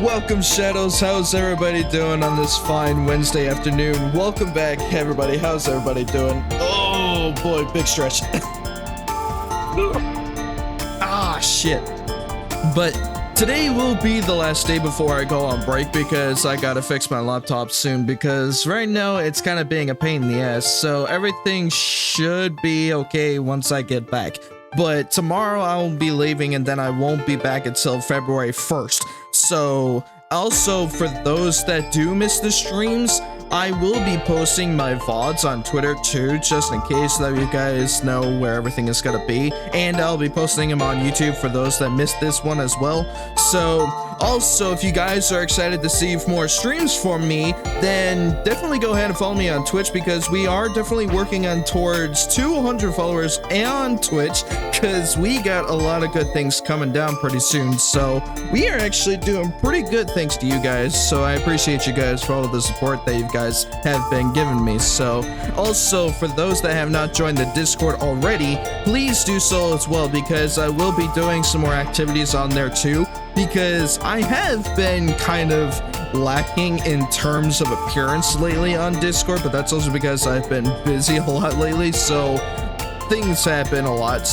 Welcome, Shadows. How's everybody doing on this fine Wednesday afternoon? Welcome back, everybody. How's everybody doing? Oh boy, big stretch. Shit. But today will be the last day before I go on break because I gotta fix my laptop soon, because right now it's kind of being a pain in the ass. So everything should be okay once I get back. But tomorrow I will be leaving and then I won't be back until February 1st. So also, for those that do miss the streams, I will be posting my VODs on Twitter too, just in case that you guys know where everything is gonna be. And I'll be posting them on YouTube for those that missed this one as well. So also, if you guys are excited to see more streams from me, then definitely go ahead and follow me on Twitch, because we are definitely working on towards 200 followers on Twitch, because we got a lot of good things coming down pretty soon. So we are actually doing pretty good thanks to you guys. So I appreciate you guys for all of the support that you guys have been giving me. So also, for those that have not joined the Discord already, please do so as well, because I will be doing some more activities on there too, because I have been kind of lacking in terms of appearance lately on Discord, but that's also because I've been busy a lot lately, so things happen a lot.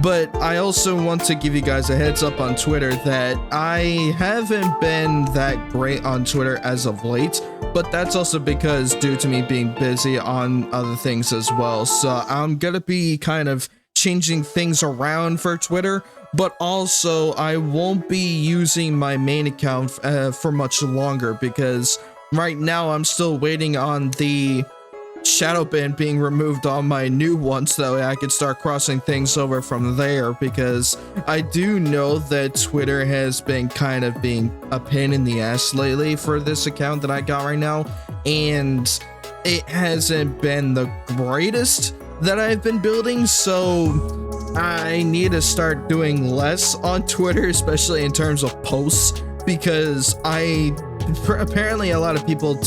But I also want to give you guys a heads up on Twitter that I haven't been that great on Twitter as of late, but that's also because due to me being busy on other things as well. So I'm gonna be kind of changing things around for Twitter, but also I won't be using my main account for much longer, because right now I'm still waiting on the shadow ban being removed on my new one, so that way I can start crossing things over from there, because I do know that Twitter has been kind of being a pain in the ass lately for this account that I got right now, and it hasn't been the greatest that I've been building. So I need to start doing less on Twitter, especially in terms of posts, because apparently a lot of people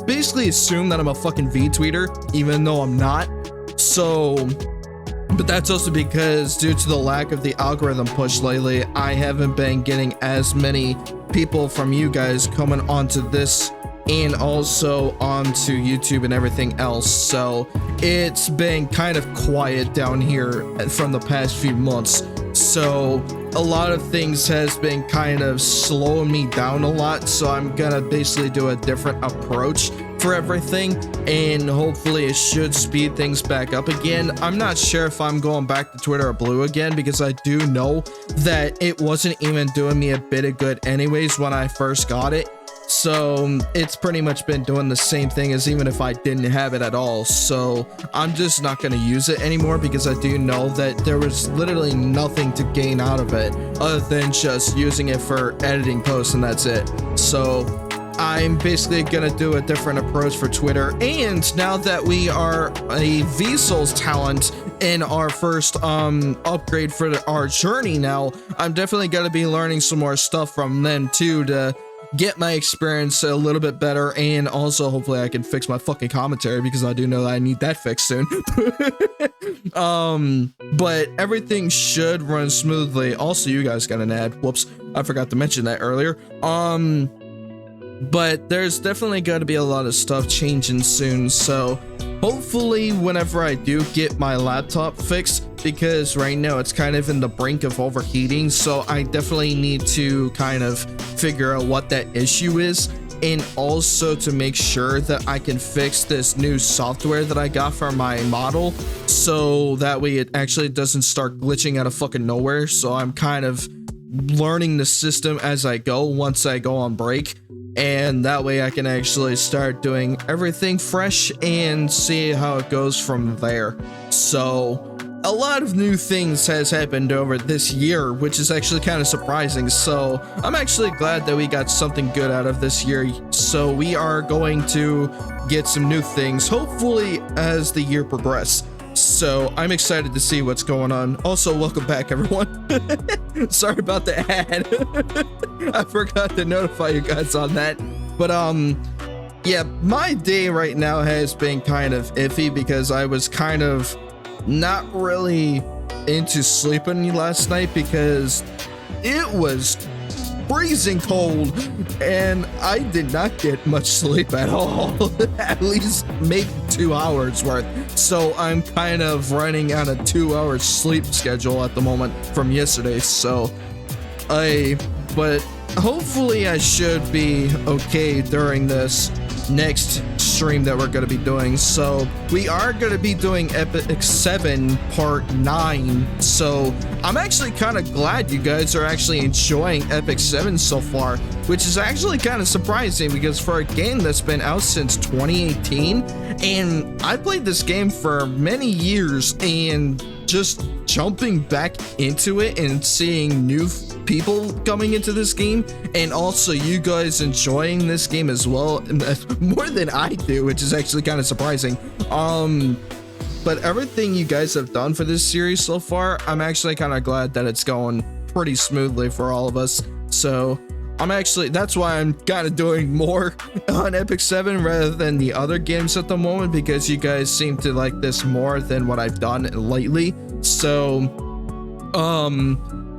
basically assume that I'm a fucking VTweeter, even though I'm not. So, but that's also because due to the lack of the algorithm push lately, I haven't been getting as many people from you guys coming onto this and also onto YouTube and everything else. So it's been kind of quiet down here from the past few months. So a lot of things has been kind of slowing me down a lot. So I'm gonna basically do a different approach for everything, and hopefully it should speed things back up again. I'm not sure if I'm going back to Twitter or Blue again, because I do know that it wasn't even doing me a bit of good anyways when I first got it. So it's pretty much been doing the same thing as even if I didn't have it at all. So I'm just not going to use it anymore, because I do know that there was literally nothing to gain out of it other than just using it for editing posts, and that's it. So I'm basically going to do a different approach for Twitter. And now that we are a Vsouls talent in our first upgrade for our journey now, I'm definitely going to be learning some more stuff from them too, to get my experience a little bit better, and also hopefully I can fix my fucking commentary, because I do know that I need that fixed soon. But everything should run smoothly. Also, you guys got an ad. Whoops, I forgot to mention that earlier. But there's definitely got to be a lot of stuff changing soon, so hopefully whenever I do get my laptop fixed, because right now it's kind of in the brink of overheating, so I definitely need to kind of figure out what that issue is, and also to make sure that I can fix this new software that I got for my model, so that way it actually doesn't start glitching out of fucking nowhere. So I'm kind of learning the system as I go once I go on break, and that way I can actually start doing everything fresh and see how it goes from there. So a lot of new things has happened over this year, which is actually kind of surprising. So I'm actually glad that we got something good out of this year. So we are going to get some new things, hopefully, as the year progresses. So I'm excited to see what's going on. Also, welcome back, everyone. Sorry about the ad. I forgot to notify you guys on that. But yeah, my day right now has been kind of iffy, because I was kind of not really into sleeping last night, because it was freezing cold, and I did not get much sleep at all. At least maybe 2 hours worth. So I'm kind of running on a 2-hour sleep schedule at the moment from yesterday. So but hopefully I should be okay during this next stream that we're going to be doing. So we are going to be doing Epic 7 Part 9. So I'm actually kind of glad you guys are actually enjoying Epic 7 so far, which is actually kind of surprising because for a game that's been out since 2018, and I played this game for many years, and just jumping back into it and seeing new people coming into this game, and also you guys enjoying this game as well, more than I do, which is actually kind of surprising. But everything you guys have done for this series so far, I'm actually kind of glad that it's going pretty smoothly for all of us. So that's why I'm kind of doing more on Epic 7 rather than the other games at the moment, because you guys seem to like this more than what I've done lately. So,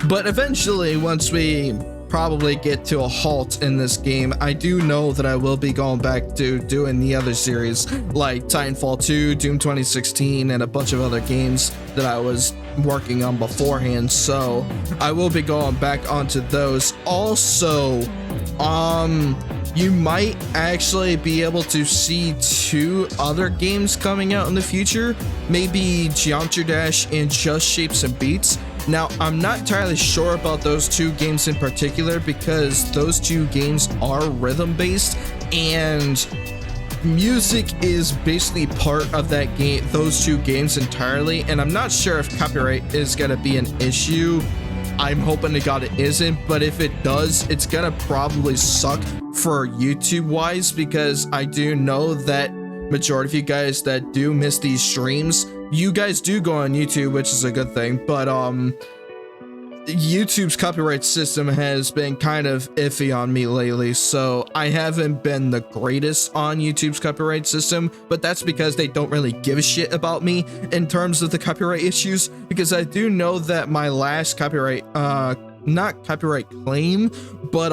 but eventually, once we probably get to a halt in this game, I do know that I will be going back to doing the other series like Titanfall 2, Doom 2016, and a bunch of other games that I was working on beforehand. So I will be going back onto those. Also, you might actually be able to see 2 other games coming out in the future, maybe Geometry Dash and Just Shapes and Beats. Now, I'm not entirely sure about those 2 games in particular because those 2 games are rhythm based, and music is basically part of that game, those 2 games entirely, and I'm not sure if copyright is gonna be an issue. I'm hoping to God it isn't, but if it does, it's gonna probably suck for YouTube wise, because I do know that majority of you guys that do miss these streams, you guys do go on YouTube, which is a good thing, but YouTube's copyright system has been kind of iffy on me lately, so I haven't been the greatest on YouTube's copyright system, but that's because they don't really give a shit about me in terms of the copyright issues, because I do know that my last copyright, not copyright claim, but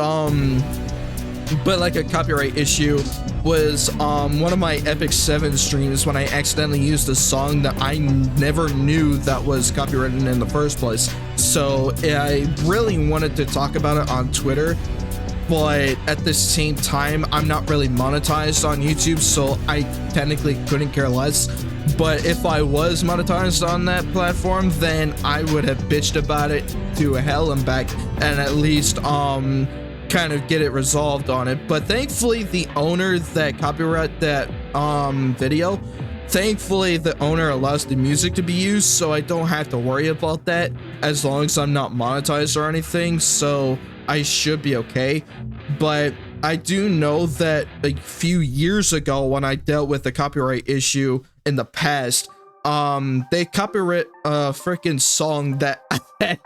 like a copyright issue was one of my Epic 7 streams when I accidentally used a song that I never knew that was copyrighted in the first place. So I really wanted to talk about it on Twitter, but at the same time, I'm not really monetized on YouTube, so I technically couldn't care less. But if I was monetized on that platform, then I would have bitched about it to hell and back, and at least kind of get it resolved on it. But thankfully, the owner that copyrighted that video, thankfully the owner allows the music to be used, so I don't have to worry about that as long as I'm not monetized or anything, so I should be okay. But I do know that a few years ago when I dealt with a copyright issue in the past, they copyright a freaking song that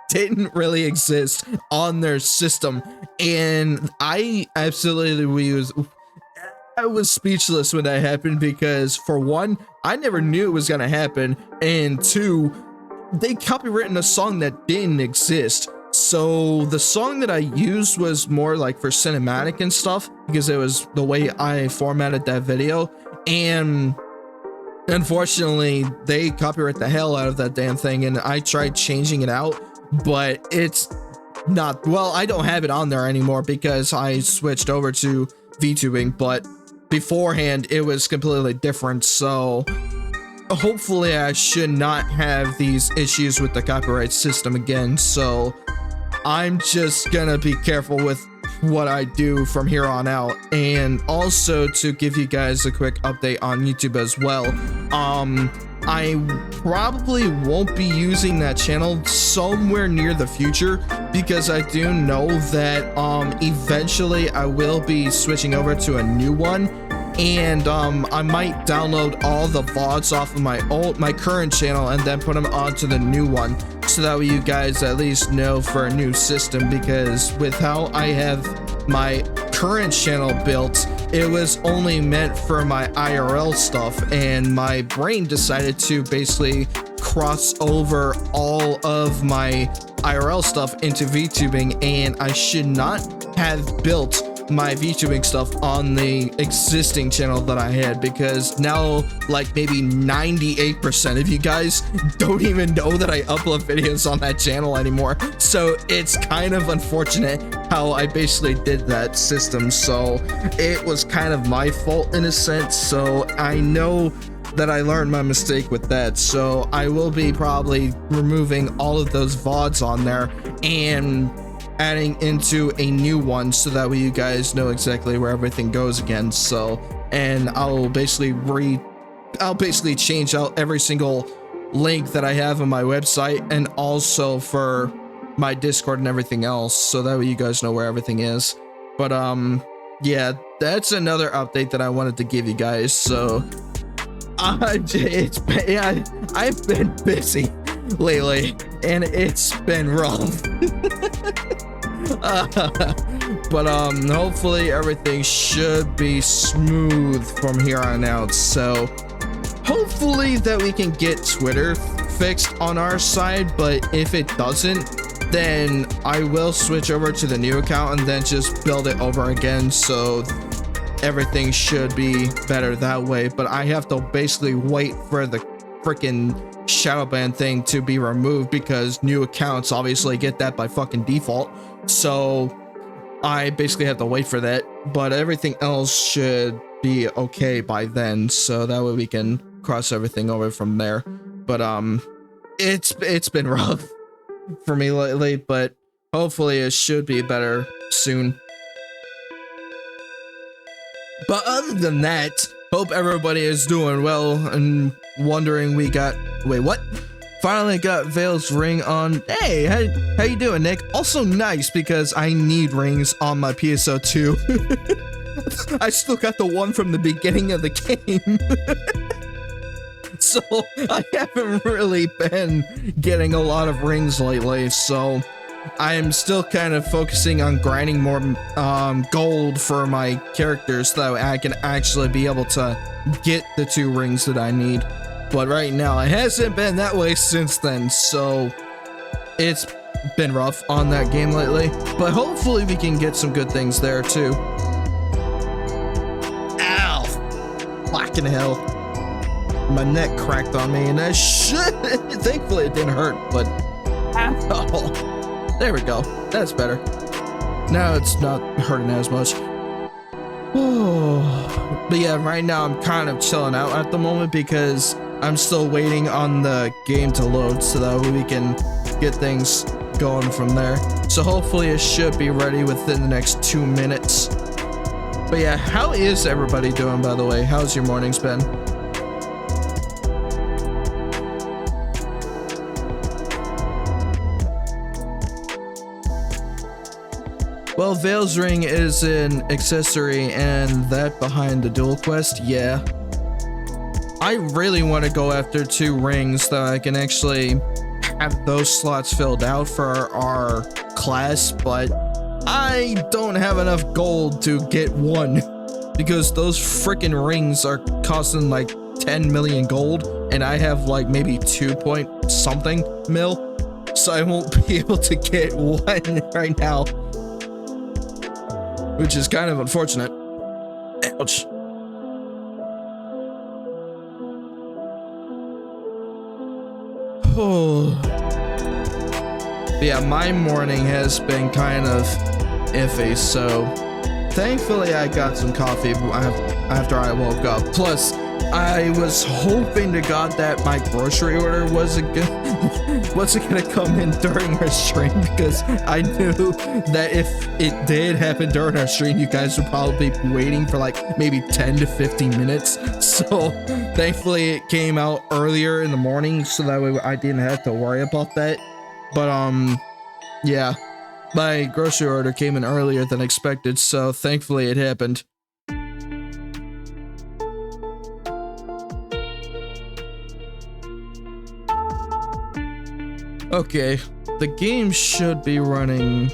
didn't really exist on their system, and I was speechless when that happened, because for one, I never knew it was gonna happen, and 2, they copywritten a song that didn't exist. So the song that I used was more like for cinematic and stuff, because it was the way I formatted that video, and unfortunately, they copyright the hell out of that damn thing, and I tried changing it out, but it's not, well, I don't have it on there anymore because I switched over to VTubing, but beforehand, it was completely different, so hopefully I should not have these issues with the copyright system again, so I'm just gonna be careful with what I do from here on out. And also, to give you guys a quick update on YouTube as well, I probably won't be using that channel somewhere near the future, because I do know that eventually I will be switching over to a new one, and I might download all the VODs off of my current channel and then put them onto the new one, so that way you guys at least know for a new system, because with how I have my current channel built, it was only meant for my IRL stuff, and my brain decided to basically cross over all of my IRL stuff into VTubing, and I should not have built my VTubing stuff on the existing channel that I had, because now like maybe 98% of you guys don't even know that I upload videos on that channel anymore. So it's kind of unfortunate how I basically did that system. So it was kind of my fault in a sense. So I know that I learned my mistake with that. So I will be probably removing all of those VODs on there and adding into a new one, so that way you guys know exactly where everything goes again. So, and I'll basically change out every single link that I have on my website, and also for my Discord and everything else, so that way you guys know where everything is. But yeah, that's another update that I wanted to give you guys. So I've been busy lately, and it's been rough. But hopefully everything should be smooth from here on out. So hopefully that we can get Twitter fixed on our side, but if it doesn't, then I will switch over to the new account and then just build it over again. So everything should be better that way. But I have to basically wait for the freaking shadow ban thing to be removed, because new accounts obviously get that by fucking default. So I basically have to wait for that, but everything else should be okay by then, so that way we can cross everything over from there. But it's been rough for me lately, but hopefully it should be better soon. But other than that, hope everybody is doing well, and wondering wait, what? Finally got Vale's ring on. Hey, how you doing, Nick? Also nice, because I need rings on my PSO2. I still got the one from the beginning of the game. So I haven't really been getting a lot of rings lately, so I am still kind of focusing on grinding more gold for my characters, so that I can actually be able to get the 2 rings that I need. But right now, it hasn't been that way since then, so it's been rough on that game lately. But hopefully we can get some good things there too. Ow! Fucking hell. My neck cracked on me, and thankfully it didn't hurt, but ow. There we go. That's better. Now it's not hurting as much. But yeah, right now I'm kind of chilling out at the moment, because I'm still waiting on the game to load, so that we can get things going from there. So hopefully it should be ready within the next 2 minutes. But yeah, how is everybody doing, by the way? How's your mornings been? Well, Vale's ring is an accessory, and that behind the dual quest, yeah. I really want to go after 2 rings, so I can actually have those slots filled out for our class, but I don't have enough gold to get 1, because those freaking rings are costing like 10 million gold, and I have like maybe 2 point something mil, so I won't be able to get 1 right now, which is kind of unfortunate. Ouch. Oh. But yeah, my morning has been kind of iffy, so thankfully I got some coffee after I woke up. Plus, I was hoping to God that my grocery order wasn't gonna come in during our stream, because I knew that if it did happen during our stream, you guys would probably be waiting for like maybe 10 to 15 minutes. So thankfully it came out earlier in the morning, so that way I didn't have to worry about that. But yeah, my grocery order came in earlier than expected, so thankfully it happened. Okay, the game should be running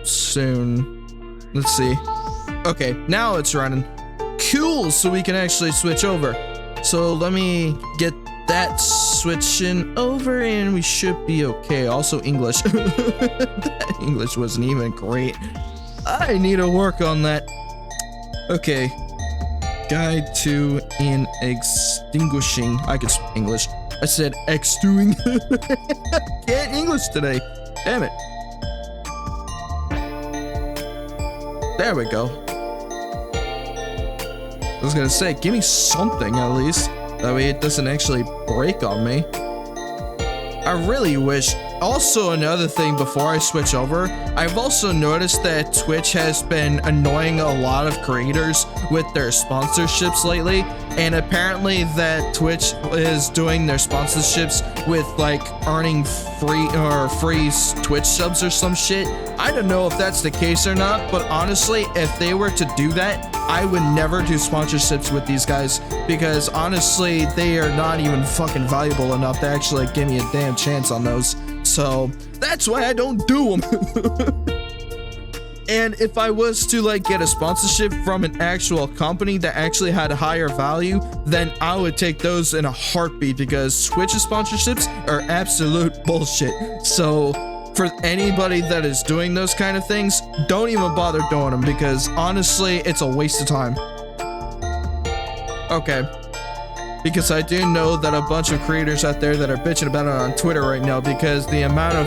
soon. Let's see. Okay, now it's running. Cool, so we can actually switch over. So let me get that switching over and we should be okay. Also English. That English wasn't even great. I need to work on that. Okay. Guide to in extinguishing. I could speak English. I said extuing. Can't English today. Damn it. There we go. I was gonna say, give me something at least. That way it doesn't actually break on me. I really wish. Also, another thing before I switch over, I've also noticed that Twitch has been annoying a lot of creators with their sponsorships lately, and apparently that Twitch is doing their sponsorships with like earning free Twitch subs or some shit. I don't know if that's the case or not, but honestly, if they were to do that, I would never do sponsorships with these guys, because honestly, they are not even fucking valuable enough to actually give me a damn chance on those. So that's why I don't do them. And if I was to like get a sponsorship from an actual company that actually had a higher value, then I would take those in a heartbeat, because Twitch's sponsorships are absolute bullshit. So for anybody that is doing those kind of things, don't even bother doing them, because honestly, it's a waste of time. Okay. Because I do know that a bunch of creators out there that are bitching about it on Twitter right now, because the amount of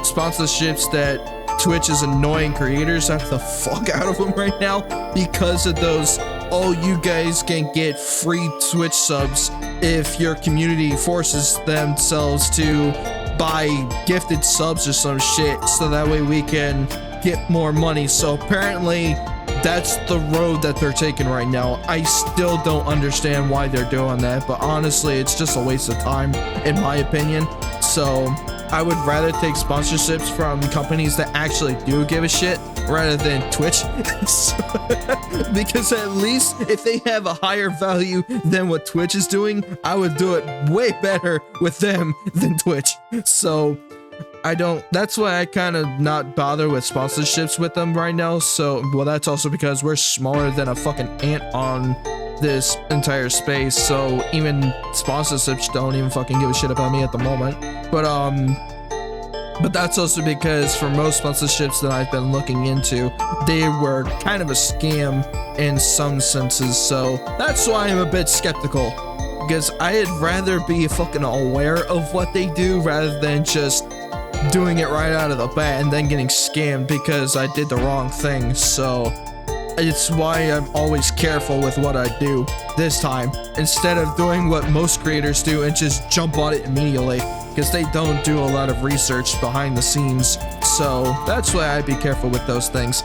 sponsorships that Twitch is annoying creators out the fuck out of them right now, because of those, oh, you guys can get free Twitch subs if your community forces themselves to buy gifted subs or some shit, so that way we can get more money. So apparently that's the road that they're taking right now. I still don't understand why they're doing that, but honestly, it's just a waste of time, in my opinion. So I would rather take sponsorships from companies that actually do give a shit rather than Twitch. Because at least if they have a higher value than what Twitch is doing, I would do it way better with them than Twitch. So that's why I kind of not bother with sponsorships with them right now. So, well, that's also because we're smaller than a fucking ant on this entire space. So even sponsorships don't even fucking give a shit about me at the moment. But that's also because for most sponsorships that I've been looking into, they were kind of a scam in some senses. So that's why I'm a bit skeptical, because I'd rather be fucking aware of what they do rather than just doing it right out of the bat and then getting scammed because I did the wrong thing. So it's why I'm always careful with what I do this time, instead of doing what most creators do and just jump on it immediately, because they don't do a lot of research behind the scenes. So that's why I'd be careful with those things.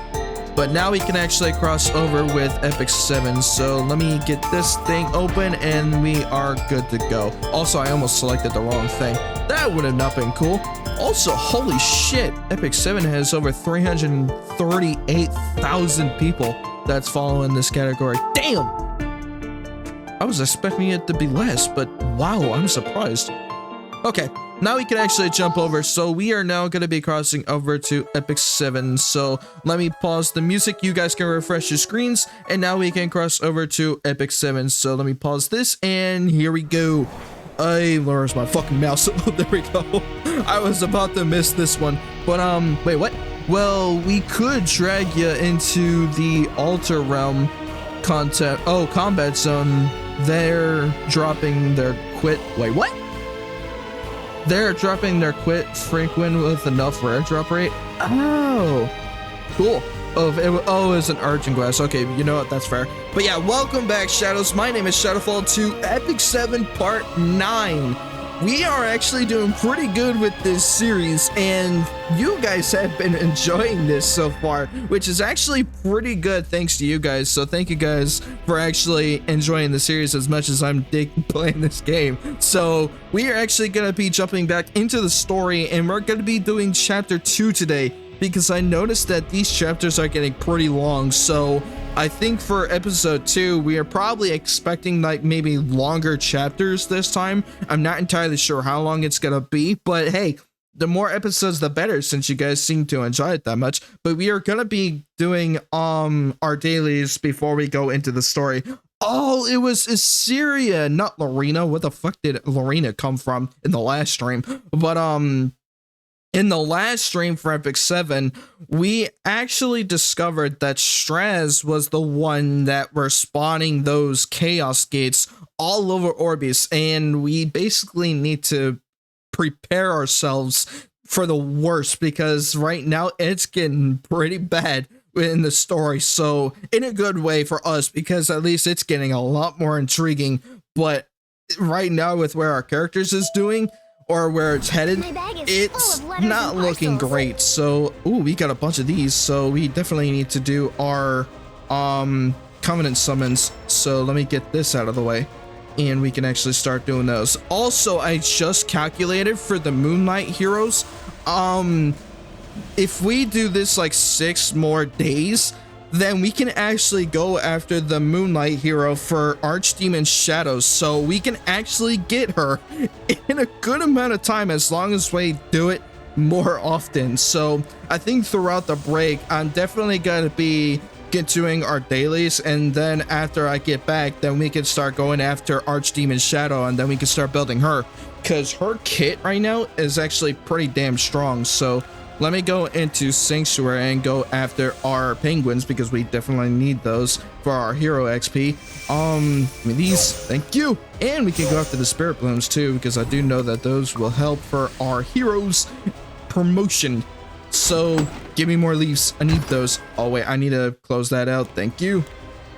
But now we can actually cross over with Epic 7. So let me get this thing open and we are good to go. Also, I almost selected the wrong thing. That would have not been cool. Also, holy shit, Epic 7 has over 338,000 people that's following this category. Damn! I was expecting it to be less, but wow, I'm surprised. Okay, now we can actually jump over. So we are now going to be crossing over to Epic 7. So let me pause the music. You guys can refresh your screens. And now we can cross over to Epic 7. So let me pause this and here we go. Where's my fucking mouse? Oh, there we go. I was about to miss this one. But, wait, what? Well, we could drag you into the Altar Realm content. Oh, Combat Zone. They're dropping their quit. Wait, what? They're dropping their quit frequent with enough rare drop rate. Oh, cool. Oh, it's an Argent Glass. Okay, you know what? That's fair. But yeah, welcome back, Shadows. My name is ShadowFall2, Epic 7 Part 9. We are actually doing pretty good with this series, and you guys have been enjoying this so far, which is actually pretty good thanks to you guys. So thank you guys for actually enjoying the series as much as I'm playing this game. So we are actually going to be jumping back into the story, and we're going to be doing Chapter 2 today, because I noticed that these chapters are getting pretty long. So I think for episode 2, we are probably expecting like maybe longer chapters this time. I'm not entirely sure how long it's gonna be, but hey, the more episodes the better, since you guys seem to enjoy it that much. But we are gonna be doing our dailies before we go into the story. Oh, it was Assyria, not Lorena. Where the fuck did Lorena come from in the last stream? But in the last stream for Epic 7, we actually discovered that Straze was the one that were spawning those chaos gates all over Orbis, and we basically need to prepare ourselves for the worst, because right now it's getting pretty bad in the story. So in a good way for us, because at least it's getting a lot more intriguing. But right now, with where our characters is doing, or where it's headed, it's not looking great. So we got a bunch of these, so we definitely need to do our covenant summons. So let me get this out of the way, and we can actually start doing those. Also, I just calculated for the Moonlight heroes, if we do this like 6 more days, then we can actually go after the Moonlight hero for Archdemon Shadows, so we can actually get her in a good amount of time, as long as we do it more often. So I think throughout the break, I'm definitely gonna be doing our dailies, and then after I get back, then we can start going after Archdemon Shadow, and then we can start building her, because her kit right now is actually pretty damn strong. So let me go into Sanctuary and go after our penguins, because we definitely need those for our hero XP. Give me these, thank you. And we can go after the Spirit Blooms too, because I do know that those will help for our heroes promotion. So give me more leaves, I need those. Oh wait, I need to close that out, thank you.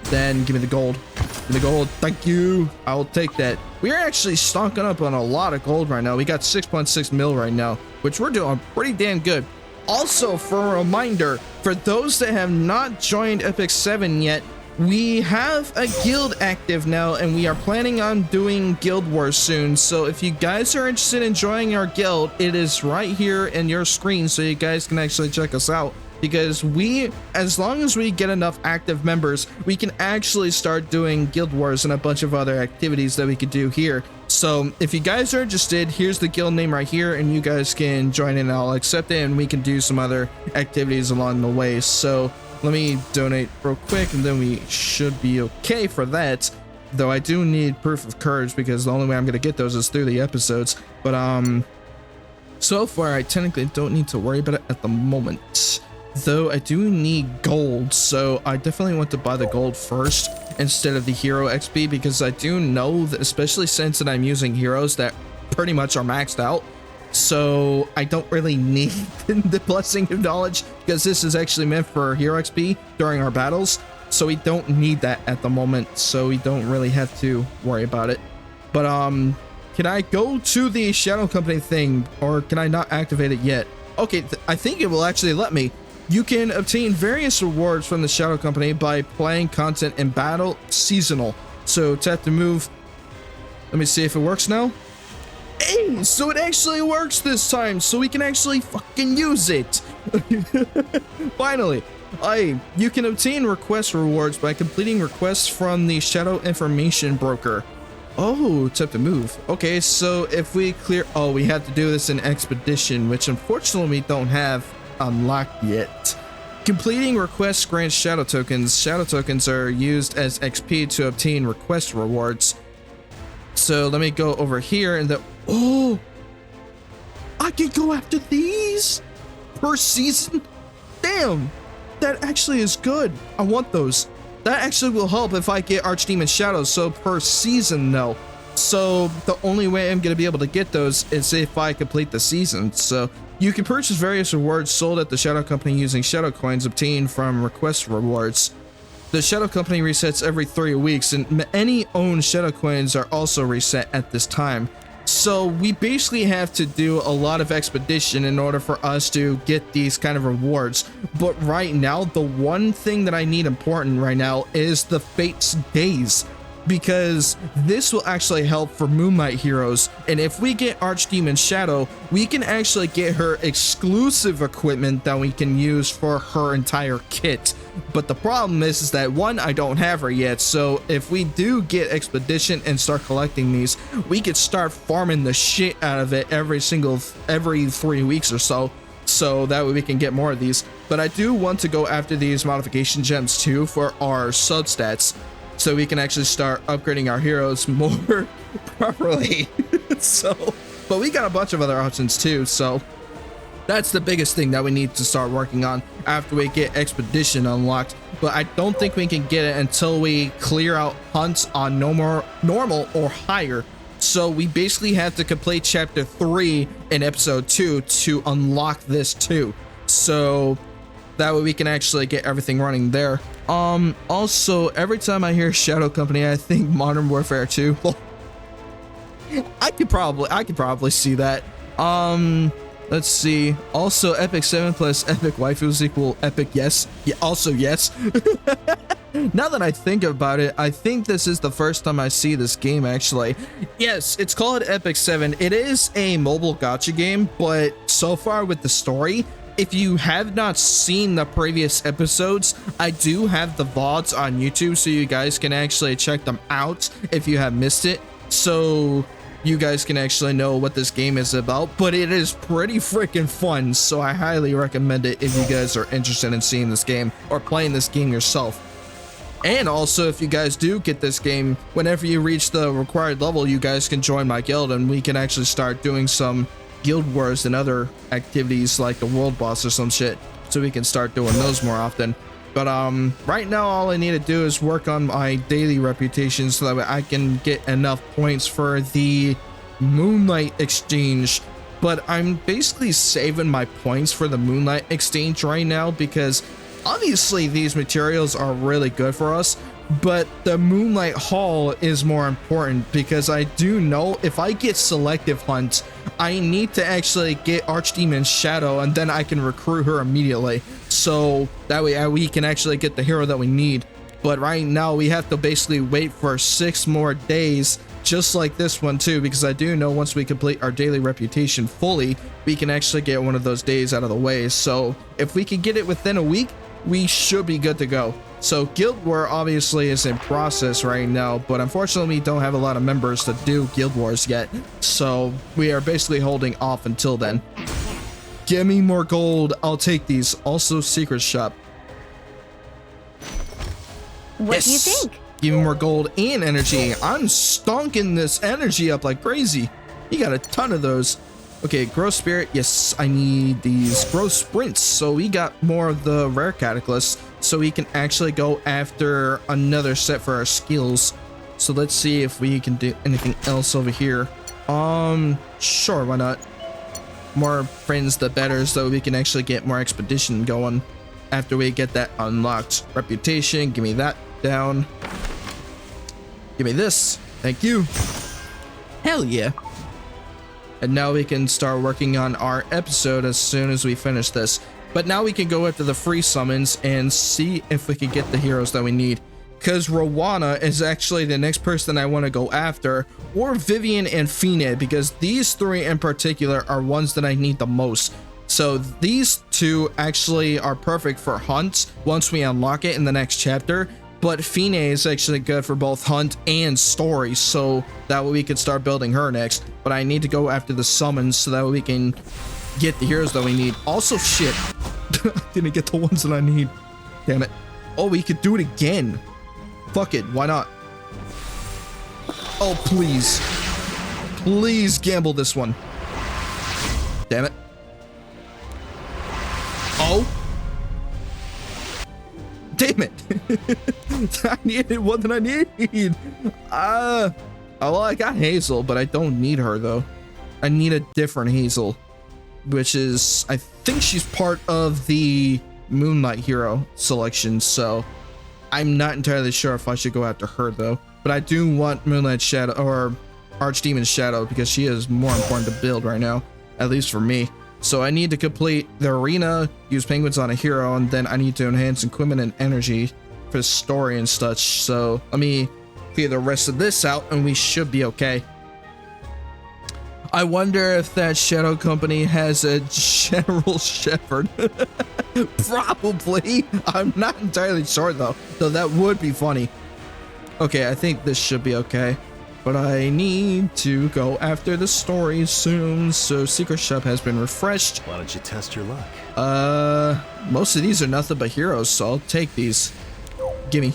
Then give me the gold. Give me the gold, thank you. I will take that. We're actually stocking up on a lot of gold right now. We got 6.6 mil right now, which we're doing pretty damn good. Also, for a reminder, for those that have not joined Epic 7 yet, we have a guild active now, and we are planning on doing Guild Wars soon. So if you guys are interested in joining our guild, it is right here in your screen, so you guys can actually check us out. Because as long as we get enough active members, we can actually start doing Guild Wars and a bunch of other activities that we could do here. So if you guys are interested, here's the guild name right here, and you guys can join in. I'll accept it, and we can do some other activities along the way. So let me donate real quick, and then we should be okay for that. Though I do need proof of courage, because the only way I'm going to get those is through the episodes. But so far I technically don't need to worry about it at the moment. Though I do need gold, so I definitely want to buy the gold first instead of the hero XP, because I do know that, especially since that I'm using heroes that pretty much are maxed out, so I don't really need the Blessing of Knowledge, because this is actually meant for hero XP during our battles, so we don't need that at the moment, so we don't really have to worry about it. But can I go to the Shadow Company thing, or can I not activate it yet? Okay, I think it will actually let me. You can obtain various rewards from the Shadow Company by playing content in battle seasonal. So tap to move. Let me see if it works now. Hey, so it actually works this time, so we can actually fucking use it. Finally. You can obtain request rewards by completing requests from the Shadow Information Broker. Oh, tap to move. Okay, so if we clear... Oh, we have to do this in Expedition, which unfortunately we don't have unlocked yet. Completing requests grants shadow tokens. Shadow tokens are used as XP to obtain request rewards. So let me go over here, and oh, I can go after these per season. Damn, that actually is good. I want those. That actually will help if I get Archdemon Shadows. So per season though, so the only way I'm gonna be able to get those is if I complete the season. So you can purchase various rewards sold at the Shadow Company using Shadow Coins obtained from request rewards. The Shadow Company resets every 3 weeks, and any owned Shadow Coins are also reset at this time. So we basically have to do a lot of expedition in order for us to get these kind of rewards. But right now, the one thing that I need important right now is the Fate's Days, because this will actually help for Moonlight heroes. And if we get Archdemon Shadow, we can actually get her exclusive equipment that we can use for her entire kit. But the problem is that one, I don't have her yet, so if we do get Expedition and start collecting these, we could start farming the shit out of it every 3 weeks or so that way we can get more of these. But I do want to go after these modification gems too for our substats. so we can actually start upgrading our heroes more properly. So, but we got a bunch of other options too, so that's the biggest thing that we need to start working on after we get Expedition unlocked. But I don't think we can get it until we clear out hunts on normal or higher. So we basically have to complete chapter 3 in episode 2 to unlock this too. So that way we can actually get everything running there. Also, every time I hear Shadow Company, I think Modern Warfare 2. Well, I could probably see that. Let's see. Also, Epic 7 plus Epic Waifus equal Epic yes. Yeah, also yes. Now that I think about it, I think this is the first time I see this game actually. Yes, it's called Epic 7. It is a mobile gacha game, but so far with the story, if you have not seen the previous episodes, I do have the VODs on YouTube, so you guys can actually check them out if you have missed it. So you guys can actually know what this game is about, but it is pretty freaking fun, so I highly recommend it if you guys are interested in seeing this game or playing this game yourself. And also, if you guys do get this game, whenever you reach the required level, you guys can join my guild and we can actually start doing some guild wars and other activities like the world boss or some shit, so we can start doing those more often. But right now all I need to do is work on my daily reputation so that way I can get enough points for the Moonlight Exchange. But I'm basically saving my points for the Moonlight Exchange right now because obviously these materials are really good for us, but the Moonlight Hall is more important because I do know if I get Selective Hunt, I need to actually get Archdemon Shadow and then I can recruit her immediately. So that way we can actually get the hero that we need. But right now we have to basically wait for 6 more days, just like this one too, because I do know once we complete our daily reputation fully, we can actually get one of those days out of the way. So if we can get it within a week, we should be good to go. So Guild War obviously is in process right now, but unfortunately we don't have a lot of members to do Guild Wars yet. So we are basically holding off until then. Give me more gold. I'll take these. Also secret shop. What yes. do you think? Give me more gold and energy. I'm stonking this energy up like crazy. You got a ton of those. Okay, growth spirit. Yes, I need these growth sprints. So we got more of the rare cataclysm, so we can actually go after another set for our skills. So let's see if we can do anything else over here. Sure, why not? More friends the better, so we can actually get more expedition going after we get that unlocked. Reputation, give me that down. Give me this. Thank you. Hell yeah. And now we can start working on our episode as soon as we finish this. But now we can go after the free summons and see if we can get the heroes that we need. Because Rowana is actually the next person I want to go after, or Vivian and Fine, because these 3 in particular are ones that I need the most. So these 2 actually are perfect for hunts once we unlock it in the next chapter. But Fine is actually good for both hunt and story, so that way we can start building her next. But I need to go after the summons so that way we can get the heroes that we need. Also, shit, I didn't get the ones that I need. Damn it. Oh, we could do it again. Fuck it, why not? Oh, please. Please gamble this one. Damn it. Oh. Damn it. I needed one that I need. Oh, well, I got Hazel, but I don't need her though. I need a different Hazel, which is, I think she's part of the Moonlight hero selection, so I'm not entirely sure if I should go after her though. But I do want Moonlight Shadow or Archdemon Shadow because she is more important to build right now, at least for me. So I need to complete the arena, use penguins on a hero, and then I need to enhance equipment and energy for story and such. So let me clear the rest of this out and we should be okay. I wonder if that Shadow Company has a General Shepherd. Probably. I'm not entirely sure though, so that would be funny. Okay, I think this should be okay. But I need to go after the story soon, so Secret Shop has been refreshed. Why don't you test your luck? Most of these are nothing but heroes, so I'll take these. Gimme.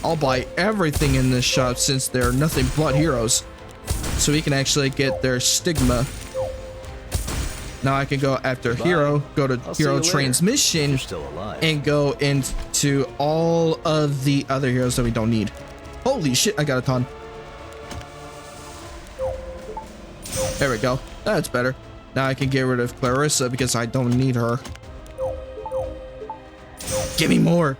I'll buy everything in this shop since they're nothing but heroes. So we can actually get their stigma. Now I can go after hero, go to hero transmission, and go into all of the other heroes that we don't need. Holy shit, I got a ton. There we go. That's better. Now I can get rid of Clarissa because I don't need her. Give me more.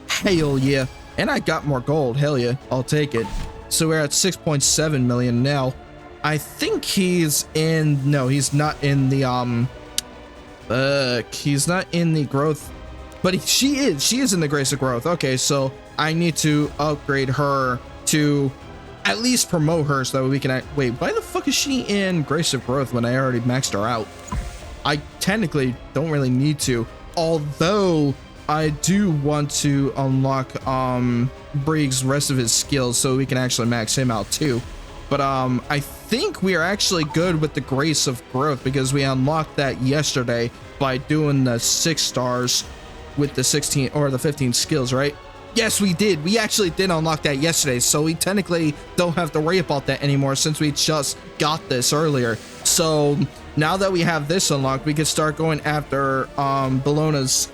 Hell yeah. And I got more gold. Hell yeah. I'll take it. So we're at 6.7 million now. I think he's in... No, he's not in the... he's not in the growth. But she is. She is in the Grace of Growth. Okay, so I need to upgrade her to at least promote her so that we can... Wait, why the fuck is she in Grace of Growth when I already maxed her out? I technically don't really need to. Although... I do want to unlock Brieg's rest of his skills so we can actually max him out too. But I think we are actually good with the Grace of Growth because we unlocked that yesterday by doing the 6 stars with the 16 or the 15 skills, right? Yes, we did. We actually did unlock that yesterday, so we technically don't have to worry about that anymore since we just got this earlier. So now that we have this unlocked, we can start going after Bellona's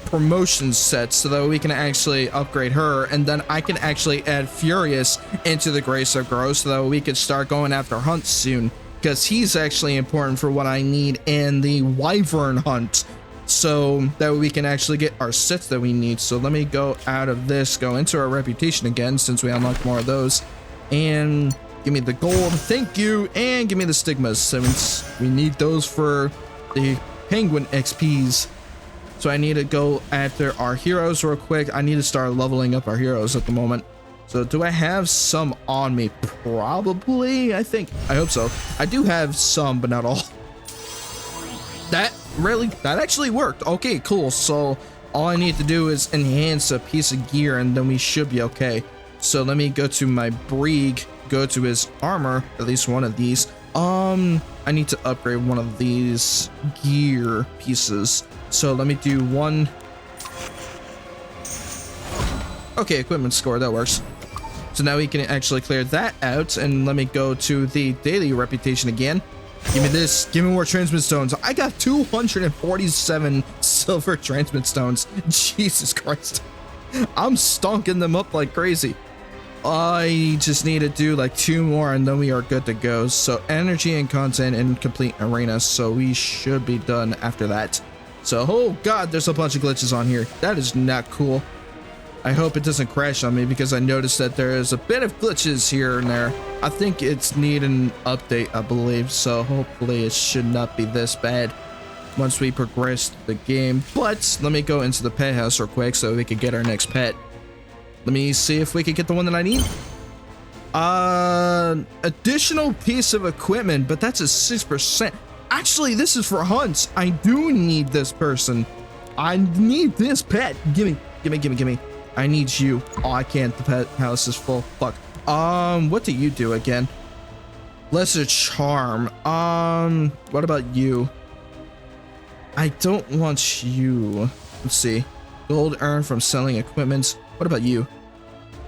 promotion sets so that we can actually upgrade her, and then I can actually add Furious into the Grace of Growth so that we can start going after Hunt soon, because he's actually important for what I need in the Wyvern Hunt, so that we can actually get our sets that we need. So let me go out of this, go into our reputation again since we unlocked more of those, and give me the gold, thank you, and give me the stigmas since we need those for the penguin XPs. So I need to go after our heroes real quick. I need to start leveling up our heroes at the moment. So do I have some on me? Probably, I think. I hope so. I do have some, but not all. That actually worked. Okay, cool. So all I need to do is enhance a piece of gear and then we should be okay. So let me go to my Brieg, go to his armor, at least one of these. I need to upgrade one of these gear pieces. So let me do one. Okay, equipment score, that works. So now we can actually clear that out, and let me go to the daily reputation again. Give me this, give me more transmit stones. I got 247 silver transmit stones. Jesus Christ. I'm stonking them up like crazy. I just need to do like 2 more and then we are good to go. So energy and content and complete arena, so we should be done after that. So, oh god, there's a bunch of glitches on here. That is not cool. I hope it doesn't crash on me because I noticed that there is a bit of glitches here and there. I think it's need an update, I believe, so hopefully it should not be this bad once we progress the game. But let me go into the pet house real quick so we can get our next pet. Let me see if we can get the one that I need. Additional piece of equipment, but that's a 6%. Actually, this is for hunts. I do need this person. I need this pet. Gimme. I need you. Oh, I can't. The pet house is full. Fuck. What do you do again? Lesser charm. What about you? I don't want you. Let's see. Gold earned from selling equipment. What about you?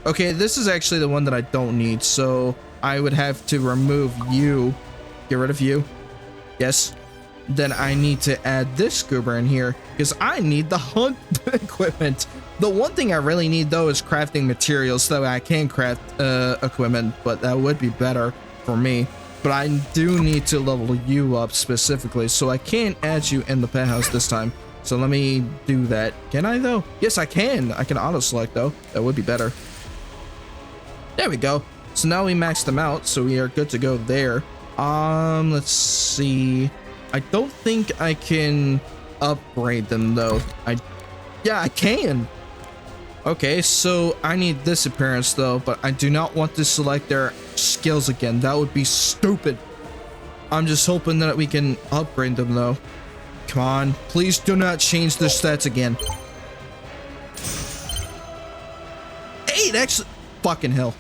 Okay, this is actually the one that I don't need, so I would have to remove you. Get rid of you. Yes. Then I need to add this scuba in here because I need the hunt equipment. The one thing I really need though is crafting materials so that I can craft equipment, but that would be better for me. But I do need to level you up specifically, so I can add you in the pet house this time. So let me do that. Can I though? Yes, I can. I can auto select though. That would be better. There we go. So now we maxed them out, so we are good to go there. Let's see. I don't think I can upgrade them though. Yeah, I can. Okay, so I need this appearance though, but I do not want to select their skills again. That would be stupid. I'm just hoping that we can upgrade them though. Come on, please do not change their stats again. Hey, it actually, fucking hell.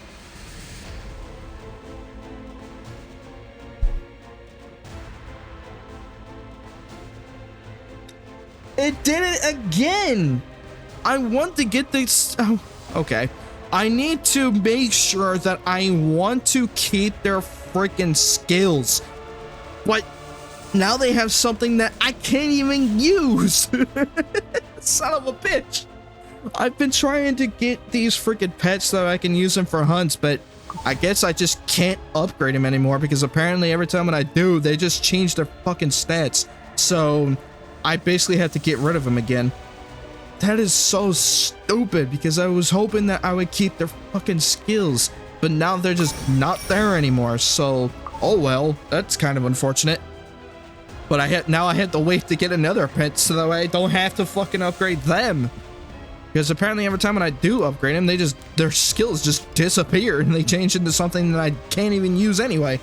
It did it again. I want to get this. Oh, okay. I need to make sure that I want to keep their freaking skills. But now they have something that I can't even use. Son of a bitch. I've been trying to get these freaking pets so I can use them for hunts, but I guess I just can't upgrade them anymore because apparently every time when I do, they just change their fucking stats. So I basically have to get rid of them again. That is so stupid because I was hoping that I would keep their fucking skills, but now they're just not there anymore. So, oh well, that's kind of unfortunate. But I had to wait to get another pet so that way I don't have to fucking upgrade them. Because apparently every time when I do upgrade them, their skills just disappear and they change into something that I can't even use anyway.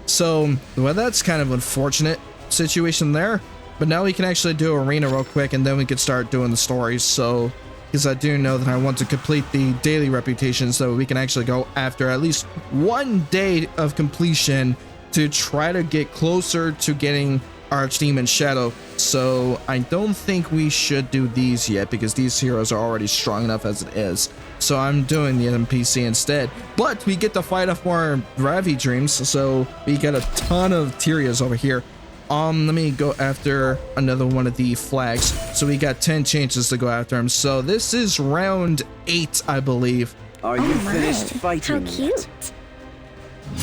So, well, that's kind of unfortunate situation there. But now we can actually do arena real quick and then we can start doing the stories. So, because I do know that I want to complete the daily reputation so we can actually go after at least 1 day of completion to try to get closer to getting Archdemon Shadow. So I don't think we should do these yet because these heroes are already strong enough as it is. So I'm doing the NPC instead. But we get to fight off more Ravi Dreams, so we got a ton of Tyrias over here. Let me go after another one of the flags. So we got 10 chances to go after him. So this is round 8, I believe. Are you finished fighting? How cute.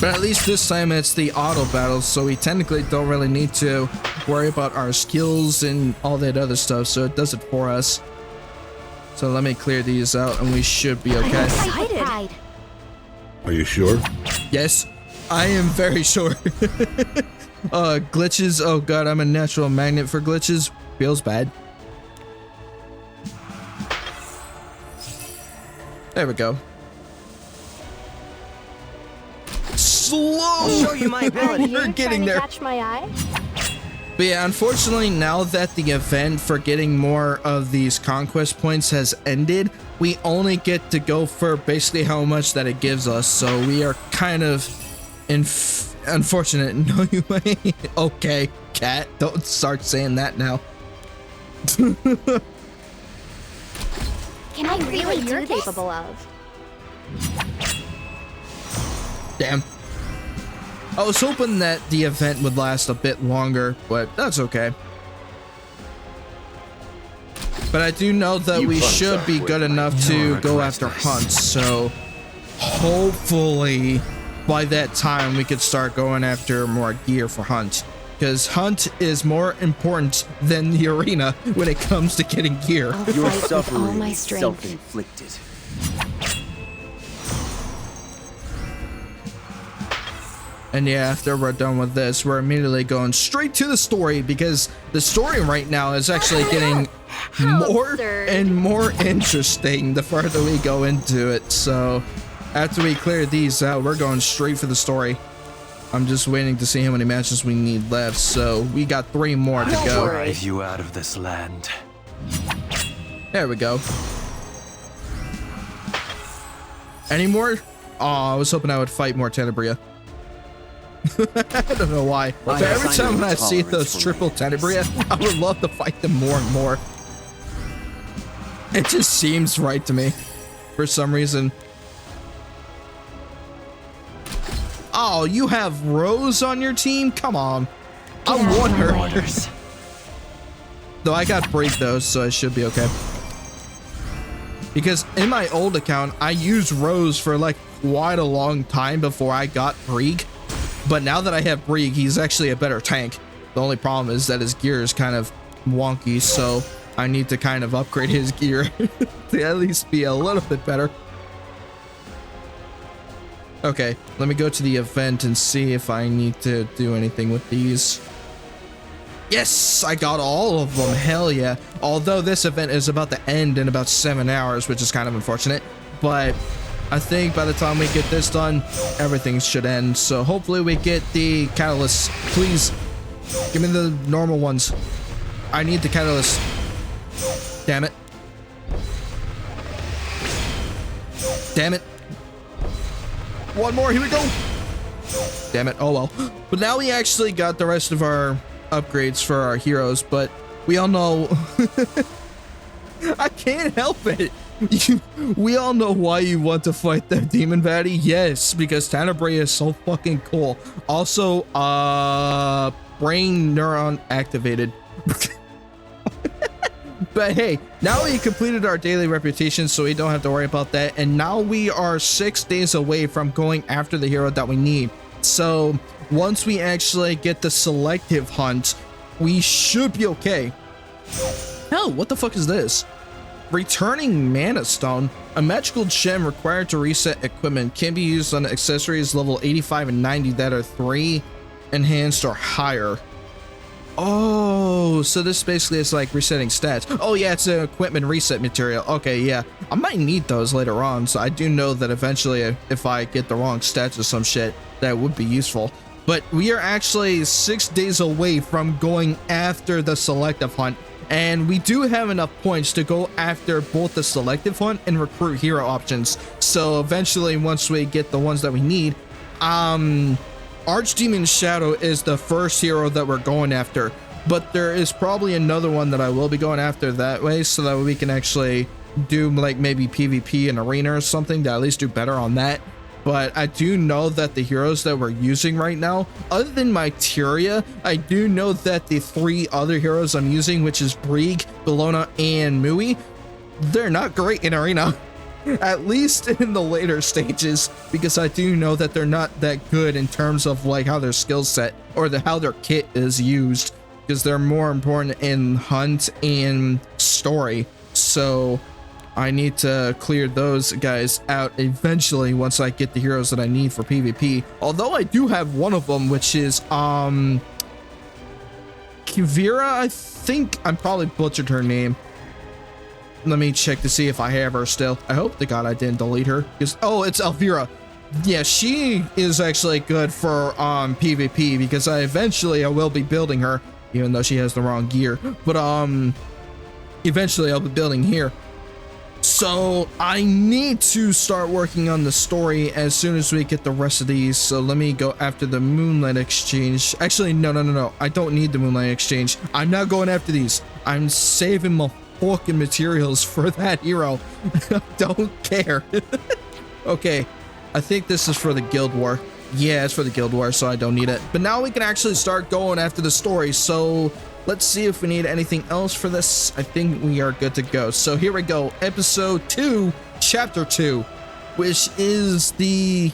But at least this time it's the auto battles, so we technically don't really need to worry about our skills and all that other stuff, so it does it for us. So let me clear these out and we should be okay. Excited. Are you sure? Yes, I am very sure. Glitches, oh god, I'm a natural magnet for glitches. Feels bad. There we go. Slow. I'll show you my ability. We're getting there. Catch my eye? But yeah, unfortunately, now that the event for getting more of these conquest points has ended, we only get to go for basically how much that it gives us. So we are kind of unfortunate. No, you ain't. Okay, cat, don't start saying that now. Can I really do this? Capable of? Damn. I was hoping that the event would last a bit longer, but that's okay. But I do know that we should be good enough to go after hunts, so hopefully by that time we could start going after more gear for hunt. Because hunt is more important than the arena when it comes to getting gear. Your suffering is self-inflicted. And yeah, after we're done with this, we're immediately going straight to the story because the story right now is actually getting more and more interesting the farther we go into it. So after we clear these out, we're going straight for the story. I'm just waiting to see how many matches we need left. So we got 3 more to go. Drive you out of this land. There we go. Any more? Oh, I was hoping I would fight more Tenebria. I don't know why, but every time I see those triple Tenebria, I would love to fight them more and more. It just seems right to me, for some reason. Oh, you have Rose on your team? Come on. I want her. Though I got Brig though, so I should be okay. Because in my old account, I used Rose for like quite a long time before I got Brig. But now that I have Brig, he's actually a better tank. The only problem is that his gear is kind of wonky, so I need to kind of upgrade his gear to at least be a little bit better. Okay, let me go to the event and see if I need to do anything with these. Yes, I got all of them. Hell yeah. Although this event is about to end in about 7 hours, which is kind of unfortunate. But I think by the time we get this done, everything should end. So hopefully we get the catalysts. Please, give me the normal ones. I need the catalyst. Damn it. Damn it. One more, here we go. Damn it, oh well. But now we actually got the rest of our upgrades for our heroes, but we all know I can't help it. We all know why you want to fight the demon baddie. Yes, because Tenebrae is so fucking cool. Also, brain neuron activated. But hey, now we completed our daily reputation, so we don't have to worry about that. And now we are 6 days away from going after the hero that we need. So once we actually get the selective hunt, we should be okay. Hell, what the fuck is this? Returning Mana Stone, a magical gem required to reset equipment, can be used on accessories level 85 and 90 that are 3 enhanced or higher. Oh, so this basically is like resetting stats. Oh yeah, it's an equipment reset material. Okay, yeah, I might need those later on, so I do know that eventually if I get the wrong stats or some shit, that would be useful. But we are actually 6 days away from going after the selective hunt, and we do have enough points to go after both the selective hunt and recruit hero options. So eventually, once we get the ones that we need, Archdemon Shadow is the first hero that we're going after, but there is probably another one that I will be going after that way, so that we can actually do like maybe PvP and arena or something to at least do better on that. But I do know that the heroes that we're using right now, other than Myteria, I do know that the 3 other heroes I'm using, which is Brieg, Bellona, and Mui, they're not great in arena. At least in the later stages, because I do know that they're not that good in terms of like how their skill set or how their kit is used, because they're more important in hunt and story. So I need to clear those guys out eventually once I get the heroes that I need for PvP. Although I do have one of them, which is Kivira. I think I'm probably butchered her name. Let me check to see if I have her still. I hope to God I didn't delete her. Oh, it's Elvira. Yeah, she is actually good for PvP, because I will be building her, even though she has the wrong gear. But eventually I'll be building here. So I need to start working on the story as soon as we get the rest of these. So let me go after the Moonlight Exchange. Actually, no. I don't need the Moonlight Exchange. I'm not going after these. I'm saving my fucking materials for that hero. I don't care. Okay, I think this is for the Guild War. Yeah, it's for the Guild War, so I don't need it. But now we can actually start going after the story. So let's see if we need anything else for this. I think we are good to go. So here we go. Episode 2, Chapter 2, which is the...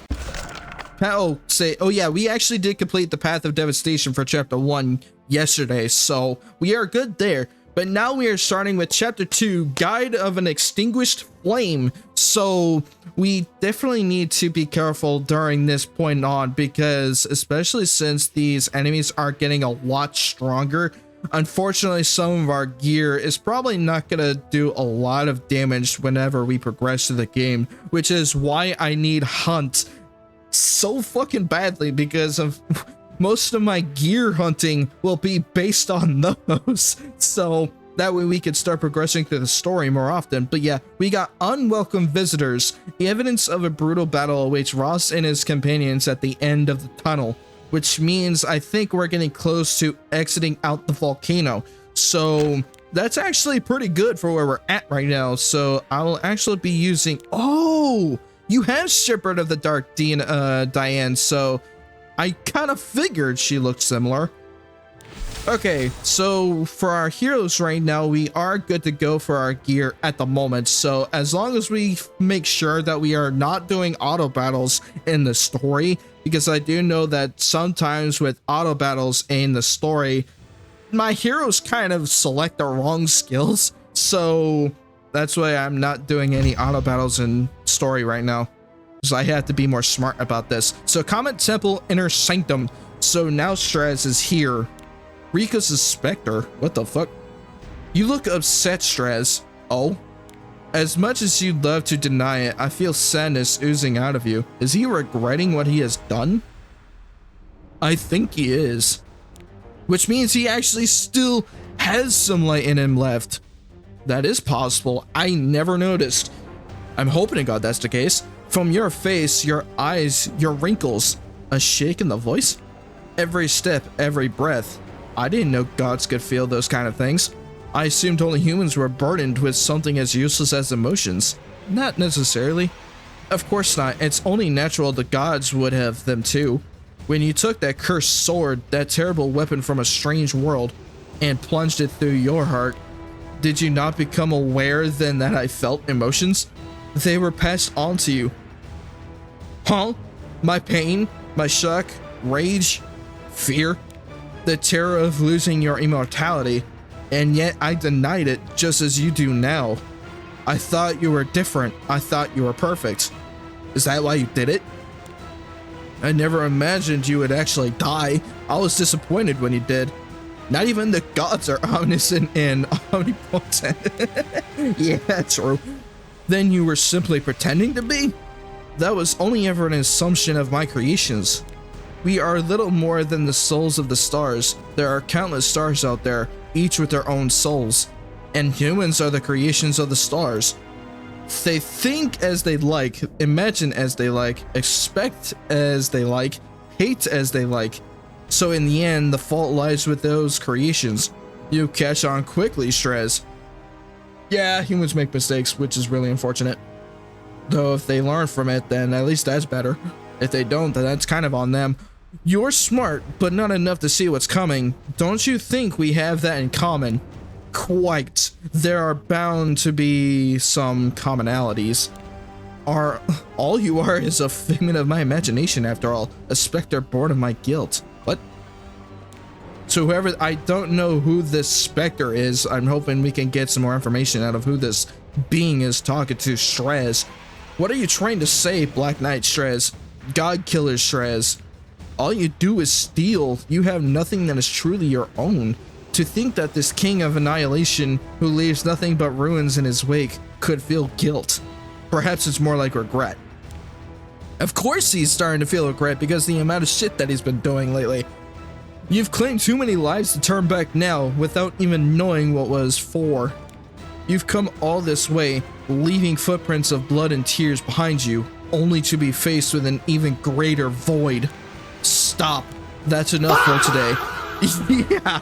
Oh yeah, we actually did complete the Path of Devastation for Chapter 1 yesterday, so we are good there. But now we are starting with Chapter 2, Guide of an Extinguished Flame. So we definitely need to be careful during this point on, because especially since these enemies are getting a lot stronger, unfortunately some of our gear is probably not gonna do a lot of damage whenever we progress through the game, which is why I need Hunt so fucking badly, because of most of my gear hunting will be based on those, so that way we could start progressing through the story more often. But yeah, we got Unwelcome Visitors. The evidence of a brutal battle awaits Ross and his companions at the end of the tunnel, which means I think we're getting close to exiting out the volcano. So that's actually pretty good for where we're at right now. So I'll actually be using... Oh, you have Shepherd of the Dark, Diane, so I kind of figured she looked similar. Okay, so for our heroes right now, we are good to go for our gear at the moment. So as long as we make sure that we are not doing auto battles in the story, because I do know that sometimes with auto battles in the story, my heroes kind of select the wrong skills. So that's why I'm not doing any auto battles in story right now, because I have to be more smart about this. So Comet Temple Inner Sanctum. So now Straze is here. Rika's Spectre. What the fuck? You look upset, Straze. Oh? As much as you'd love to deny it, I feel sadness oozing out of you. Is he regretting what he has done? I think he is. Which means he actually still has some light in him left. That is possible. I never noticed. I'm hoping to God that's the case. From your face, your eyes, your wrinkles, a shake in the voice, every step, every breath. I didn't know gods could feel those kind of things. I assumed only humans were burdened with something as useless as emotions. Not necessarily. Of course not. It's only natural the gods would have them too. When you took that cursed sword, that terrible weapon from a strange world, and plunged it through your heart, did you not become aware then that I felt emotions? They were passed on to you. Huh? My pain, my shock, rage, fear, the terror of losing your immortality, and yet I denied it just as you do now. I thought you were different. I thought you were perfect. Is that why you did it? I never imagined you would actually die. I was disappointed when you did. Not even the gods are omniscient and omnipotent. Yeah, true. Then you were simply pretending to be? That was only ever an assumption of my creations. We are little more than the souls of the stars. There are countless stars out there, each with their own souls. And humans are the creations of the stars. They think as they like, imagine as they like, expect as they like, hate as they like. So in the end, the fault lies with those creations. You catch on quickly, Straze. Yeah, humans make mistakes, which is really unfortunate. Though if they learn from it, then at least that's better. If they don't, then that's kind of on them. You're smart, but not enough to see what's coming. Don't you think we have that in common? Quite. There are bound to be some commonalities. All you are is a figment of my imagination after all, a specter born of my guilt. What? So whoever, I don't know who this specter is. I'm hoping we can get some more information out of who this being is talking to. Straze. What are you trying to say, Black Knight Straze? God Killer Straze. All you do is steal. You have nothing that is truly your own. To think that this king of annihilation, who leaves nothing but ruins in his wake, could feel guilt. Perhaps it's more like regret. Of course he's starting to feel regret because the amount of shit that he's been doing lately. You've claimed too many lives to turn back now without even knowing what was for. You've come all this way, leaving footprints of blood and tears behind you, only to be faced with an even greater void. Stop. That's enough for today. Yeah,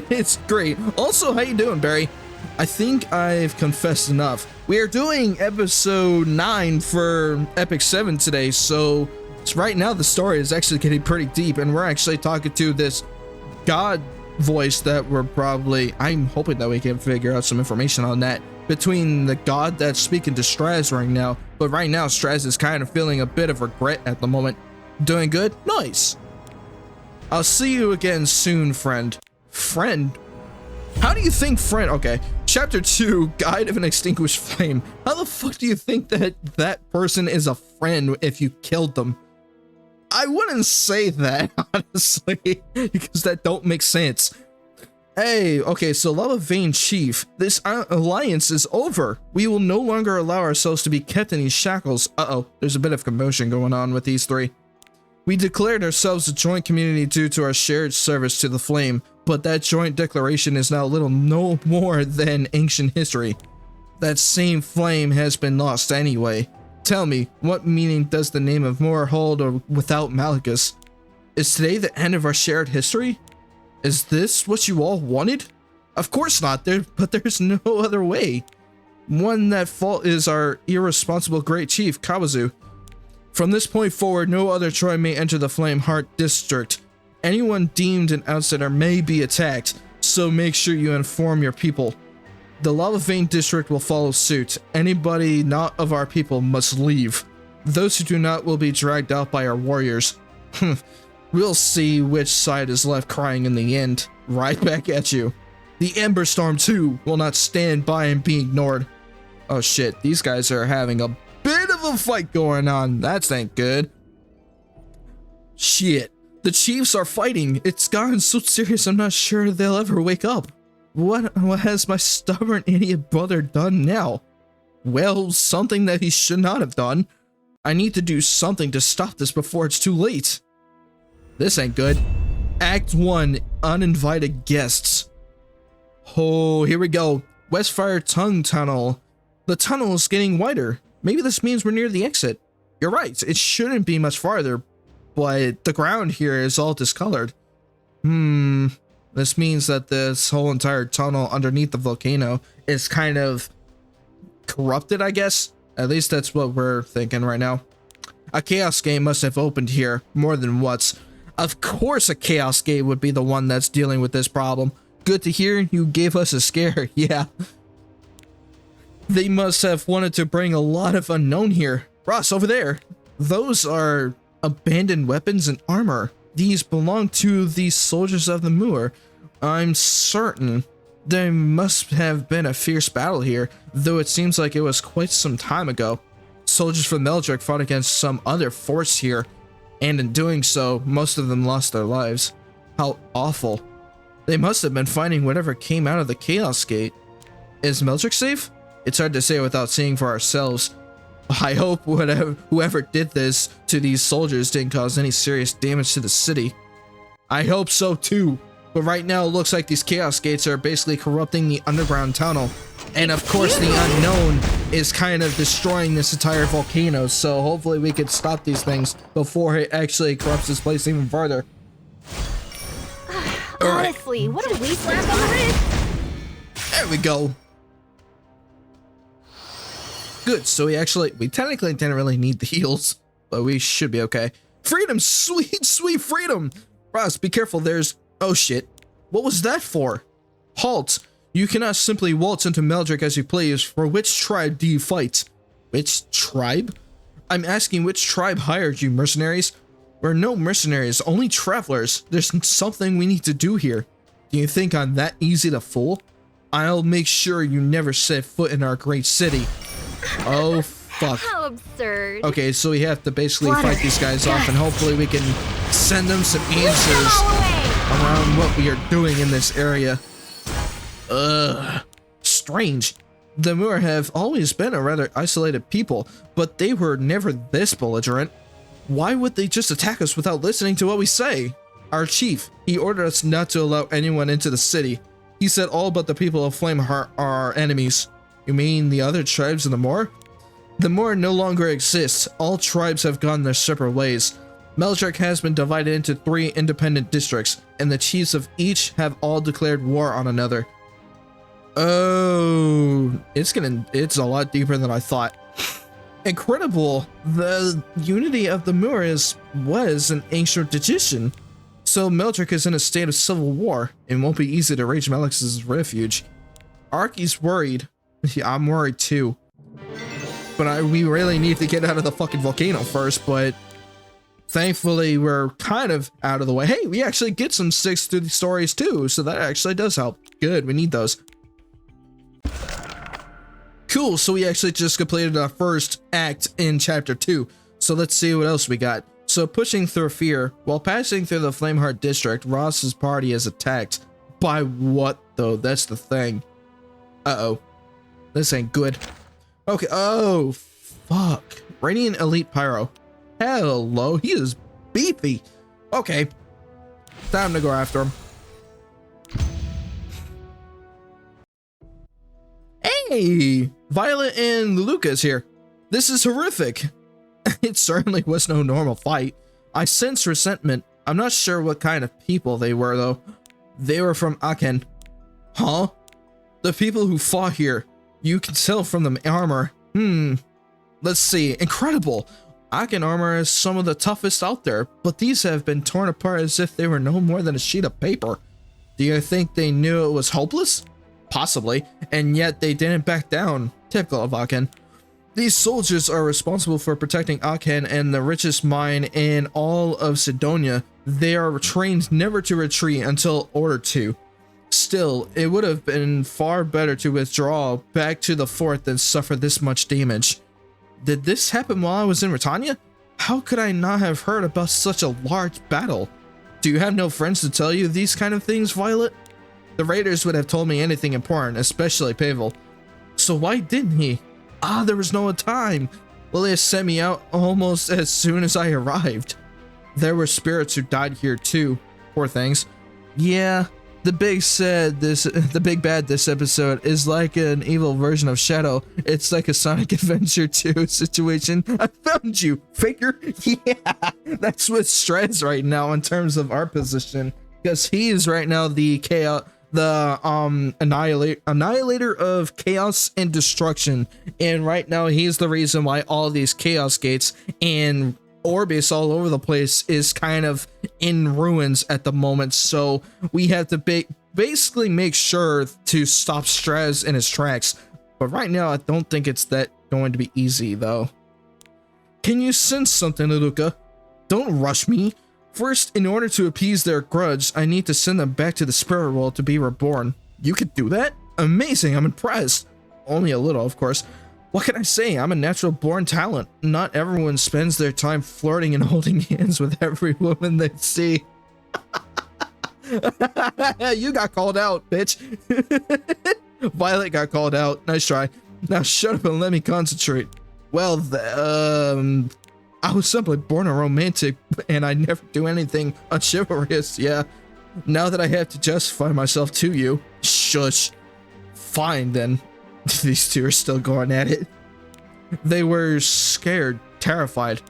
it's great. Also, how you doing, Barry? I think I've confessed enough. We are doing episode 9 for Epic 7 today, so right now the story is actually getting pretty deep, and we're actually talking to this god voice that we're probably, I'm hoping that we can figure out some information on that between the god that's speaking to Straze right now, but right now Straze is kind of feeling a bit of regret at the moment. Doing good? Nice. I'll see you again soon, friend. Friend? How do you think friend? Okay. Chapter 2, Guide of an Extinguished Flame. How the fuck do you think that that person is a friend if you killed them? I wouldn't say that, honestly, because that don't make sense. Hey, okay, so Lava Vein Chief, this alliance is over. We will no longer allow ourselves to be kept in these shackles. Uh-oh, there's a bit of commotion going on with these three. We declared ourselves a joint community due to our shared service to the flame, but that joint declaration is now little no more than ancient history. That same flame has been lost anyway. Tell me, what meaning does the name of Moore hold or without Malachus? Is today the end of our shared history? Is this what you all wanted? Of course not, but there's no other way. One that fault is our irresponsible great chief, Kawazu. From this point forward, no other Troy may enter the Flame Heart District. Anyone deemed an outsider may be attacked, so make sure you inform your people. The Lava Vein District will follow suit. Anybody not of our people must leave. Those who do not will be dragged out by our warriors. We'll see which side is left crying in the end. Right back at you. The Ember Storm too will not stand by and be ignored. Oh shit, these guys are having a bit of a fight going on. That's ain't good. Shit. The chiefs are fighting. It's gotten so serious I'm not sure they'll ever wake up. What has my stubborn idiot brother done now? Well, something that he should not have done. I need to do something to stop this before it's too late. This ain't good. Act 1, Uninvited Guests. Oh, here we go. Westfire Tongue Tunnel. The tunnel is getting wider. Maybe this means we're near the exit. You're right, it shouldn't be much farther, but the ground here is all discolored. This means that this whole entire tunnel underneath the volcano is kind of corrupted, I guess. At least that's what we're thinking right now. A chaos gate must have opened here more than once. Of course a chaos gate would be the one that's dealing with this problem. Good to hear you gave us a scare. Yeah. They must have wanted to bring a lot of unknown here. Ross, over there. Those are abandoned weapons and armor. These belong to the soldiers of the Moor. I'm certain there must have been a fierce battle here, though it seems like it was quite some time ago. Soldiers from Meldrec fought against some other force here, and in doing so, most of them lost their lives. How awful. They must have been fighting whatever came out of the Chaos Gate. Is Meldrec safe? It's hard to say without seeing for ourselves. I hope whoever did this to these soldiers didn't cause any serious damage to the city. I hope so too. But right now it looks like these chaos gates are basically corrupting the underground tunnel. And of course the unknown is kind of destroying this entire volcano. So hopefully we can stop these things before it actually corrupts this place even further. Honestly, what a wasteland on the ridge. There we go. Good, so we technically didn't really need the heals, but we should be okay. Freedom, sweet, sweet freedom. Ross, be careful, oh shit. What was that for? Halt. You cannot simply waltz into Meldrec as you please. For which tribe do you fight? Which tribe? I'm asking which tribe hired you, mercenaries? We're no mercenaries, only travelers. There's something we need to do here. Do you think I'm that easy to fool? I'll make sure you never set foot in our great city. Oh, fuck. How absurd. Okay, so we have to basically fight these guys off, and hopefully we can send them some answers around what we are doing in this area. Strange. The Moor have always been a rather isolated people, but they were never this belligerent. Why would they just attack us without listening to what we say? Our chief, he ordered us not to allow anyone into the city. He said all but the people of Flameheart are our enemies. You mean the other tribes of the Moor? The Moor no longer exists. All tribes have gone their separate ways. Meldrec has been divided into 3 independent districts, and the chiefs of each have all declared war on another. Oh, it's a lot deeper than I thought. Incredible. The unity of the Moor was an ancient tradition. So Meldrec is in a state of civil war and won't be easy to reach Melix's refuge. Arky's worried. Yeah, I'm worried too. But we really need to get out of the fucking volcano first, but thankfully we're kind of out of the way. Hey, we actually get some 6 through the stories too, so that actually does help. Good, we need those. Cool, so we actually just completed our first act in chapter 2. So let's see what else we got. So pushing through fear, while passing through the Flameheart district, Ross's party is attacked. By what though? That's the thing. Uh-oh. This ain't good. Okay, oh, fuck. Radiant Elite Pyro. Hello, he is beefy. Okay, time to go after him. Hey, Violet and Lucas here. This is horrific. It certainly was no normal fight. I sense resentment. I'm not sure what kind of people they were though. They were from Aachen. Huh? The people who fought here. You can tell from the armor. Let's see. Incredible. Aachen armor is some of the toughest out there, but these have been torn apart as if they were no more than a sheet of paper. Do you think they knew it was hopeless? Possibly, and yet they didn't back down. Typical of Aachen. These soldiers are responsible for protecting Aachen and the richest mine in all of Cidonia. They are trained never to retreat until ordered to. Still, it would have been far better to withdraw back to the fort than suffer this much damage. Did this happen while I was in Britannia? How could I not have heard about such a large battle? Do you have no friends to tell you these kind of things, Violet? The raiders would have told me anything important, especially Pavel. So why didn't he? There was no time. Well, they sent me out almost as soon as I arrived. There were spirits who died here too. Poor things. Yeah, the big bad this episode is like an evil version of Shadow. It's like a Sonic Adventure 2 situation. I found you, faker. Yeah, that's with Straze right now in terms of our position. because he is right now the chaos, the annihilator of chaos and destruction, and right now he's the reason why all these chaos gates and Orbis all over the place is kind of in ruins at the moment. So we have to basically make sure to stop Straze in his tracks. But right now, I don't think it's that going to be easy, though. Can you sense something, Luca? Don't rush me. First, in order to appease their grudge, I need to send them back to the spirit world to be reborn. You could do that? Amazing, I'm impressed. Only a little, of course. What can I say? I'm a natural born talent. Not everyone spends their time flirting and holding hands with every woman they see. You got called out, bitch. Violet got called out. Nice try. Now shut up and let me concentrate. Well, I was simply born a romantic and I never do anything unchivalrous. Yeah. Now that I have to justify myself to you. Shush. Fine then. These two are still going at it. They were scared, terrified.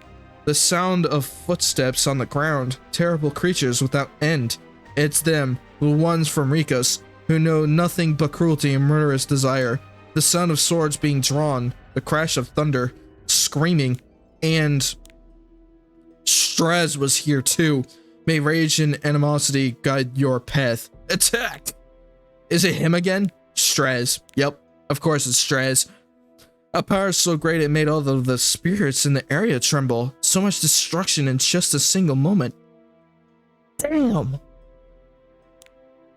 The sound of footsteps on the ground, terrible creatures without end. It's them, the ones from Ricos, who know nothing but cruelty and murderous desire. The sound of swords being drawn, the crash of thunder, screaming, and Straze was here too. May rage and animosity guide your path. Attack! Is it him again? Straze. Yep. Of course it's Straze. A power so great it made all of the spirits in the area tremble. So much destruction in just a single moment. Damn.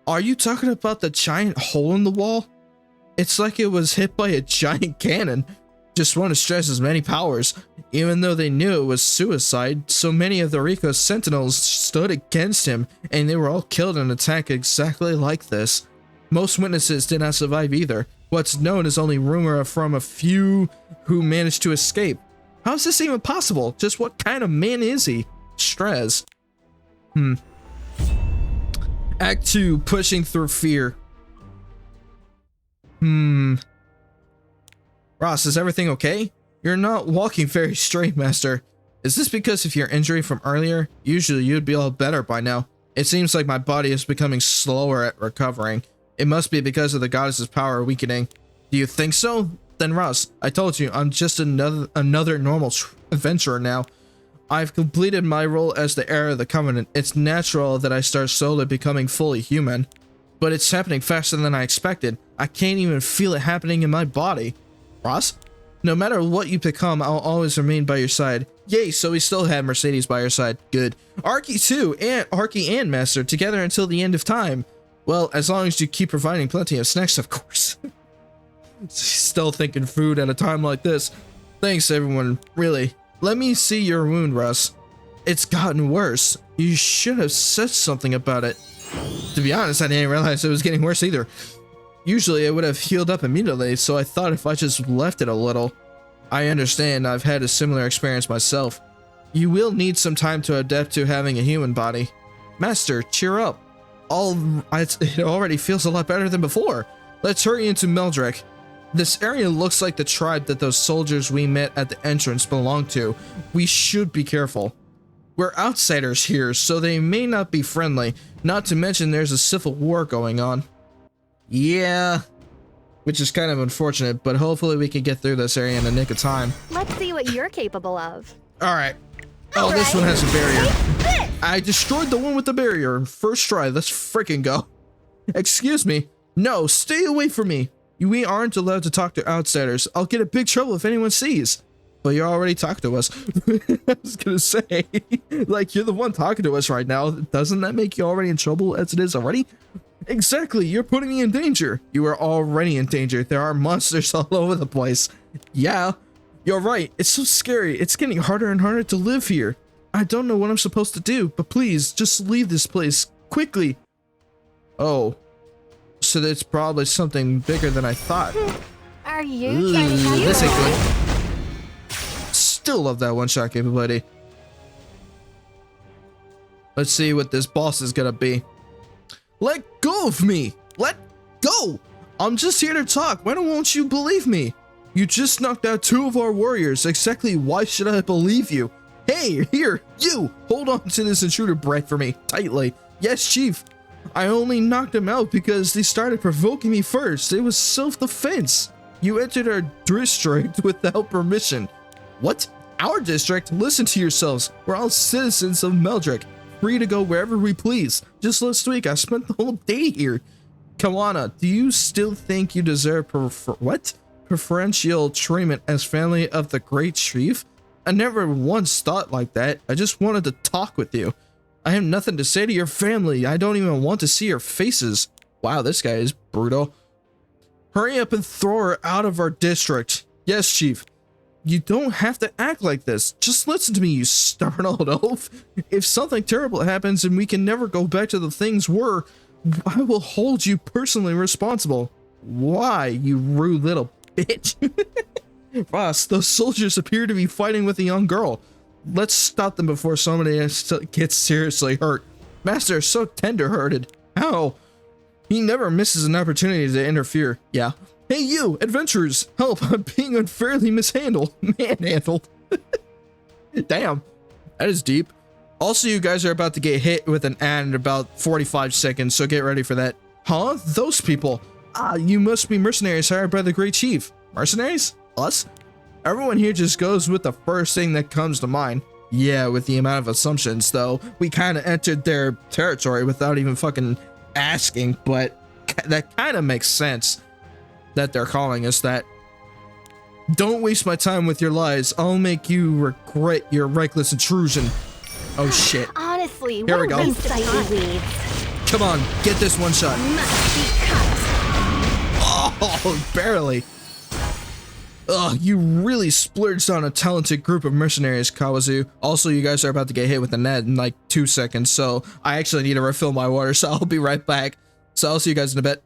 Are you talking about the giant hole in the wall? It's like it was hit by a giant cannon. Just want to stress his many powers. Even though they knew it was suicide, so many of the Rico's sentinels stood against him, and they were all killed in an attack exactly like this. Most witnesses did not survive either. What's known is only rumor from a few who managed to escape. How is this even possible? Just what kind of man is he? Straze. Act 2, pushing through fear. Ross, is everything okay? You're not walking very straight, Master. Is this because of your injury from earlier? Usually you'd be all better by now. It seems like my body is becoming slower at recovering. It must be because of the goddess's power weakening. Do you think so? Then Ross, I told you, I'm just another normal adventurer now. I've completed my role as the heir of the Covenant. It's natural that I start slowly becoming fully human. But it's happening faster than I expected. I can't even feel it happening in my body. Ross? No matter what you become, I'll always remain by your side. Yay, so we still have Mercedes by your side. Good. Arky too, and Arky and Master, together until the end of time. Well, as long as you keep providing plenty of snacks, of course. Still thinking food at a time like this. Thanks, everyone. Really. Let me see your wound, Russ. It's gotten worse. You should have said something about it. To be honest, I didn't realize it was getting worse either. Usually, it would have healed up immediately, so I thought if I just left it a little. I understand. I've had a similar experience myself. You will need some time to adapt to having a human body. Master, cheer up. It already feels a lot better than before. Let's hurry into Meldrec. This area looks like the tribe that those soldiers we met at the entrance belong to. We should be careful. We're outsiders here, so they may not be friendly. Not to mention there's a civil war going on. Yeah, which is kind of unfortunate, but hopefully we can get through this area in the nick of time. Let's see what you're capable of. All right. Oh, this one has a barrier. I destroyed the one with the barrier. First try. Let's freaking go. Excuse me. No, stay away from me. We aren't allowed to talk to outsiders. I'll get in big trouble if anyone sees. But you already talked to us. I was gonna say, like, you're the one talking to us right now. Doesn't that make you already in trouble as it is already? Exactly. You're putting me in danger. You are already in danger. There are monsters all over the place. Yeah. You're right. It's so scary. It's getting harder and harder to live here. I don't know what I'm supposed to do, but please, just leave this place. Quickly. Oh. So that's probably something bigger than I thought. Are you trying to tell you? This ain't good. Still love that one-shot capability. Let's see what this boss is gonna be. Let go of me! Let go! I'm just here to talk. Why won't you believe me? You just knocked out 2 of our warriors. Exactly why should I believe you? Hey, here, you! Hold on to this intruder brat for me, tightly. Yes, Chief. I only knocked them out because they started provoking me first. It was self-defense. You entered our district without permission. What? Our district? Listen to yourselves. We're all citizens of Meldrec, free to go wherever we please. Just last week, I spent the whole day here. Kawana, do you still think you deserve preferential treatment as family of the Great Chief? I never once thought like that. I just wanted to talk with you. I have nothing to say to your family. I don't even want to see your faces. Wow, this guy is brutal. Hurry up and throw her out of our district. Yes, Chief. You don't have to act like this. Just listen to me, you stubborn old oaf. If something terrible happens and we can never go back to the things were, I will hold you personally responsible. Why, you rude little bitch? Boss, those soldiers appear to be fighting with a young girl. Let's stop them before somebody gets seriously hurt. Master is so tender-hearted. How? He never misses an opportunity to interfere. Yeah. Hey you, adventurers! Help, I'm being unfairly manhandled. Damn, that is deep. Also, you guys are about to get hit with an ad in about 45 seconds, so get ready for that. Huh? Those people? Ah, you must be mercenaries hired by the Great Chief. Mercenaries? Us? Everyone here just goes with the first thing that comes to mind. Yeah, with the amount of assumptions, though. We kind of entered their territory without even fucking asking, but that kind of makes sense that they're calling us that. Don't waste my time with your lies. I'll make you regret your reckless intrusion. Oh shit. Honestly, here we what go. a waste of time. Come on, get this one shot. Must be cut. Oh, barely. Ugh, you really splurged on a talented group of mercenaries, Kawazu. Also, you guys are about to get hit with a net in like 2 seconds, so I actually need to refill my water, so I'll be right back. So I'll see you guys in a bit.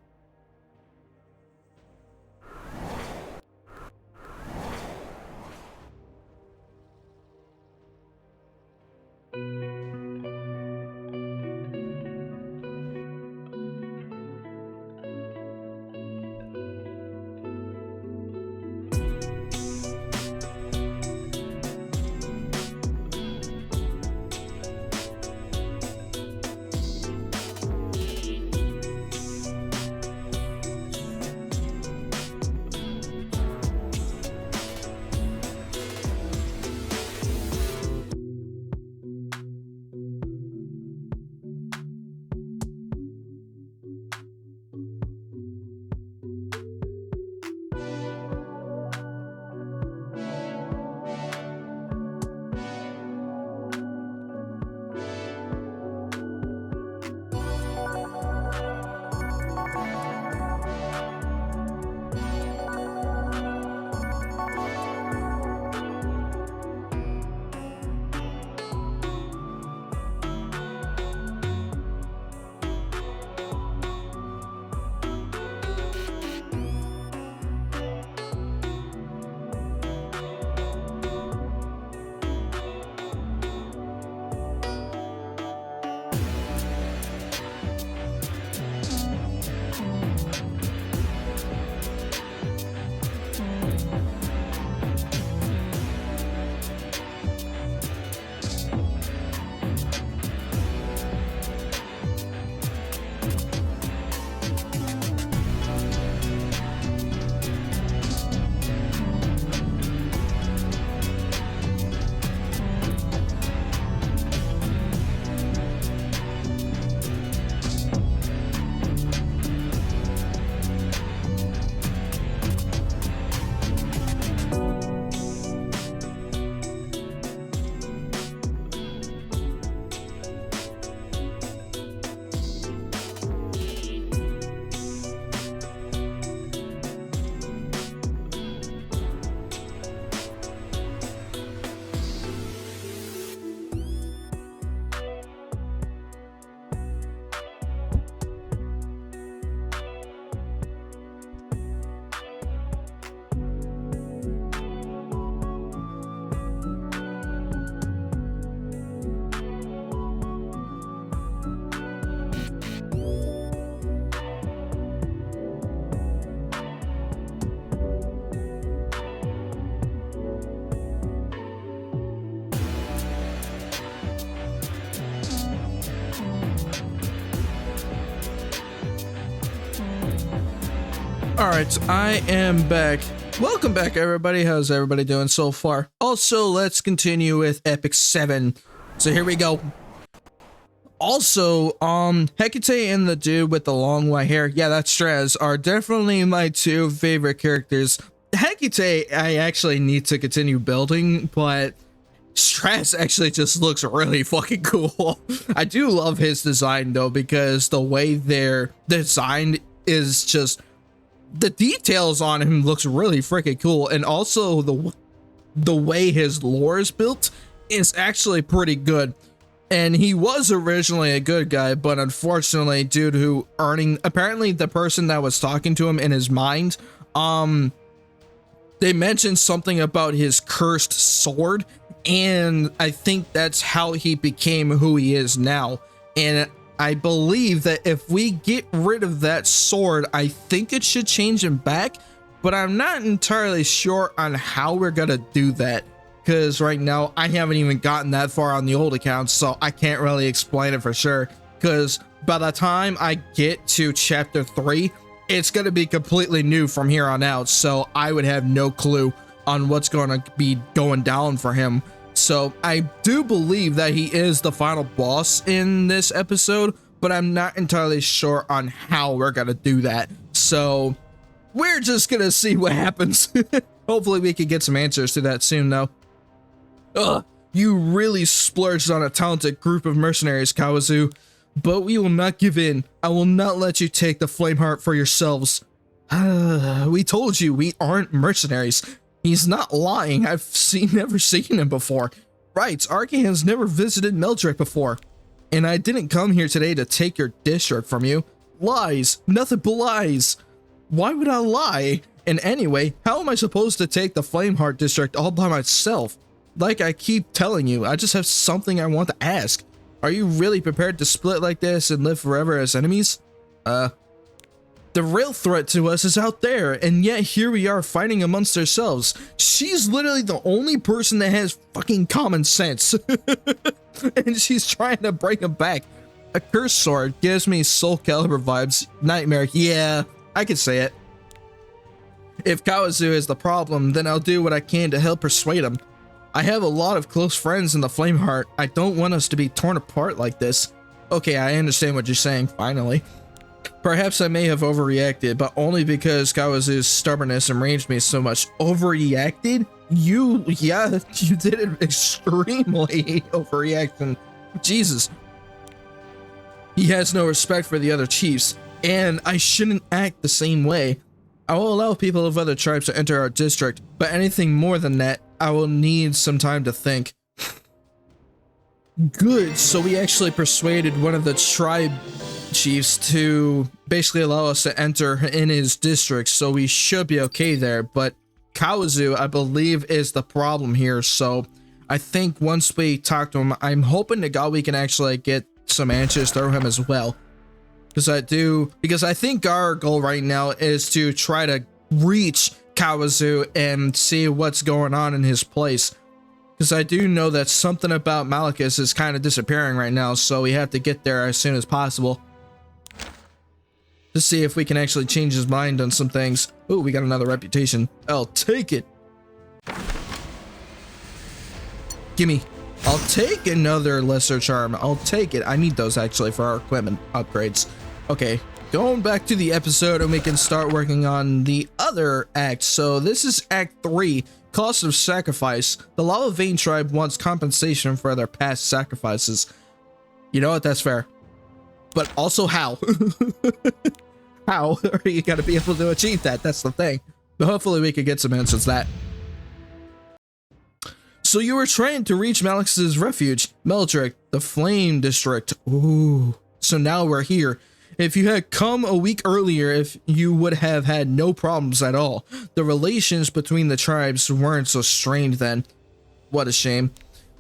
Alright, I am back. Welcome back, everybody. How's everybody doing so far? Also, let's continue with Epic 7. So here we go. Also, Hecate and the dude with the long white hair, yeah, that's Straze, are definitely my two favorite characters. Hecate, I actually need to continue building, but Straze actually just looks really fucking cool. I do love his design, though, because the way they're designed is just... the details on him looks really freaking cool, and also the way his lore is built is actually pretty good. And he was originally a good guy, but unfortunately, due to apparently the person that was talking to him in his mind, they mentioned something about his cursed sword, and I think that's how he became who he is now. And I believe that if we get rid of that sword, I think it should change him back, but I'm not entirely sure on how we're gonna do that, because right now I haven't even gotten that far on the old account, so I can't really explain it for sure, because by the time I get to chapter 3, it's gonna be completely new from here on out, so I would have no clue on what's gonna be going down for him. So I do believe that he is the final boss in this episode, but I'm not entirely sure on how we're gonna do that. So we're just gonna see what happens. Hopefully we can get some answers to that soon, though. Ugh, you really splurged on a talented group of mercenaries, Kawazu, but we will not give in. I will not let you take the flame heart for yourselves. We told you we aren't mercenaries. He's not lying. I've never seen him before. Right, Arcane has never visited Meldrec before. And I didn't come here today to take your district from you. Lies. Nothing but lies. Why would I lie? And anyway, how am I supposed to take the Flameheart district all by myself? Like I keep telling you, I just have something I want to ask. Are you really prepared to split like this and live forever as enemies? The real threat to us is out there, and yet here we are fighting amongst ourselves. She's literally the only person that has fucking common sense. And she's trying to bring him back. A cursed sword gives me Soul Calibur vibes. Nightmare, yeah, I can say it. If Kawazu is the problem, then I'll do what I can to help persuade him. I have a lot of close friends in the Flameheart. I don't want us to be torn apart like this. Okay, I understand what you're saying, finally. Perhaps I may have overreacted, but only because Kawazu's stubbornness enraged me so much. Overreacted? You did it extremely overreacting. Jesus. He has no respect for the other chiefs, and I shouldn't act the same way. I will allow people of other tribes to enter our district, but anything more than that, I will need some time to think. Good, so we actually persuaded one of the tribe chiefs to basically allow us to enter in his district, so we should be okay there. But Kawazu, I believe, is the problem here, so I think once we talk to him, I'm hoping to God we can actually get some answers through him as well. Because I think our goal right now is to try to reach Kawazu and see what's going on in his place. Because I do know that something about Malachus is kind of disappearing right now, so we have to get there as soon as possible. To see if we can actually change his mind on some things. Ooh, we got another reputation. I'll take it. Gimme. I'll take another lesser charm. I'll take it. I need those actually for our equipment upgrades. Okay, going back to the episode and we can start working on the other act. So this is Act 3, Cost of Sacrifice. The Lava Vein tribe wants compensation for their past sacrifices. You know what? That's fair. But also how? How are you going to be able to achieve that? That's the thing. But hopefully we could get some answers to that. So you were trying to reach Malachus's refuge, Meldrec, the Flame District. Ooh. So now we're here. If you had come a week earlier, if you would have had no problems at all. The relations between the tribes weren't so strained then. What a shame.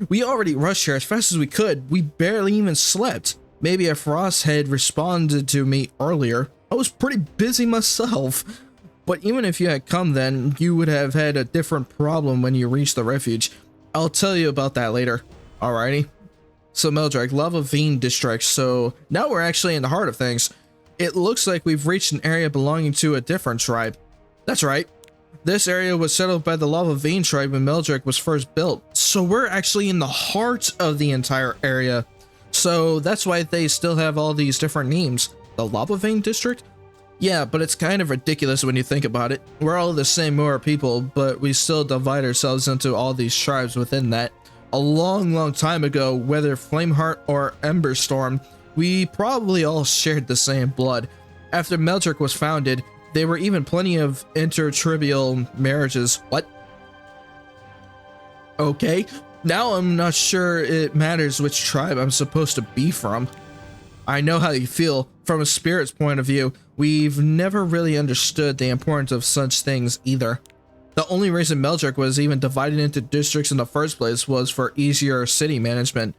We already rushed here as fast as we could. We barely even slept. Maybe if Ross had responded to me earlier. I was pretty busy myself. But even if you had come then, you would have had a different problem when you reached the refuge. I'll tell you about that later. Alrighty. So Meldrec, Lava Vein District. So now we're actually in the heart of things. it looks like we've reached an area belonging to a different tribe. That's right. This area was settled by the Lava Vein tribe when Meldrec was first built. So we're actually in the heart of the entire area. So that's why they still have all these different names. The Lava Vein district? Yeah, but it's kind of ridiculous when you think about it. We're all the same Moor people, but we still divide ourselves into all these tribes within that. A long time ago, whether Flameheart or Emberstorm, we probably all shared the same blood. After Meldrec was founded, there were even plenty of intertribal marriages. What? Okay, now I'm not sure it matters which tribe I'm supposed to be from. I know how you feel. From a spirit's point of view, we've never really understood the importance of such things either. The only reason Meldrec was even divided into districts in the first place was for easier city management.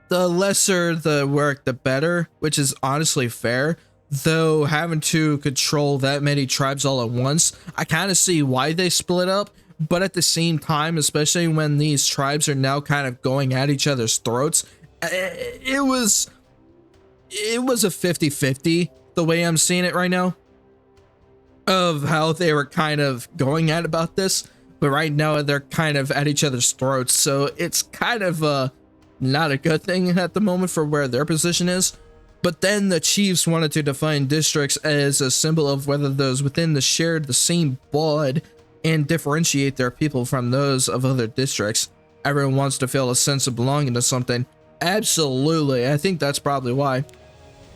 The lesser the work, the better, which is honestly fair. Though having to control that many tribes all at once, I kind of see why they split up, but at the same time, especially when these tribes are now kind of going at each other's throats, it was a 50-50 the way I'm seeing it right now of how they were kind of going at about this, but right now they're kind of at each other's throats, so it's kind of not a good thing at the moment for where their position is. But then the chiefs wanted to define districts as a symbol of whether those within the shared the same blood and differentiate their people from those of other districts. Everyone wants to feel a sense of belonging to something. Absolutely, I think that's probably why.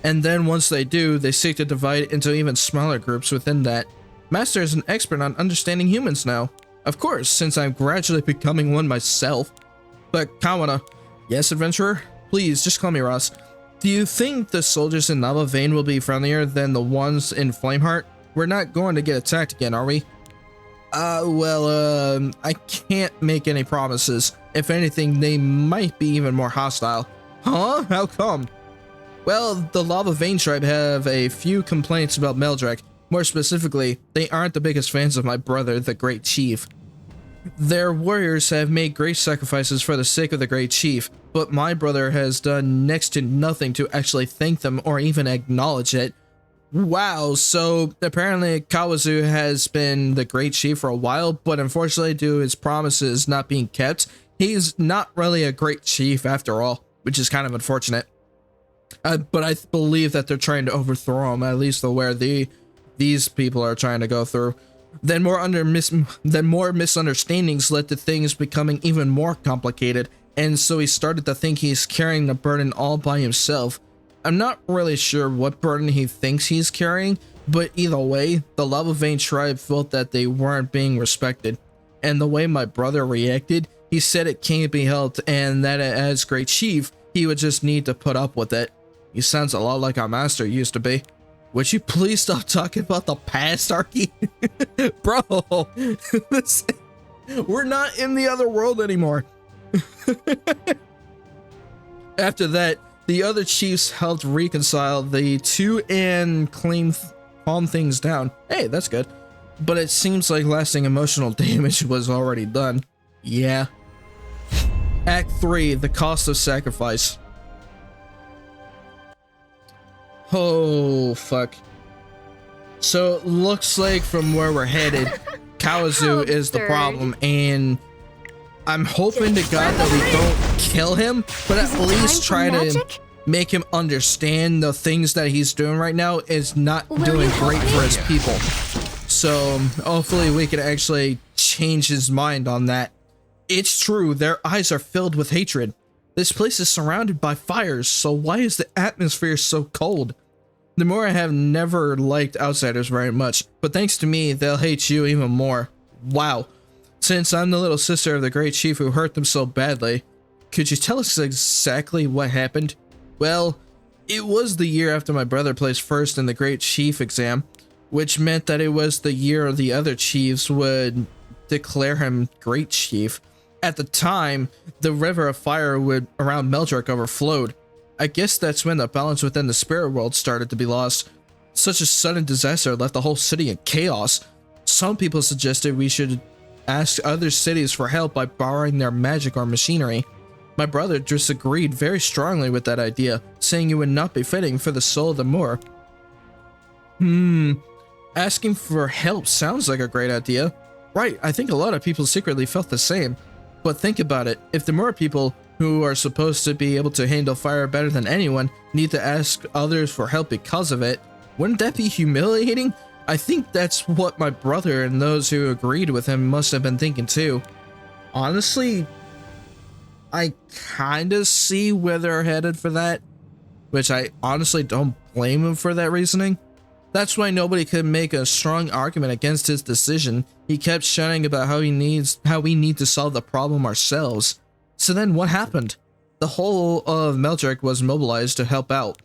And then once they do, they seek to divide into even smaller groups within that. Master is an expert on understanding humans now. Of course, since I'm gradually becoming one myself. But Kawana, yes, adventurer? Please, just call me Ross. Do you think the soldiers in Lava Vein will be friendlier than the ones in Flameheart? We're not going to get attacked again, are we? I can't make any promises. If anything, they might be even more hostile. Huh? How come? Well, the Lava Vein tribe have a few complaints about Meldrec. More specifically, they aren't the biggest fans of my brother, the Great Chief. Their warriors have made great sacrifices for the sake of the Great Chief, but my brother has done next to nothing to actually thank them or even acknowledge it. Wow, so apparently Kawazu has been the Great Chief for a while, but unfortunately due to his promises not being kept, he's not really a Great Chief after all, which is kind of unfortunate. But I believe that they're trying to overthrow him, at least where these people are trying to go through. Then more misunderstandings led to things becoming even more complicated, and so he started to think he's carrying the burden all by himself. I'm not really sure what burden he thinks he's carrying, but either way, the Lava Vein tribe felt that they weren't being respected. And the way my brother reacted, he said it can't be helped and that as Great Chief, he would just need to put up with it. He sounds a lot like our master used to be. Would you please stop talking about the past, Arky? Bro, we're not in the other world anymore. After that, the other chiefs helped reconcile the two and calm things down. Hey, that's good. But it seems like lasting emotional damage was already done. Yeah. Act 3, the cost of sacrifice. Oh, fuck. So it looks like from where we're headed, Kawazu is the problem, and I'm hoping to God that we don't kill him, but at least try to make him understand the things that he's doing right now is not doing great for his people. So hopefully we can actually change his mind on that. It's true, their eyes are filled with hatred. This place is surrounded by fires, so why is the atmosphere so cold? The more I have never liked outsiders very much, but thanks to me, they'll hate you even more. Wow. Since I'm the little sister of the Great Chief who hurt them so badly, could you tell us exactly what happened? Well, it was the year after my brother placed first in the Great Chief exam, which meant that it was the year the other chiefs would declare him Great Chief. At the time, the river of fire around Meldrec overflowed. I guess that's when the balance within the spirit world started to be lost. Such a sudden disaster left the whole city in chaos. Some people suggested we should ask other cities for help by borrowing their magic or machinery. My brother disagreed very strongly with that idea, saying it would not be fitting for the soul of the Moor. Asking for help sounds like a great idea. Right, I think a lot of people secretly felt the same. But think about it, if the more people who are supposed to be able to handle fire better than anyone need to ask others for help because of it, wouldn't that be humiliating? I think that's what my brother and those who agreed with him must have been thinking too. Honestly, I kinda see where they're headed for that, which I honestly don't blame him for that reasoning. That's why nobody could make a strong argument against his decision. He kept shouting about how we need to solve the problem ourselves. So then what happened? The whole of Meldrec was mobilized to help out.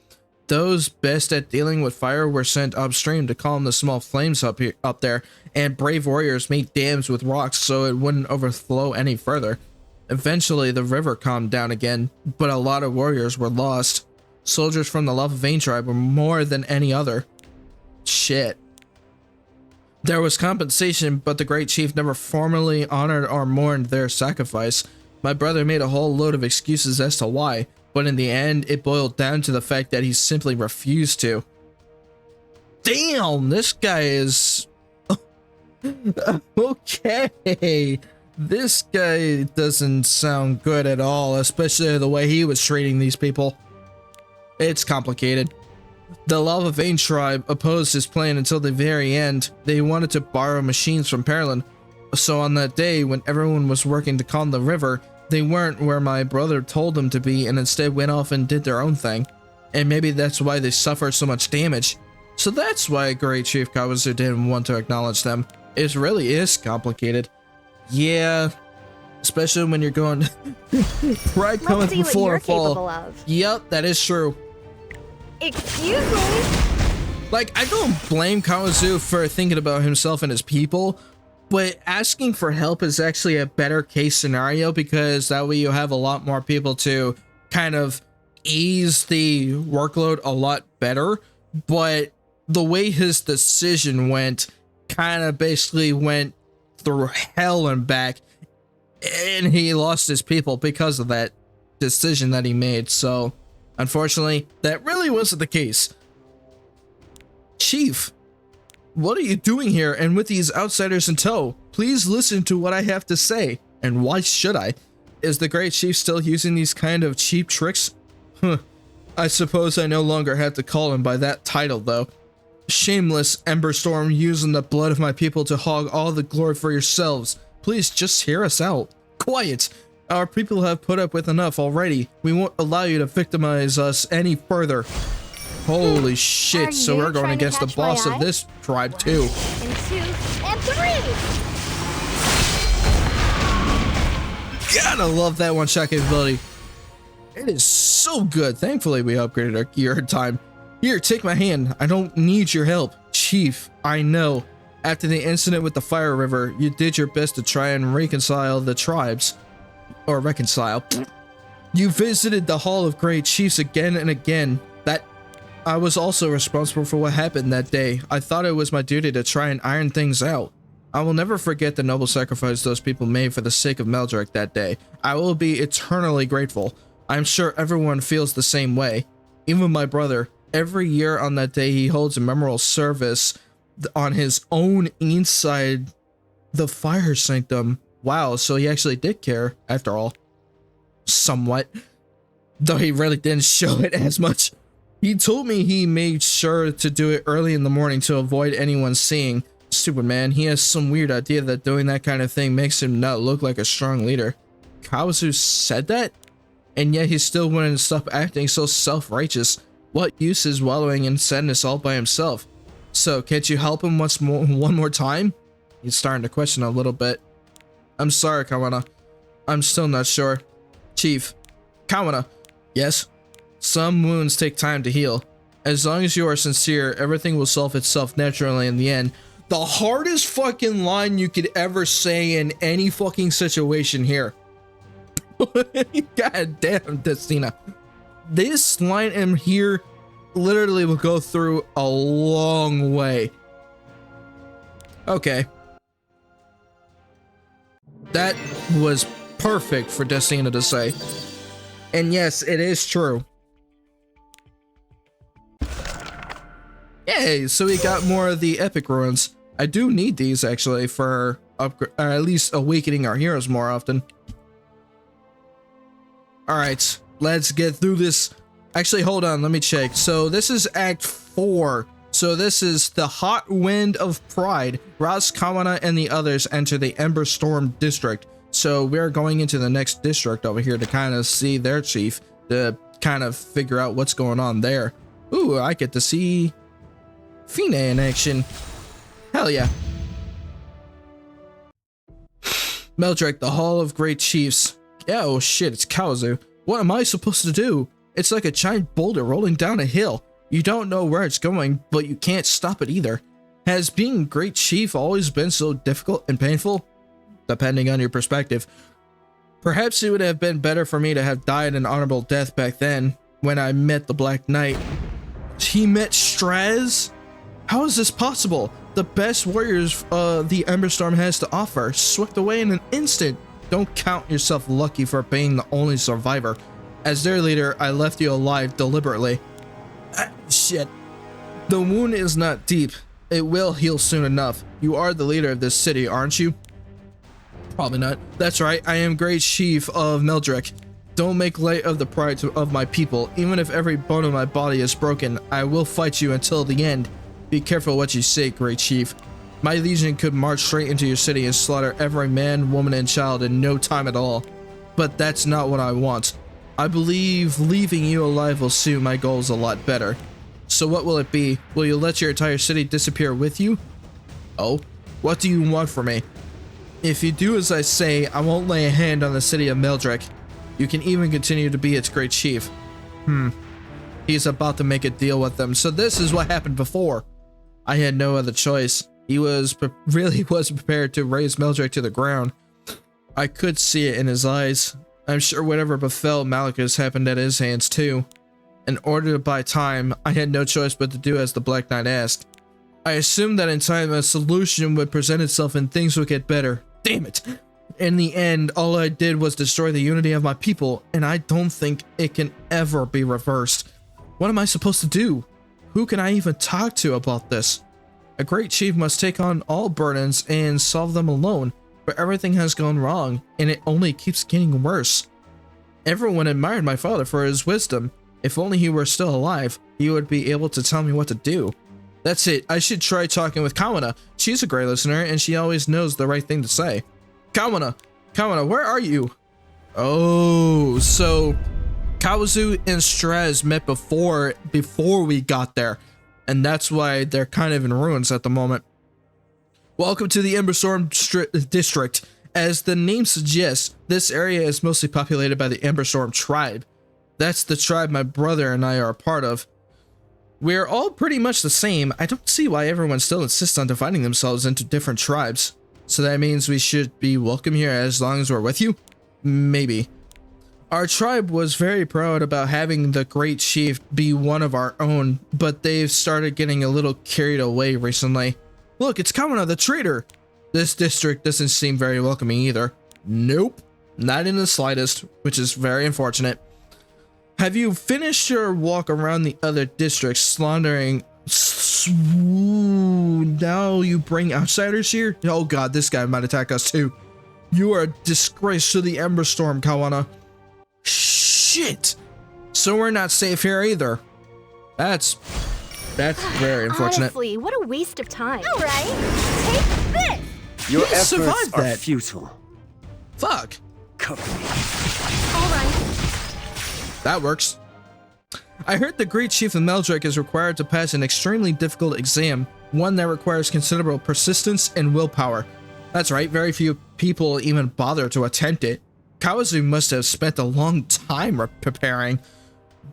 Those best at dealing with fire were sent upstream to calm the small flames up there, and brave warriors made dams with rocks so it wouldn't overflow any further. Eventually, the river calmed down again, but a lot of warriors were lost. Soldiers from the Lava Vein tribe were more than any other. Shit. There was compensation, but the Great Chief never formally honored or mourned their sacrifice. My brother made a whole load of excuses as to why, but in the end, it boiled down to the fact that he simply refused to. Damn, this guy is... okay. This guy doesn't sound good at all, especially the way he was treating these people. It's complicated. The Lava Vein tribe opposed his plan until the very end. They wanted to borrow machines from Perlin. So on that day, when everyone was working to calm the river, they weren't where my brother told them to be and instead went off and did their own thing. And maybe that's why they suffered so much damage. So that's why Great Chief Kawazu didn't want to acknowledge them. It really is complicated. Yeah, especially when you're going right coming before a fall. Yep, that is true. Excuse me? Like, I don't blame Kawazu for thinking about himself and his people, but asking for help is actually a better case scenario because that way you have a lot more people to kind of ease the workload a lot better. But the way his decision went kind of basically went through hell and back, and he lost his people because of that decision that he made. So unfortunately, that really wasn't the case. Chief, what are you doing here and with these outsiders in tow? Please listen to what I have to say. And why should I? Is the Great Chief still using these kind of cheap tricks? I suppose I no longer have to call him by that title though. Shameless Emberstorm, using the blood of my people to hog all the glory for yourselves. Please just hear us out. Quiet. Our people have put up with enough already. We won't allow you to victimize us any further. Holy shit, so we're going against the boss of this tribe too. And 2, and 3! Gotta love that one-shot capability. It is so good. Thankfully, we upgraded our gear in time. Here, take my hand. I don't need your help. Chief, I know. After the incident with the Fire River, you did your best to try and reconcile the tribes. Or reconcile. You visited the Hall of Great Chiefs again and again. I was also responsible for what happened that day. I thought it was my duty to try and iron things out. I will never forget the noble sacrifice those people made for the sake of Meldrec that day. I will be eternally grateful. I'm sure everyone feels the same way. Even my brother. Every year on that day, he holds a memorial service on his own inside the Fire Sanctum. Wow, so he actually did care, after all. Somewhat. Though he really didn't show it as much. He told me he made sure to do it early in the morning to avoid anyone seeing. Stupid man, he has some weird idea that doing that kind of thing makes him not look like a strong leader. Kawazu said that? And yet he still wouldn't stop acting so self-righteous. What use is wallowing in sadness all by himself? So, can't you help him one more time? He's starting to question a little bit. I'm sorry, Kawana. I'm still not sure. Chief. Kawana. Yes? Some wounds take time to heal. As long as you are sincere, everything will solve itself naturally in the end. The hardest fucking line you could ever say in any fucking situation here. God damn, Destina. This line in here literally will go through a long way. Okay. That was perfect for Destina to say. And yes, it is true. Yay! So we got more of the epic ruins. I do need these actually for at least awakening our heroes more often. All right, let's get through this. Actually, hold on, let me check. So this is Act 4. So this is the Hot Wind of Pride. Ras, Kawana, and the others enter the Ember Storm District. So we're going into the next district over here to kind of see their chief, to kind of figure out what's going on there. Ooh, I get to see Fine in action. Hell yeah. Meldrec, the Hall of Great Chiefs. Yeah, oh shit, it's Kawazu. What am I supposed to do? It's like a giant boulder rolling down a hill. You don't know where it's going, but you can't stop it either. Has being Great Chief always been so difficult and painful? Depending on your perspective. Perhaps it would have been better for me to have died an honorable death back then, when I met the Black Knight. He met Straze? How is this possible? The best warriors the Emberstorm has to offer, swept away in an instant. Don't count yourself lucky for being the only survivor. As their leader, I left you alive deliberately. Shit. The wound is not deep. It will heal soon enough. You are the leader of this city, aren't you? Probably not. That's right, I am Great Chief of Meldrec. Don't make light of the pride of my people. Even if every bone of my body is broken, I will fight you until the end. Be careful what you say, Great Chief. My legion could march straight into your city and slaughter every man, woman, and child in no time at all. But that's not what I want. I believe leaving you alive will suit my goals a lot better. So what will it be? Will you let your entire city disappear with you? Oh, what do you want from me? If you do as I say, I won't lay a hand on the city of Meldrec. You can even continue to be its Great Chief. He's about to make a deal with them. So this is what happened before. I had no other choice. He really was prepared to raise Meldrec to the ground. I could see it in his eyes. I'm sure whatever befell Malachus happened at his hands too. In order to buy time, I had no choice but to do as the Black Knight asked. I assumed that in time a solution would present itself and things would get better. Damn it! In the end, all I did was destroy the unity of my people, and I don't think it can ever be reversed. What am I supposed to do? Who can I even talk to about this? A great chief must take on all burdens and solve them alone, but everything has gone wrong, and it only keeps getting worse. Everyone admired my father for his wisdom. If only he were still alive, he would be able to tell me what to do. That's it, I should try talking with Kawana. She's a great listener, and she always knows the right thing to say. Kawana, where are you? Oh, so Kawazu and Straze met before we got there, and that's why they're kind of in ruins at the moment. Welcome to the Emberstorm District. As the name suggests, this area is mostly populated by the Emberstorm tribe. That's the tribe my brother and I are a part of. We're all pretty much the same. I don't see why everyone still insists on dividing themselves into different tribes. So that means we should be welcome here as long as we're with you? Maybe. Our tribe was very proud about having the Great Chief be one of our own, but they've started getting a little carried away recently. Look, it's Kawana the traitor! This district doesn't seem very welcoming either. Nope, not in the slightest, which is very unfortunate. Have you finished your walk around the other districts slaughtering? Now you bring outsiders here? Oh god, this guy might attack us too. You are a disgrace to the Emberstorm, Kawana. Shit! So we're not safe here either. That's very unfortunate. Honestly, what a waste of time. All right, take this. Your efforts survived are that. futile. Fuck. Cover me. All right. That works. I heard the Great Chief of Meldrec is required to pass an extremely difficult exam, one that requires considerable persistence and willpower. That's right, very few people even bother to attempt it. Kawazu must have spent a long time preparing.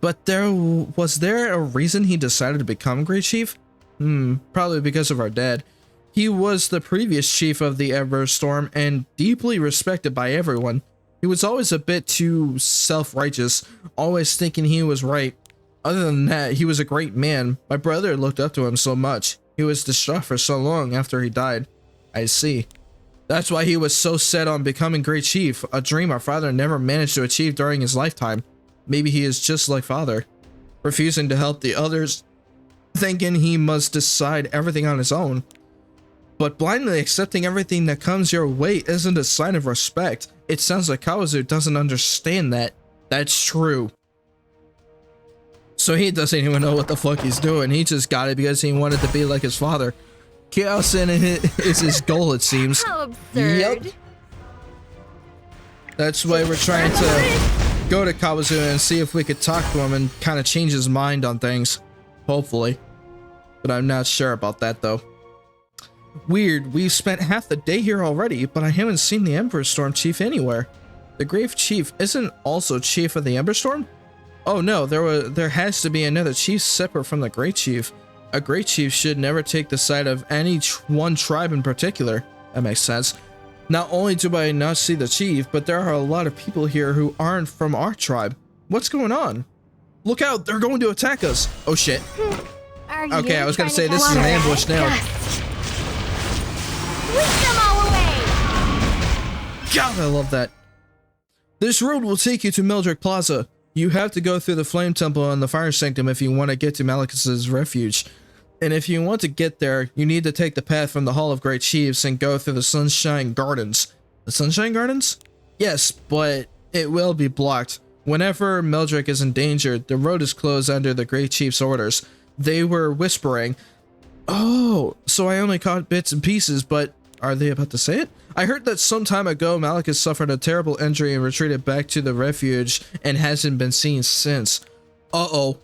But was there a reason he decided to become Great Chief? Probably because of our dad. He was the previous chief of the Everstorm and deeply respected by everyone. He was always a bit too self-righteous, always thinking he was right. Other than that, he was a great man. My brother looked up to him so much. He was distraught for so long after he died. I see. That's why he was so set on becoming Great Chief, a dream our father never managed to achieve during his lifetime. Maybe he is just like father, refusing to help the others thinking he must decide everything on his own. But blindly accepting everything that comes your way isn't a sign of respect. It sounds like Kawazu doesn't understand that. That's true. So he doesn't even know what the fuck he's doing. He just got it because he wanted to be like his father. Chaos in it is his goal, it seems. How absurd. Yep. That's why we're trying to go to Kawazu and see if we could talk to him and kind of change his mind on things. Hopefully. But I'm not sure about that though. Weird, we've spent half the day here already, but I haven't seen the Emperor Storm Chief anywhere. The Grave Chief isn't also Chief of the Ember Storm? Oh no, there has to be another chief separate from the Great Chief. A Great Chief should never take the side of any one tribe in particular. That makes sense. Not only do I not see the chief, but there are a lot of people here who aren't from our tribe. What's going on? Look out, they're going to attack us. Oh shit. Okay, I was gonna say this is an ambush now. Whisk them all away. God, I love that. This road will take you to Meldrec Plaza. You have to go through the Flame Temple and the Fire Sanctum if you want to get to Malicus's refuge. And if you want to get there, you need to take the path from the Hall of Great Chiefs and go through the Sunshine Gardens. The Sunshine Gardens? Yes, but it will be blocked. Whenever Meldrec is in danger, the road is closed under the Great Chief's orders. They were whispering. Oh, so I only caught bits and pieces, but are they about to say it? I heard that some time ago Malicus suffered a terrible injury and retreated back to the refuge and hasn't been seen since. Uh-oh.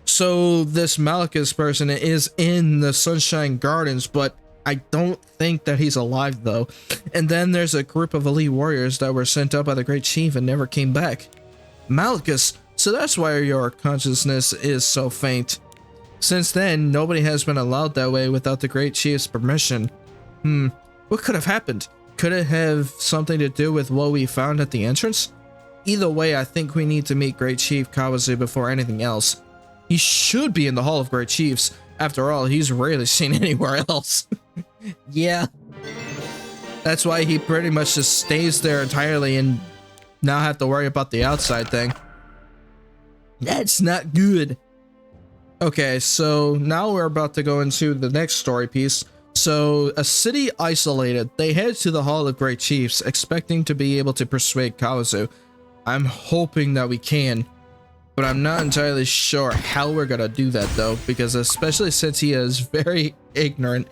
So this Malicus person is in the Sunshine Gardens, but I don't think that he's alive though. And then there's a group of elite warriors that were sent up by the Great Chief and never came back. Malicus, so that's why your consciousness is so faint. Since then, nobody has been allowed that way without the Great Chief's permission. What could have happened? Could it have something to do with what we found at the entrance? Either way, I think we need to meet Great Chief Kawazu before anything else. He should be in the Hall of Great Chiefs. After all, he's rarely seen anywhere else. Yeah. That's why he pretty much just stays there entirely and not have to worry about the outside thing. That's not good. Okay, so now we're about to go into the next story piece. So, a city isolated, they head to the Hall of Great Chiefs, expecting to be able to persuade Kawazu. I'm hoping that we can, but I'm not entirely sure how we're gonna do that though, because especially since he is very ignorant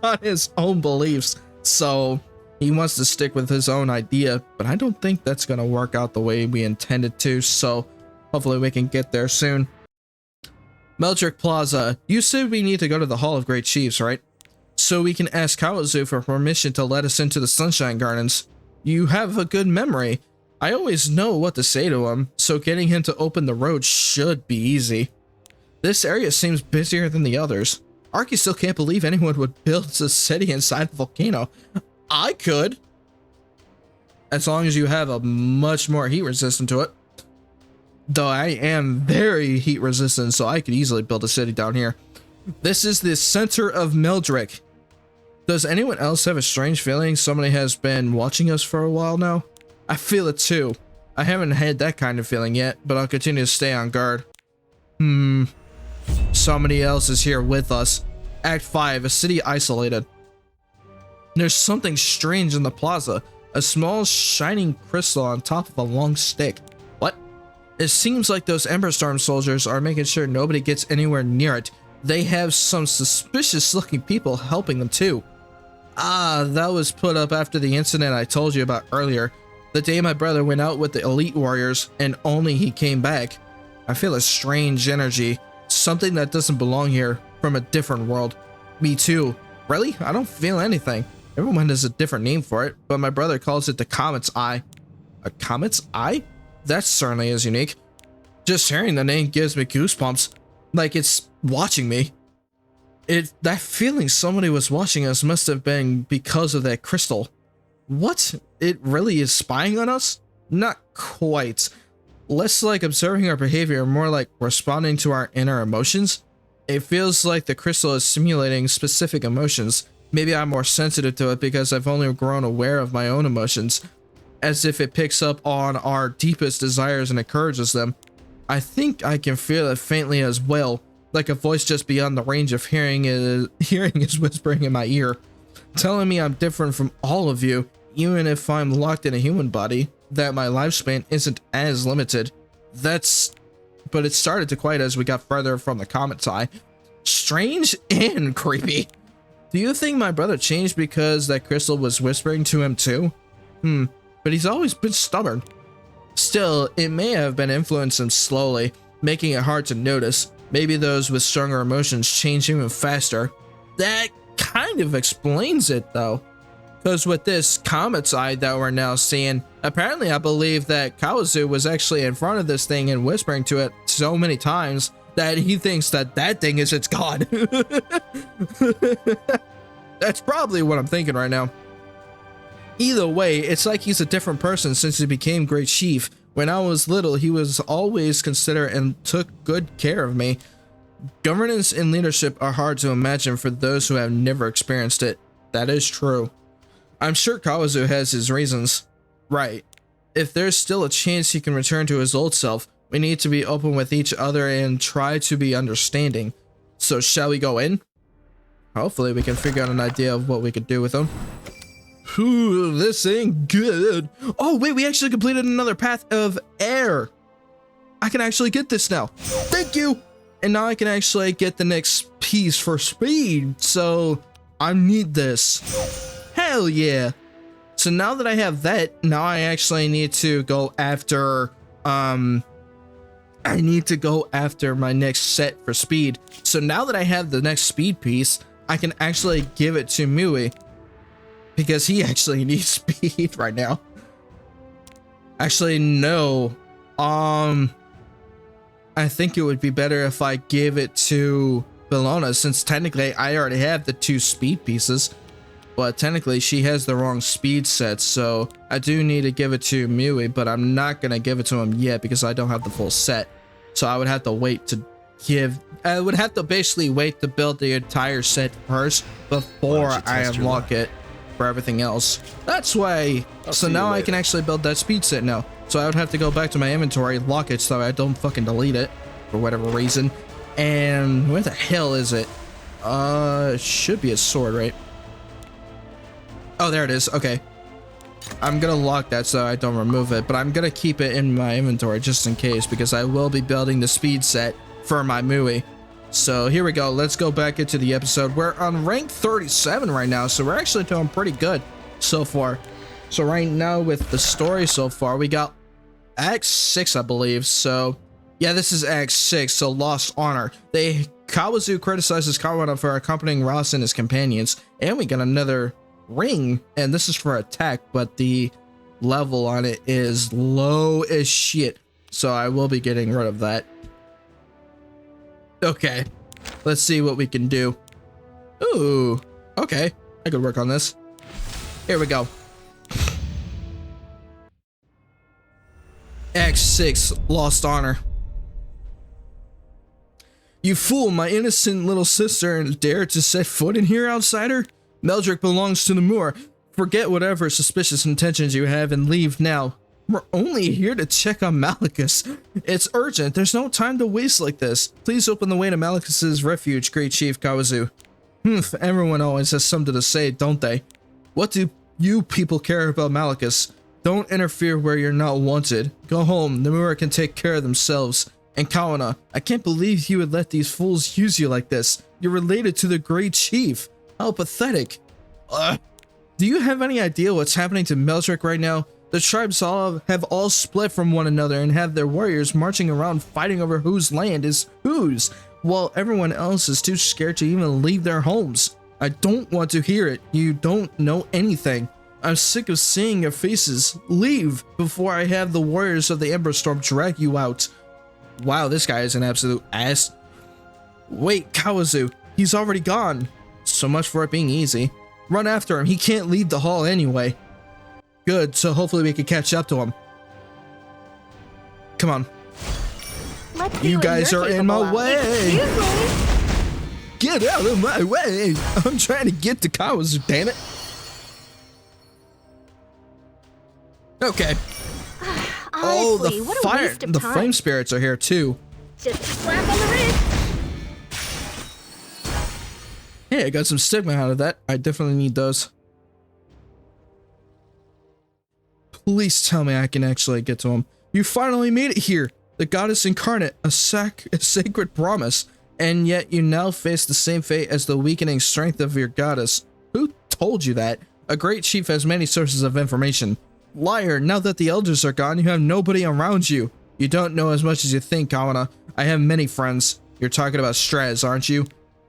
on his own beliefs, so he wants to stick with his own idea, but I don't think that's gonna work out the way we intended to, so hopefully we can get there soon. Meldrec Plaza, you said we need to go to the Hall of Great Chiefs, right? So we can ask Kawazu for permission to let us into the Sunshine Gardens. You have a good memory. I always know what to say to him, so getting him to open the road should be easy. This area seems busier than the others. Arky still can't believe anyone would build a city inside a volcano. I could. As long as you have a much more heat resistant to it. Though I am very heat resistant, so I could easily build a city down here. This is the center of Meldrec. Does anyone else have a strange feeling somebody has been watching us for a while now? I feel it too. I haven't had that kind of feeling yet, but I'll continue to stay on guard. Somebody else is here with us. Act 5, a city isolated. There's something strange in the plaza. A small shining crystal on top of a long stick. What? It seems like those Emberstorm soldiers are making sure nobody gets anywhere near it. They have some suspicious looking people helping them too. Ah, that was put up after the incident I told you about earlier. The day my brother went out with the elite warriors and only he came back. I feel a strange energy. Something that doesn't belong here, from a different world. Me too. Really? I don't feel anything. Everyone has a different name for it, but my brother calls it the Comet's Eye. A Comet's Eye? That certainly is unique. Just hearing the name gives me goosebumps. Like it's watching me. That feeling somebody was watching us must have been because of that crystal. What? It really is spying on us? Not quite. Less like observing our behavior, more like responding to our inner emotions. It feels like the crystal is simulating specific emotions. Maybe I'm more sensitive to it because I've only grown aware of my own emotions. As if it picks up on our deepest desires and encourages them. I think I can feel it faintly as well. like a voice just beyond the range of hearing is whispering in my ear, telling me I'm different from all of you, even if I'm locked in a human body, that my lifespan isn't as limited. But it started to quiet as we got further from the comet's eye. Strange and creepy. Do you think my brother changed because that crystal was whispering to him too? But he's always been stubborn. Still, it may have been influencing him slowly, making it hard to notice. Maybe those with stronger emotions change even faster. That kind of explains it though. Because with this comet's eye that we're now seeing, apparently I believe that Kawazu was actually in front of this thing and whispering to it so many times that he thinks that that thing is its god. That's probably what I'm thinking right now. Either way, it's like he's a different person since he became Great Chief. When I was little, he was always considerate and took good care of me. Governance and leadership are hard to imagine for those who have never experienced it. That is true. I'm sure Kawazu has his reasons. Right. If there's still a chance he can return to his old self, we need to be open with each other and try to be understanding. So shall we go in? Hopefully we can figure out an idea of what we could do with him. Ooh, this ain't good. Oh wait, we actually completed another path of air. I can actually get this now. Thank you. And now I can actually get the next piece for speed. So I need this. Hell yeah. So now that I have that, now I actually need to go after my next set for speed. So now that I have the next speed piece, I can actually give it to Mui because he actually needs speed right now. Actually, no. I think it would be better if I give it to Bellona since technically I already have the 2 speed pieces. But technically she has the wrong speed set, so I do need to give it to Mui, but I'm not gonna give it to him yet because I don't have the full set. So I would have to wait to basically wait to build the entire set first before I unlock it for everything else. That's why. So now I can actually build that speed set now. So I would have to go back to my inventory, lock it so I don't fucking delete it for whatever reason. And where the hell is it? It should be a sword, right? Oh, there it is. Okay. I'm gonna lock that so I don't remove it, but I'm gonna keep it in my inventory just in case because I will be building the speed set for my Mui. So here we go. Let's go back into the episode. We're on rank 37 right now, so we're actually doing pretty good so far. So right now with the story so far, we got Act 6, I believe. So yeah, this is Act 6, so Lost Honor. Kawazu criticizes Kawana for accompanying Ross and his companions, and we got another ring, and this is for attack, but the level on it is low as shit, so I will be getting rid of that. Okay, let's see what we can do. Ooh, okay, I could work on this. Here we go. Act 6, Lost Honor. You fool, my innocent little sister, and dare to set foot in here, outsider? Meldrec belongs to the Moor. Forget whatever suspicious intentions you have and leave now. We're only here to check on Malicus. It's urgent. There's no time to waste like this. Please open the way to Malicus's refuge, Great Chief Kawazu. Everyone always has something to say, don't they? What do you people care about Malicus? Don't interfere where you're not wanted. Go home. The Moor can take care of themselves. And Kawana, I can't believe you would let these fools use you like this. You're related to the Great Chief. How pathetic. Do you have any idea what's happening to Meldrec right now? The tribes have all split from one another and have their warriors marching around fighting over whose land is whose, while everyone else is too scared to even leave their homes. I don't want to hear it. You don't know anything. I'm sick of seeing your faces. Leave before I have the warriors of the Ember Storm drag you out. Wow, this guy is an absolute ass. Wait, Kawazu, he's already gone. So much for it being easy. Run after him, he can't leave the hall anyway. Good, so hopefully we can catch up to him. Come on. You guys are in my way. Get out of my way. I'm trying to get to Kawazu, damn it. Okay. Honestly, Oh, the fire, the flame spirits are here too. Just a slap on the wrist. Hey, I got some stigma out of that. I definitely need those. Please tell me I can actually get to him. You finally made it here. The goddess incarnate, a sacred promise. And yet you now face the same fate as the weakening strength of your goddess. Who told you that? A great chief has many sources of information. Liar, now that the elders are gone, you have nobody around you. You don't know as much as you think, Kawana. I have many friends. You're talking about Straze, aren't you?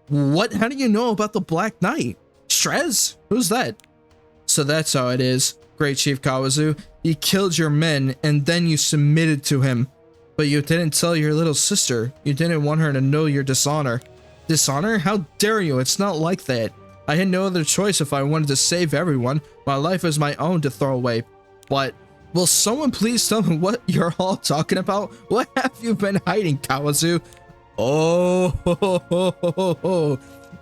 What? How do you know about the Black Knight? Straze? Who's that? So that's how it is, Great Chief Kawazu. He killed your men, and then you submitted to him. But you didn't tell your little sister. You didn't want her to know your dishonor. Dishonor? How dare you? It's not like that. I had no other choice if I wanted to save everyone. My life is my own to throw away. But will someone please tell me what you're all talking about? What have you been hiding, Kawazu? Oh,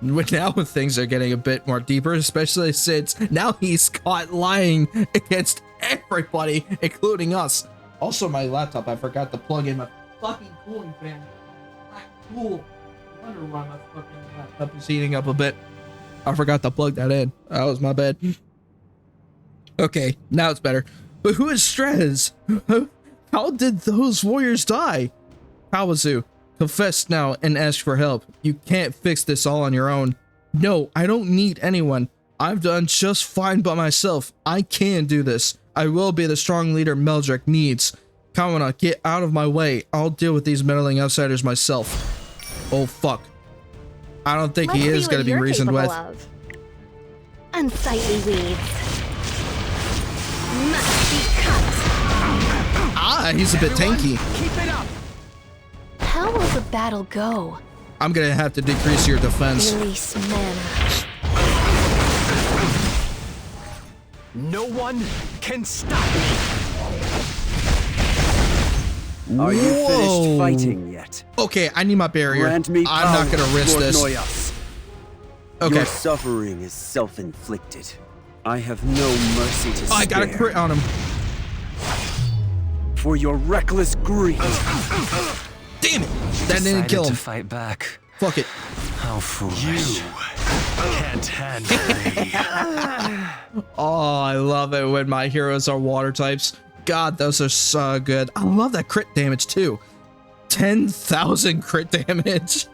now things are getting a bit more deeper, especially since now he's caught lying against everybody, including us. Also, my laptop, I forgot to plug in my fucking cooling fan. Cool. I wonder why my fucking laptop is heating up a bit. I forgot to plug that in. That was my bad. Okay, now it's better. But who is Straze? How did those warriors die? Kawazu, confess now and ask for help. You can't fix this all on your own. No, I don't need anyone. I've done just fine by myself. I can do this. I will be the strong leader Meldrec needs. Kawana, get out of my way. I'll deal with these meddling outsiders myself. Oh, fuck. I don't think he is going to be reasoned with. Unsightly weeds. Must be cut. Ah, he's a bit tanky. Keep it up. How will the battle go? I'm going to have to decrease your defense. Release mana. No one can stop me. Are you finished fighting yet? Okay, I need my barrier. Grant me I'm not going to risk Lord this. Noyas. Okay. Your suffering is self-inflicted. I have no mercy to spare. I got a crit on him. For your reckless greed. Damn it! That didn't kill him. To fight back. Fuck it. How foolish. You can't handle me. Oh, I love it when my heroes are water types. God, those are so good. I love that crit damage too. 10,000 crit damage.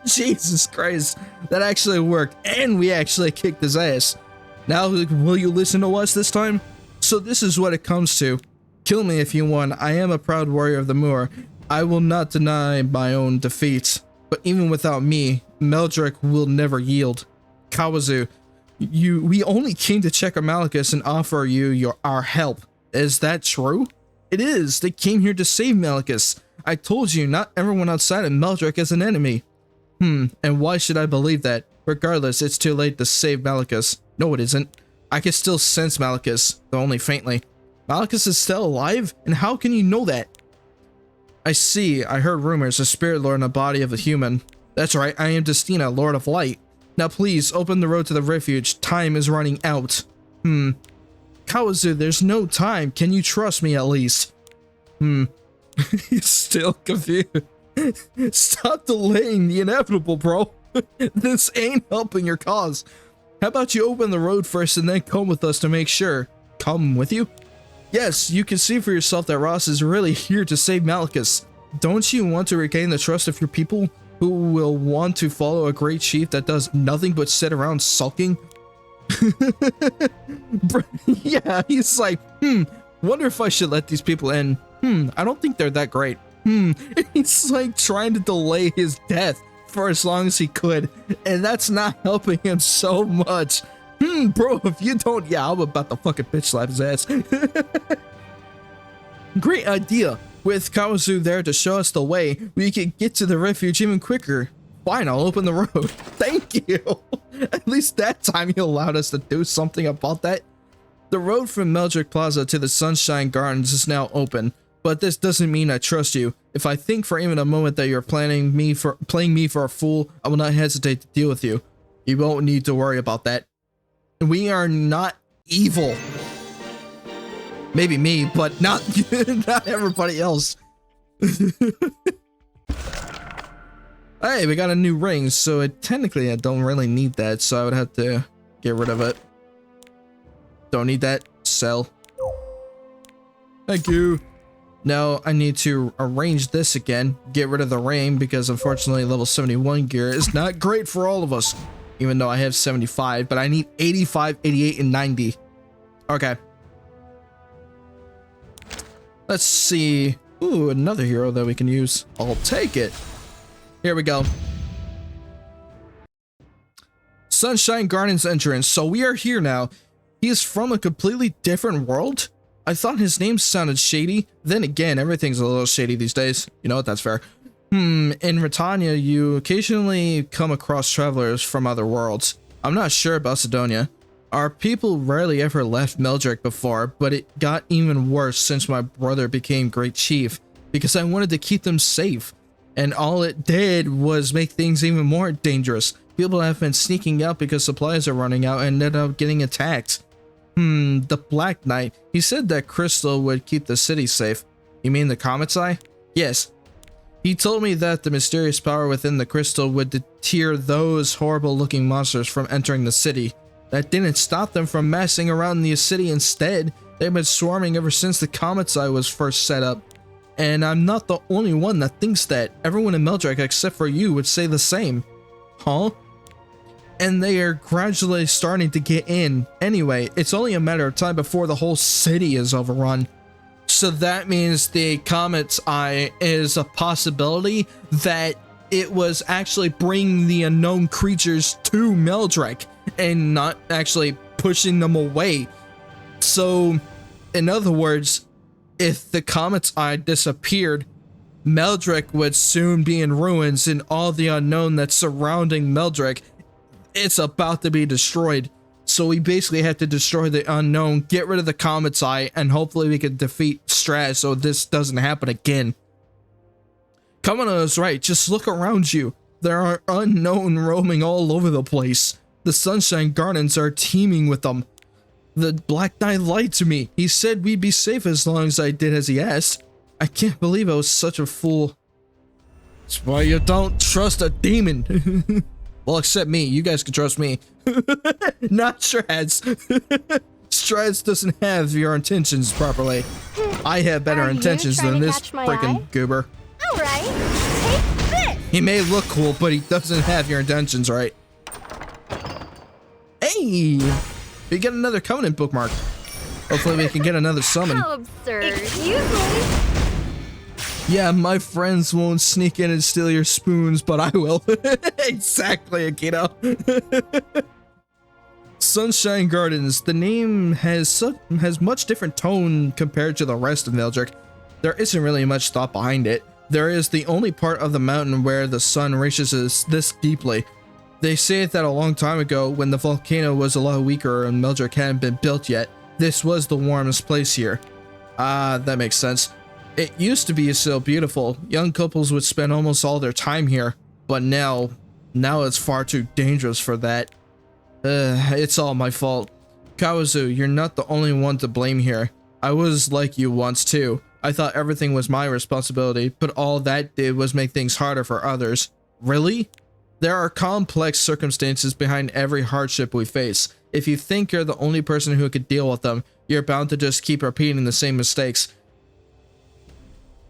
Jesus Christ. That actually worked. And we actually kicked his ass. Now, will you listen to us this time? So this is what it comes to. Kill me if you want. I am a proud warrior of the Moor. I will not deny my own defeat. But even without me, Meldrec will never yield. Kawazu, we only came to check Malachus and offer you our help. Is that true? It is. They came here to save Malachus. I told you, not everyone outside of Meldrec is an enemy. And why should I believe that? Regardless, it's too late to save Malachus. No, it isn't. I can still sense Malachus, though only faintly. Malachus is still alive? And how can you know that? I see. I heard rumors, a spirit lord in the body of a human. That's right, I am Destina, Lord of Light. Now please, open the road to the refuge. Time is running out. Kawazu, there's no time. Can you trust me at least? He's still confused. Stop delaying the inevitable, bro. This ain't helping your cause. How about you open the road first and then come with us to make sure? Come with you? Yes, you can see for yourself that Ross is really here to save Malachus. Don't you want to regain the trust of your people who will want to follow a great chief that does nothing but sit around sulking? Yeah, he's like, wonder if I should let these people in. I don't think they're that great. He's like trying to delay his death for as long as he could, and that's not helping him so much. Bro, if you don't, yeah, I'm about to fucking bitch slap his ass. Great idea. With Kawazu there to show us the way, we can get to the refuge even quicker. Fine, I'll open the road. Thank you. At least that time he allowed us to do something about that. The road from Meldrec Plaza to the Sunshine Gardens is now open, but this doesn't mean I trust you. If I think for even a moment that you're playing me for a fool, I will not hesitate to deal with you. You won't need to worry about that. We are not evil. Maybe me, but not not everybody else. Hey, we got a new ring, so technically I don't really need that, so I would have to get rid of it. Don't need that. Sell. Thank you. Now I need to arrange this again, get rid of the ring, because unfortunately level 71 gear is not great for all of us. Even though I have 75, but I need 85, 88, and 90. Okay. Let's see. Ooh, another hero that we can use. I'll take it. Here we go. Sunshine Gardens entrance. So we are here now. He is from a completely different world. I thought his name sounded shady. Then again, everything's a little shady these days. You know what? That's fair. In Britannia, you occasionally come across travelers from other worlds. I'm not sure about Cidonia. Our people rarely ever left Meldrec before, but it got even worse since my brother became Great Chief, because I wanted to keep them safe. And all it did was make things even more dangerous. People have been sneaking out because supplies are running out and ended up getting attacked. The Black Knight. He said that crystal would keep the city safe. You mean the Comet's Eye? Yes. He told me that the mysterious power within the crystal would deter those horrible looking monsters from entering the city. That didn't stop them from messing around the city instead. They've been swarming ever since the Comet's Eye was first set up. And I'm not the only one that thinks that. Everyone in Meldrec except for you would say the same. Huh? And they are gradually starting to get in. Anyway, it's only a matter of time before the whole city is overrun. So that means the Comet's Eye is a possibility that it was actually bringing the unknown creatures to Meldrec and not actually pushing them away. So, in other words, if the Comet's Eye disappeared, Meldrec would soon be in ruins, and all the unknown that's surrounding Meldrec, it's about to be destroyed. So we basically have to destroy the unknown, get rid of the Comet's Eye, and hopefully we can defeat Straze so this doesn't happen again. Kamino is right, just look around you. There are unknown roaming all over the place. The Sunshine Gardens are teeming with them. The Black Knight lied to me. He said we'd be safe as long as I did as he asked. I can't believe I was such a fool. That's why you don't trust a demon. Well, except me. You guys can trust me. Not Straze. Straze doesn't have your intentions properly. I have better intentions than this freaking goober. Alright, take this! He may look cool, but he doesn't have your intentions right. Hey! We get another Covenant bookmark. Hopefully we can get another summon. How absurd. Excuse me? Yeah, my friends won't sneak in and steal your spoons, but I will. Exactly, Akito. Sunshine Gardens. The name has much different tone compared to the rest of Meldrec. There isn't really much thought behind it. There is the only part of the mountain where the sun reaches this deeply. They say that a long time ago, when the volcano was a lot weaker and Meldrec hadn't been built yet, this was the warmest place here. Ah, that makes sense. It used to be so beautiful. Young couples would spend almost all their time here, but now it's far too dangerous for that. It's all my fault. Kawazu, you're not the only one to blame here. I was like you once too. I thought everything was my responsibility, but all that did was make things harder for others. Really? There are complex circumstances behind every hardship we face. If you think you're the only person who could deal with them, you're bound to just keep repeating the same mistakes.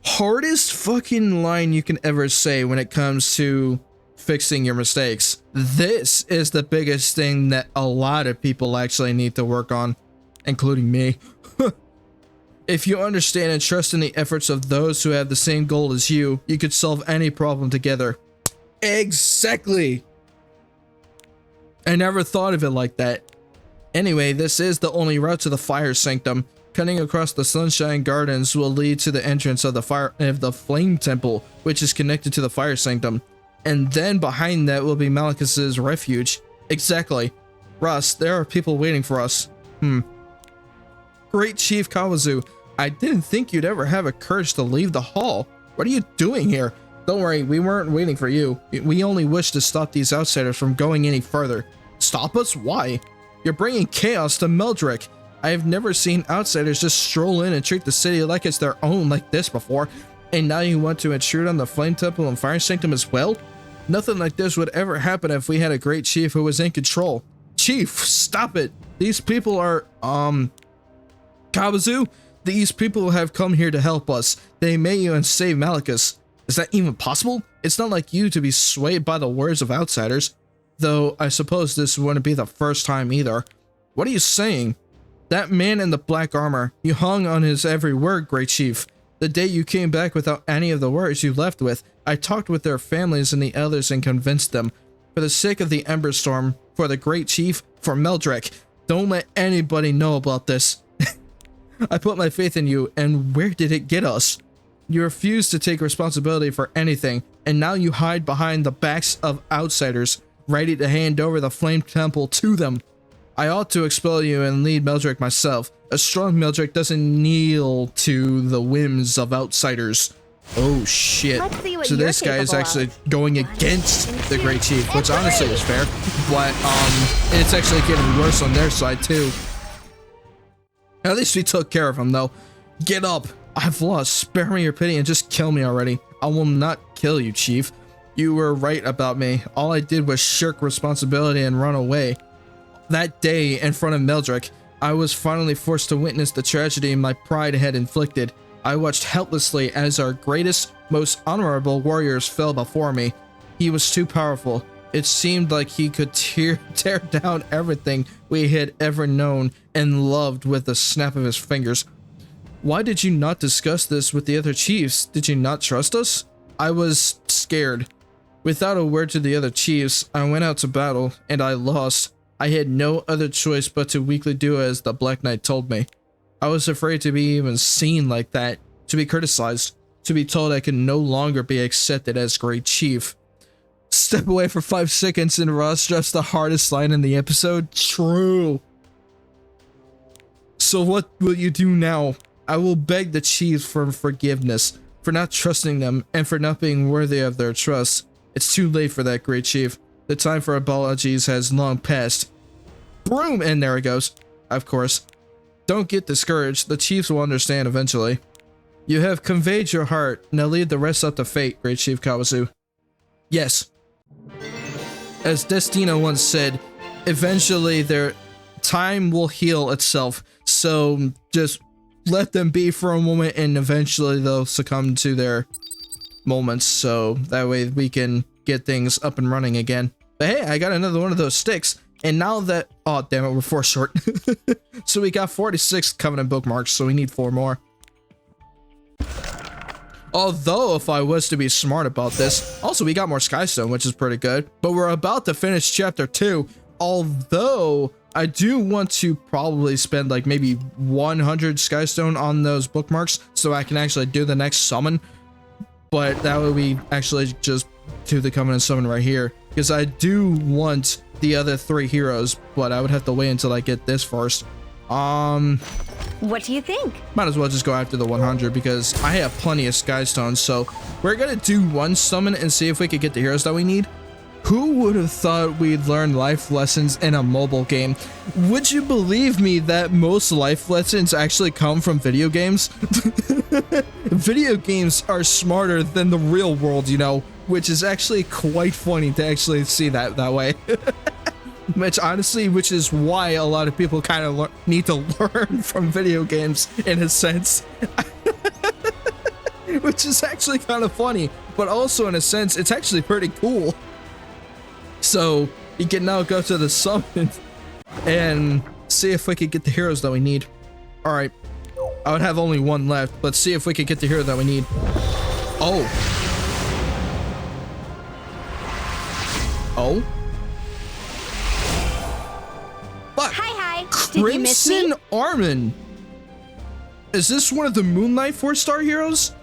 Hardest fucking line you can ever say when it comes to fixing your mistakes. This is the biggest thing that a lot of people actually need to work on, including me. If you understand and trust in the efforts of those who have the same goal as you, you could solve any problem together. Exactly! I never thought of it like that. Anyway, this is the only route to the Fire Sanctum. Cutting across the Sunshine Gardens will lead to the entrance of the Flame Temple, which is connected to the Fire Sanctum. And then behind that will be Malicus's refuge. Exactly. Russ, there are people waiting for us. Great Chief Kawazu, I didn't think you'd ever have a courage to leave the hall. What are you doing here? Don't worry, we weren't waiting for you. We only wish to stop these outsiders from going any further. Stop us? Why? You're bringing chaos to Meldrec. I have never seen outsiders just stroll in and treat the city like it's their own like this before. And now you want to intrude on the Flame Temple and Fire Sanctum as well? Nothing like this would ever happen if we had a great chief who was in control. Chief, stop it. These people are, Kawazu, these people have come here to help us. They may even save Malachus. Is that even possible? It's not like you to be swayed by the words of outsiders. Though, I suppose this wouldn't be the first time either. What are you saying? That man in the black armor, you hung on his every word, great chief. The day you came back without any of the words you left with, I talked with their families and the elders and convinced them. For the sake of the Ember Storm, for the great chief, for Meldrec, don't let anybody know about this. I put my faith in you, and where did it get us? You refuse to take responsibility for anything, and now you hide behind the backs of outsiders, ready to hand over the Flame Temple to them. I ought to expel you and lead Meldrec myself. A strong Meldrec doesn't kneel to the whims of outsiders. Oh shit. So this guy is actually going against the Great Chief, which honestly is fair, but it's actually getting worse on their side too. At least we took care of him though. Get up. I've lost. Spare me your pity and just kill me already. I will not kill you, Chief. You were right about me. All I did was shirk responsibility and run away. That day, in front of Meldrec, I was finally forced to witness the tragedy my pride had inflicted. I watched helplessly as our greatest, most honorable warriors fell before me. He was too powerful. It seemed like he could tear down everything we had ever known and loved with the snap of his fingers. Why did you not discuss this with the other chiefs? Did you not trust us? I was scared. Without a word to the other chiefs, I went out to battle, and I lost. I had no other choice but to weakly do as the Black Knight told me. I was afraid to be even seen like that, to be criticized, to be told I could no longer be accepted as Great Chief. Step away for 5 seconds and Ross drops the hardest line in the episode. True. So what will you do now? I will beg the chiefs for forgiveness, for not trusting them, and for not being worthy of their trust. It's too late for that, Great Chief. The time for apologies has long passed. Broom! And there it goes. Of course. Don't get discouraged. The chiefs will understand eventually. You have conveyed your heart. Now leave the rest up to fate, Great Chief Kawazu. Yes. As Destina once said, eventually their time will heal itself. So just let them be for a moment and eventually they'll succumb to their moments. So that way we can get things up and running again. But hey, I got another one of those sticks. And now that, oh damn it, we're 4 short. So we got 46 Covenant bookmarks, so we need 4 more. Although, if I was to be smart about this, also we got more Skystone, which is pretty good. But we're about to finish chapter 2. Although, I do want to probably spend like maybe 100 Skystone on those bookmarks so I can actually do the next summon. But that would be actually just do the Covenant summon right here. Because I do want the other 3 heroes, but I would have to wait until I get this first. What do you think? Might as well just go after the 100 because I have plenty of Skystones. So we're gonna do 1 summon and see if we could get the heroes that we need. Who would have thought we'd learn life lessons in a mobile game? Would you believe me that most life lessons actually come from video games? Video games are smarter than the real world, you know, which is actually quite funny to actually see that way. Which honestly, which is why a lot of people kind of need to learn from video games in a sense. Which is actually kind of funny, but also in a sense, it's actually pretty cool. So you can now go to the summon and see if we could get the heroes that we need. All right, I would have only 1 left. Let's see if we could get the hero that we need. Oh. Oh. Fuck. Hi. Did you miss me? Crimson Armin. Is this one of the Moonlight 4-star heroes?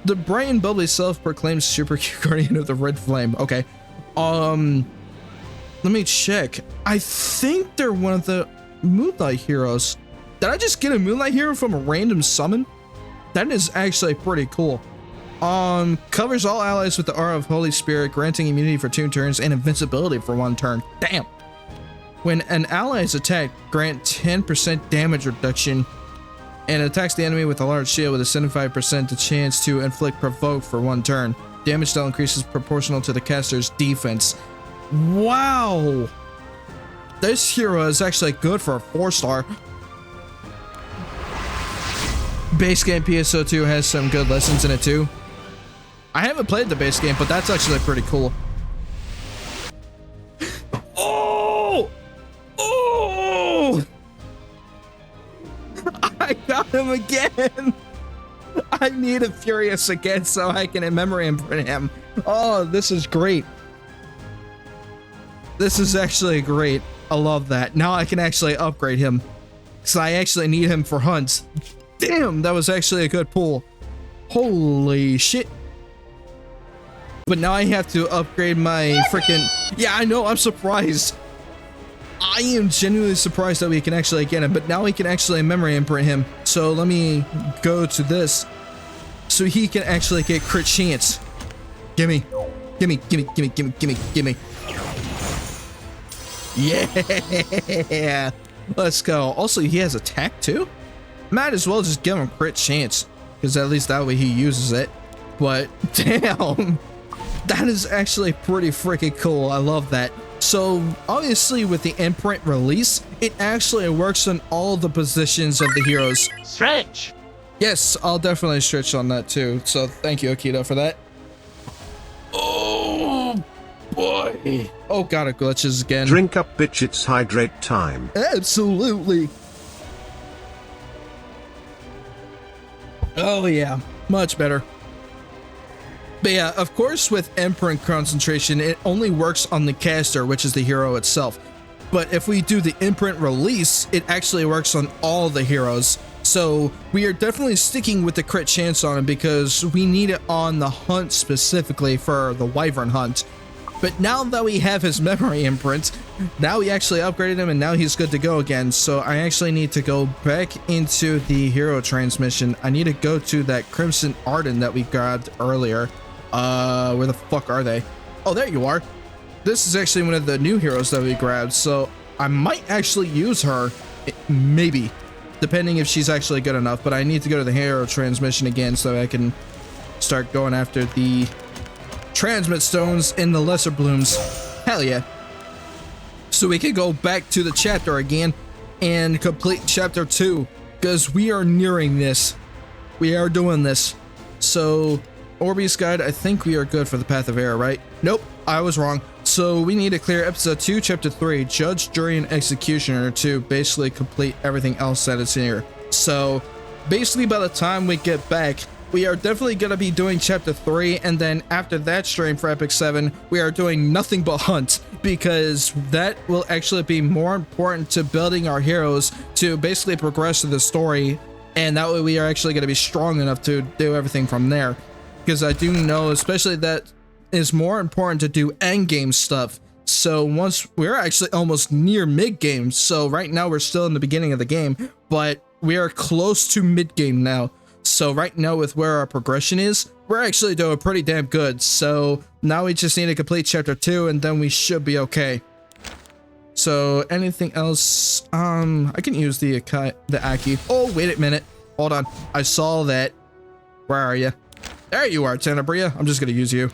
The bright and bubbly self-proclaimed super cute guardian of the red flame. Okay. Let me check. I think they're one of the Moonlight heroes. Did I just get a Moonlight hero from a random summon? That is actually pretty cool. Covers all allies with the aura of Holy Spirit, granting immunity for 2 turns and invincibility for 1 turn. Damn. When an ally is attacked, grant 10% damage reduction and attacks the enemy with a large shield with a 75% chance to inflict provoke for 1 turn. damage dealt increases proportional to the caster's defense. Wow! This hero is actually good for a 4-star. Base game PSO2 has some good lessons in it too. I haven't played the base game, but that's actually pretty cool. Oh! Oh! I got him again! I need a Furious again so I can memory imprint him. Oh, this is great. This is actually great. I love that. Now I can actually upgrade him. So I actually need him for hunts. Damn, that was actually a good pull. Holy shit. But now I have to upgrade my freaking... Yeah, I know, I'm surprised. I am genuinely surprised that we can actually get him, but now we can actually memory imprint him. So let me go to this so he can actually get crit chance. Gimme, gimme, gimme, gimme, gimme, gimme, gimme. Yeah, let's go. Also, he has attack too. Might as well just give him crit chance, because at least that way he uses it. But damn, that is actually pretty freaking cool. I love that. So obviously with the imprint release, it actually works on all the positions of the heroes. Stretch! Yes, I'll definitely stretch on that too. So thank you, Akito, for that. Oh boy. Oh god, it glitches again. Drink up, bitch, it's hydrate time. Absolutely. Oh yeah, much better. But yeah, of course with imprint concentration, it only works on the caster, which is the hero itself. But if we do the imprint release, it actually works on all the heroes. So we are definitely sticking with the crit chance on him because we need it on the hunt specifically for the wyvern hunt. But now that we have his memory imprint, now we actually upgraded him and now he's good to go again. So I actually need to go back into the hero transmission. I need to go to that Crimson Arden that we grabbed earlier. Where the fuck are they? Oh, there you are. This is actually one of the new heroes that we grabbed. So I might actually use her, maybe, depending if she's actually good enough. But I need to go to the hero transmission again so I can start going after the transmit stones in the lesser blooms. Hell yeah. So we can go back to the chapter again and complete chapter 2 because we are nearing this. We are doing this. So Orbeez guide, I think we are good for the Path of Error, right? Nope, I was wrong. So we need to clear episode 2, chapter 3, Judge, Jury, and Executioner to basically complete everything else that is here. So basically by the time we get back, we are definitely going to be doing chapter 3, and then after that stream for Epic 7, we are doing nothing but hunt, because that will actually be more important to building our heroes to basically progress to the story, and that way we are actually going to be strong enough to do everything from there. Because I do know, especially that is more important to do end game stuff. So once we're actually almost near mid game, so right now we're still in the beginning of the game, but we are close to mid game now. So right now with where our progression is, we're actually doing pretty damn good. So now we just need to complete chapter 2 and then we should be okay. So anything else? I can use the Aki. Oh, wait a minute. Hold on. I saw that. Where are you? There you are, Tenebria. I'm just gonna use you.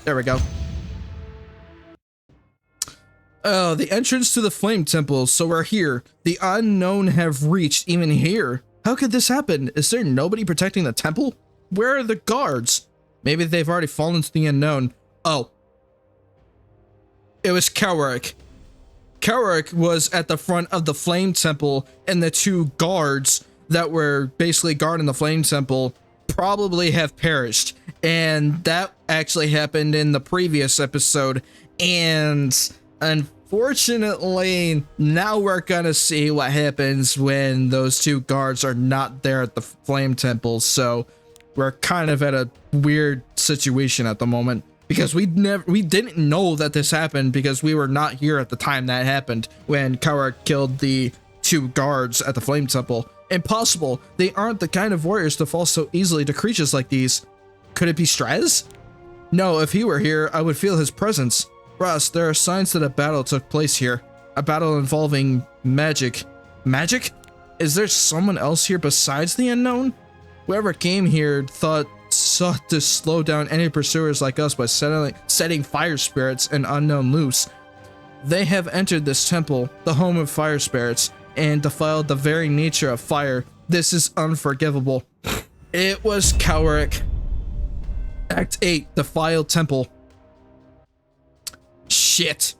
There we go. Oh, the entrance to the Flame Temple. So we're here. The unknown have reached even here. How could this happen? Is there nobody protecting the temple? Where are the guards? Maybe they've already fallen to the unknown. Oh. It was Cowric. Cowric was at the front of the Flame Temple, and the 2 guards that were basically guarding the Flame Temple probably have perished. And that actually happened in the previous episode. And unfortunately, now we're gonna see what happens when those 2 guards are not there at the Flame Temple. So we're kind of at a weird situation at the moment because we didn't know that this happened because we were not here at the time that happened when Kara killed the 2 guards at the Flame Temple. Impossible. They aren't the kind of warriors to fall so easily to creatures like these. Could it be Straze? No, if he were here, I would feel his presence. Ross, there are signs that a battle took place here. A battle involving magic. Magic? Is there someone else here besides the unknown? Whoever came here thought sought to slow down any pursuers like us by setting fire spirits and unknown loose. They have entered this temple, the home of fire spirits, and defiled the very nature of fire. This is unforgivable. It was Cowric. Act 8, Defiled Temple. Shit.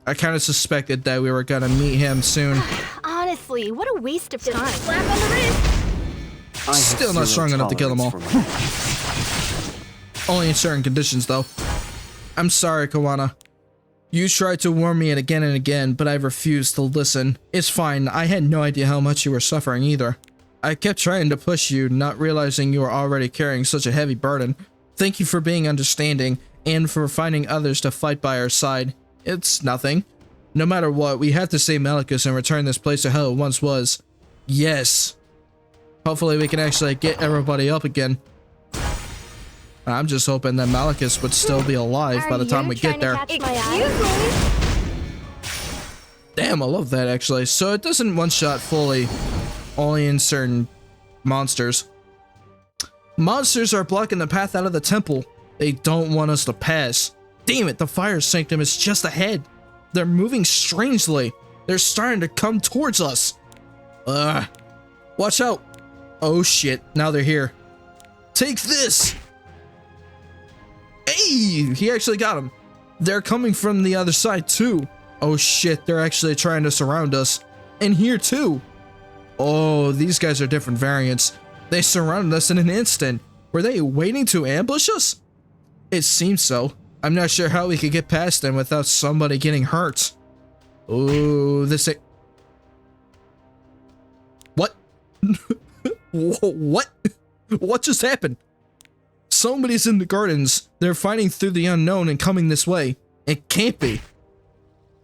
I kind of suspected that we were gonna meet him soon. Honestly, what a waste of time. Slap on the wrist. Still not strong enough to kill them all. Only in certain conditions, though. I'm sorry, Kawana. You tried to warn me again and again, but I refused to listen. It's fine, I had no idea how much you were suffering either. I kept trying to push you, not realizing you were already carrying such a heavy burden. Thank you for being understanding, and for finding others to fight by our side. It's nothing. No matter what, we have to save Malicus and return this place to how it once was. Yes. Hopefully we can actually get everybody up again. I'm just hoping that Malicus would still be alive by the time we get there. Damn, I love that actually. So it doesn't one-shot fully, only in certain monsters. Monsters are blocking the path out of the temple. They don't want us to pass. Damn it, the fire sanctum is just ahead. They're moving strangely. They're starting to come towards us. Watch out. Oh shit, now they're here. Take this. Hey, he actually got him. They're coming from the other side too. Oh shit, they're actually trying to surround us. And here too. Oh, these guys are different variants. They surrounded us in an instant. Were they waiting to ambush us? It seems so. I'm not sure how we could get past them without somebody getting hurt. Oh, this ain't... What? What? What just happened? Somebody's in the gardens. They're fighting through the unknown and coming this way. It can't be.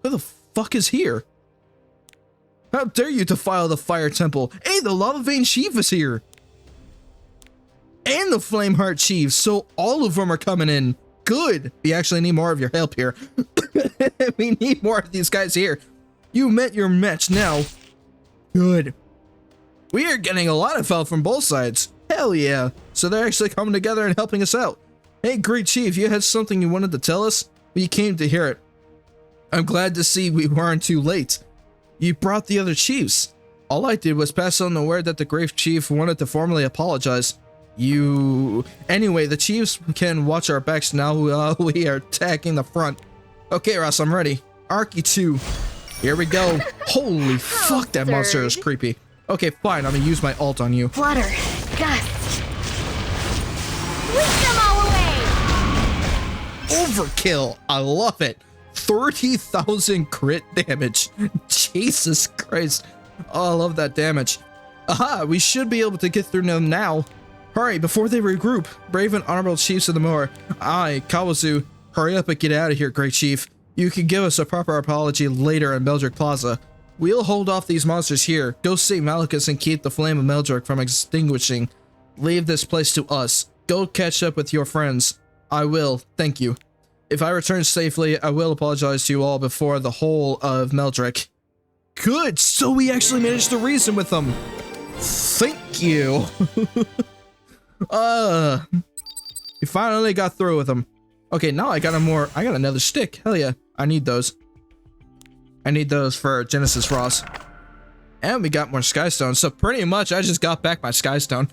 Who the fuck is here? How dare you defile the fire temple? Hey, the lava vein chief is here. And the flameheart chief, so all of them are coming in. Good. We actually need more of your help here. We need more of these guys here. You met your match now. Good. We are getting a lot of help from both sides. Hell yeah. So they're actually coming together and helping us out. Hey, great chief, you had something you wanted to tell us? We came to hear it. I'm glad to see we weren't too late. You brought the other chiefs. All I did was pass on the word that the grave chief wanted to formally apologize. Anyway, the chiefs can watch our backs now. We are attacking the front. Okay, Ross, I'm ready. Arky 2. Here we go. Holy fuck, that monster is creepy. Okay, fine, I'm gonna use my ult on you. Flutter. Gust. Whisk them all away. Overkill. I love it. 30,000 crit damage. Jesus Christ. Oh, I love that damage. Aha, we should be able to get through them now. Hurry, before they regroup. Brave and honorable chiefs of the Moor. Kawazu. Hurry up and get out of here, great chief. You can give us a proper apology later in Meldrec Plaza. We'll hold off these monsters here. Go save Malicus and keep the flame of Meldrec from extinguishing. Leave this place to us. Go catch up with your friends. I will, thank you. If I return safely, I will apologize to you all before the whole of Meldrec. Good, so we actually managed to reason with them. Thank you. We finally got through with them. Okay, now I got another stick. Hell yeah, I need those. I need those for Genesis Ross. And we got more Skystone, so pretty much I just got back my Skystone.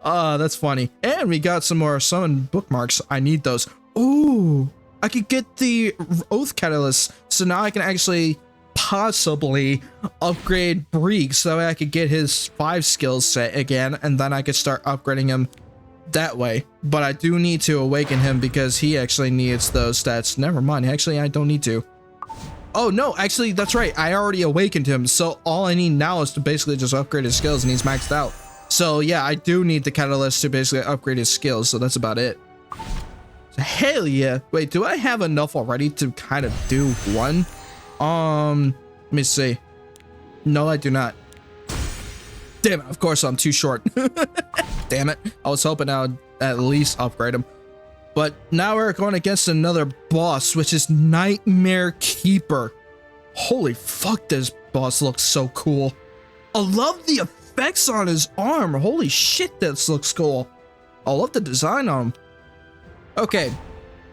That's funny. And we got some more summon bookmarks. I need those. Ooh, I could get the Oath Catalyst, so now I can actually possibly upgrade Brieg so that way I could get his 5 skills set again, and then I could start upgrading him that way. But I do need to awaken him because he actually needs those stats. Never mind, actually I don't need to. Oh no, actually that's right, I already awakened him, so all I need now is to basically just upgrade his skills and he's maxed out. So yeah, I do need the catalyst to basically upgrade his skills, so that's about it. So, hell yeah. Wait, do I have enough already to kind of do one? Let me see. No, I do not. Damn it, of course I'm too short. Damn it, I was hoping I would at least upgrade him. But now we're going against another boss, which is Nightmare Keeper. Holy fuck, this boss looks so cool. I love the effects on his arm. Holy shit, this looks cool. I love the design on him. Okay,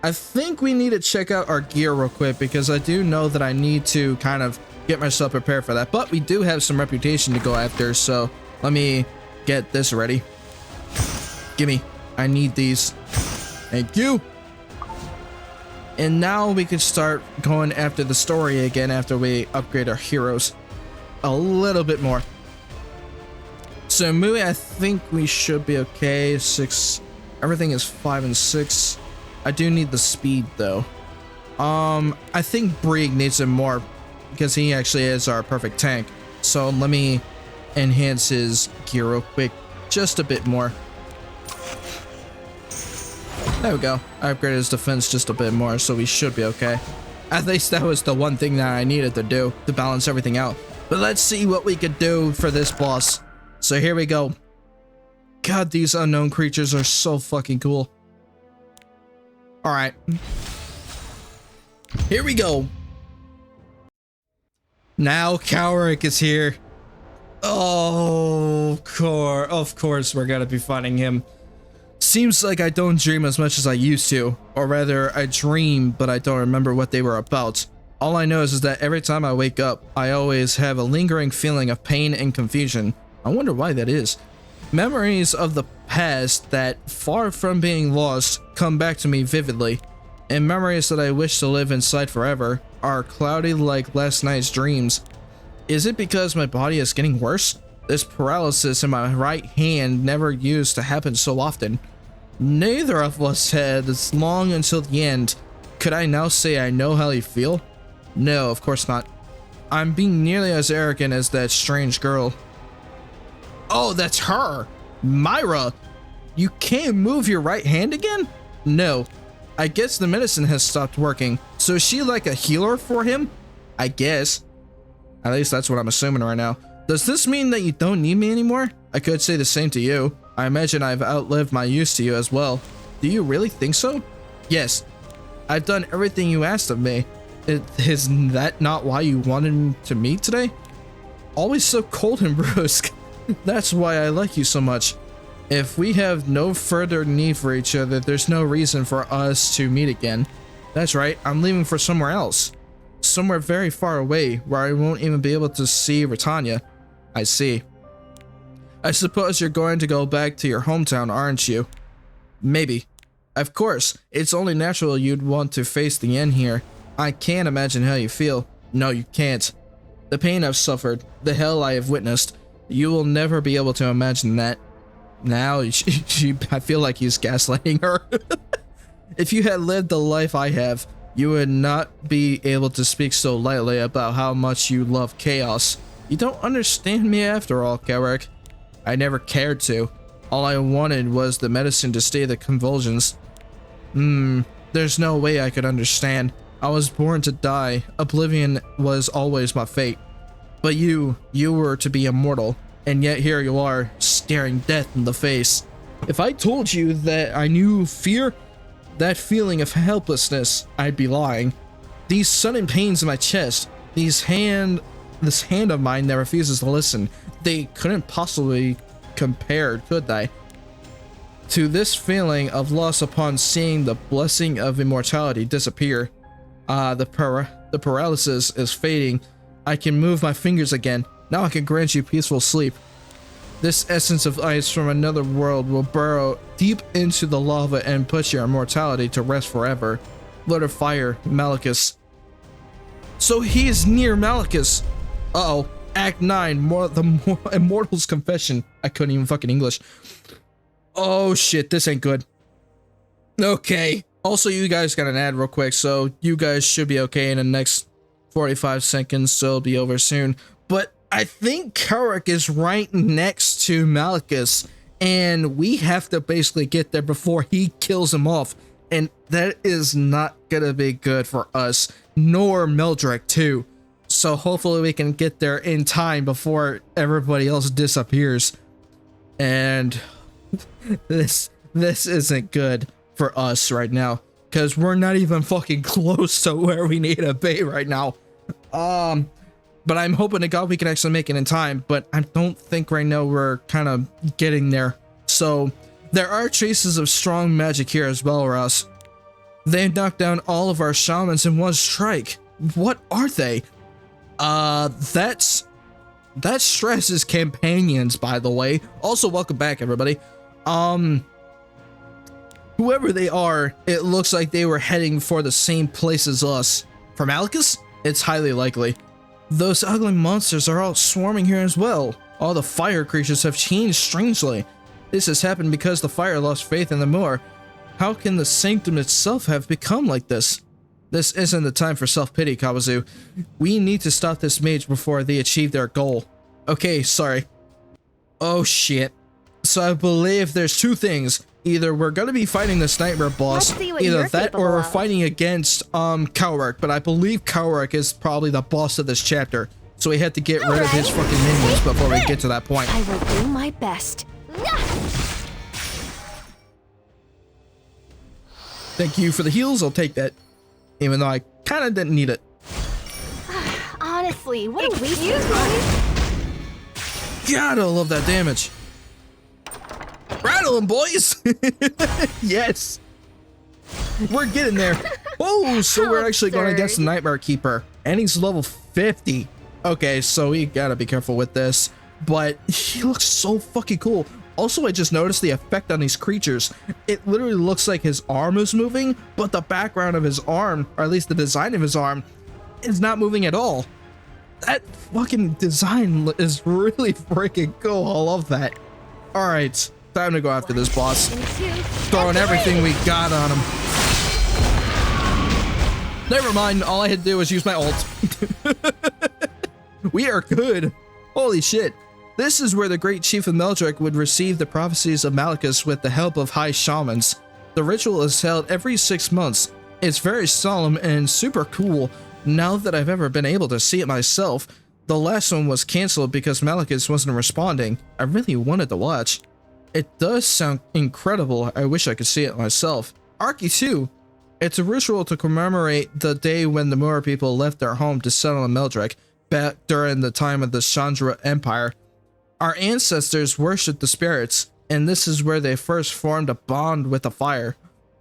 I think we need to check out our gear real quick because I do know that I need to kind of get myself prepared for that. But we do have some reputation to go after, so let me get this ready. Gimme. I need these. Thank you. And now we can start going after the story again after we upgrade our heroes a little bit more. So Mui, I think we should be okay. 6, everything is 5 and 6. I do need the speed though. I think Brieg needs it more because he actually is our perfect tank. So let me enhance his gear real quick, just a bit more. There we go. I upgraded his defense just a bit more, so we should be okay. At least that was the one thing that I needed to do to balance everything out. But let's see what we could do for this boss. So here we go. God, these unknown creatures are so fucking cool. Alright. Here we go. Now Cowrick is here. Oh, of course we're gonna be fighting him. Seems like I don't dream as much as I used to, or rather I dream but I don't remember what they were about. All I know is that every time I wake up, I always have a lingering feeling of pain and confusion. I wonder why that is. Memories of the past that, far from being lost, come back to me vividly, and memories that I wish to live inside forever are cloudy like last night's dreams. Is it because my body is getting worse? This paralysis in my right hand never used to happen so often. Neither of us had as long until the end. Could I now say I know how you feel? No, of course not. I'm being nearly as arrogant as that strange girl. Oh, that's her! Myra! You can't move your right hand again? No. I guess the medicine has stopped working. So is she like a healer for him? I guess. At least that's what I'm assuming right now. Does this mean that you don't need me anymore? I could say the same to you. I imagine I've outlived my use to you as well. Do you really think so? Yes. I've done everything you asked of me. Is that not why you wanted to meet today? Always so cold and brusque. That's why I like you so much. If we have no further need for each other, there's no reason for us to meet again. That's right, I'm leaving for somewhere else. Somewhere very far away, where I won't even be able to see Britannia. I see. I suppose you're going to go back to your hometown, aren't you? Maybe. Of course, it's only natural you'd want to face the end here. I can't imagine how you feel. No, you can't. The pain I've suffered, the hell I have witnessed, you will never be able to imagine that. Now, I feel like he's gaslighting her. If you had lived the life I have, you would not be able to speak so lightly about how much you love chaos. You don't understand me after all, Cowrick. I never cared to. All I wanted was the medicine to stay the convulsions. There's no way I could understand. I was born to die. Oblivion was always my fate. But you were to be immortal, and yet here you are, staring death in the face. If I told you that I knew fear, that feeling of helplessness, I'd be lying. These sudden pains in my chest, this hand of mine that refuses to listen, they couldn't possibly compare, could they? To this feeling of loss upon seeing the blessing of immortality disappear. The paralysis is fading. I can move my fingers again. Now I can grant you peaceful sleep. This essence of ice from another world will burrow deep into the lava and put your immortality to rest forever. Lord of Fire, Malachus. So he is near Malachus. Uh-oh. Act 9, the Immortal's Confession. I couldn't even fucking English. Oh shit, this ain't good. Okay. Also, you guys got an ad real quick, so you guys should be okay in the next 45 seconds, so it'll be over soon. But I think Cowrick is right next to Malachus, and we have to basically get there before he kills him off. And that is not gonna be good for us, nor Meldrec too. So hopefully we can get there in time before everybody else disappears. And this isn't good for us right now, because we're not even fucking close to where we need to be right now. but I'm hoping to God we can actually make it in time, but I don't think right now we're kind of getting there. So there are traces of strong magic here as well, Ross. They knocked down all of our shamans in one strike. What are they? That's Straze's companions, by the way. Also, welcome back, everybody. Whoever they are, it looks like they were heading for the same place as us. For Malicus? It's highly likely. Those ugly monsters are all swarming here as well. All the fire creatures have changed strangely. This has happened because the fire lost faith in the moor. How can the sanctum itself have become like this? This isn't the time for self-pity, Kawazu. We need to stop this mage before they achieve their goal. Okay, sorry. Oh shit. So I believe there's two things. Either we're gonna be fighting this nightmare boss, either that or we're fighting against Cowrick, but I believe Cowrick is probably the boss of this chapter. So we had to get rid of his fucking minions before we get to that point. I will do my best. Thank you for the heals, I'll take that. Even though I kinda didn't need it. Honestly, what a waste of time. God, I love that damage. Rattle 'em, boys! Yes! We're getting there. Oh, so we're actually going against the Nightmare Keeper. And he's level 50. Okay, so we gotta be careful with this. But he looks so fucking cool. Also, I just noticed the effect on these creatures. It literally looks like his arm is moving, but the background of his arm, or at least the design of his arm, is not moving at all. That fucking design is really freaking cool. I love that. Alright, time to go after this boss. Throwing everything we got on him. Never mind, all I had to do was use my ult. We are good. Holy shit. This is where the great chief of Meldrec would receive the prophecies of Malicus with the help of high shamans. The ritual is held every 6 months. It's very solemn and super cool now that I've ever been able to see it myself. The last one was cancelled because Malicus wasn't responding. I really wanted to watch. It does sound incredible. I wish I could see it myself. Arky too. It's a ritual to commemorate the day when the Moor people left their home to settle in Meldrec, back during the time of the Chandra Empire. Our ancestors worshipped the spirits, and this is where they first formed a bond with the fire.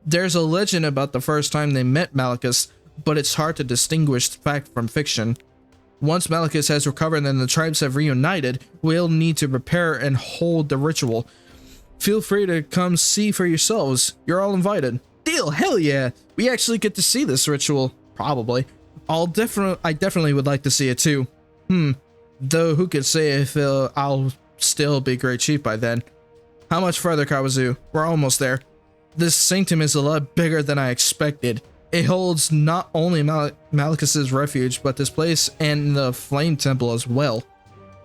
There's a legend about the first time they met Malicus, but it's hard to distinguish fact from fiction. Once Malicus has recovered and the tribes have reunited, we'll need to prepare and hold the ritual. Feel free to come see for yourselves. You're all invited. Deal, hell yeah! We actually get to see this ritual. Probably. I definitely would like to see it too. Though who could say if I'll still be great chief by then. How much further, Kawazu? We're almost there. This sanctum is a lot bigger than I expected. It holds not only Malicus's refuge, but this place and the flame temple as well.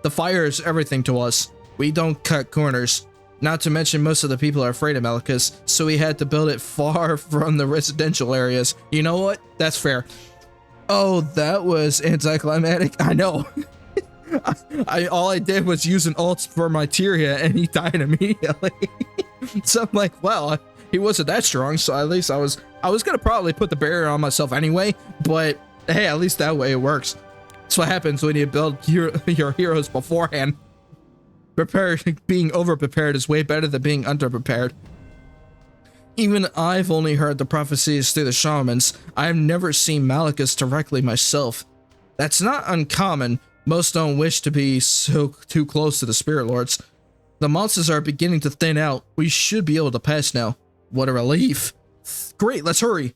The fire is everything to us. We don't cut corners. Not to mention most of the people are afraid of Malicus, so we had to build it far from the residential areas. You know what? That's fair. Oh, that was anticlimactic. I know. All I did was use an ult for my Tyria and he died immediately. So I'm like, well, he wasn't that strong, so at least I was gonna probably put the barrier on myself anyway, but hey, at least that way it works. That's what happens when you build your heroes beforehand. Being over-prepared is way better than being under-prepared. Even I've only heard the prophecies through the shamans. I've never seen Malicus directly myself. That's not uncommon. Most don't wish to be too close to the spirit lords. The monsters are beginning to thin out. We should be able to pass now. What a relief. Great, let's hurry.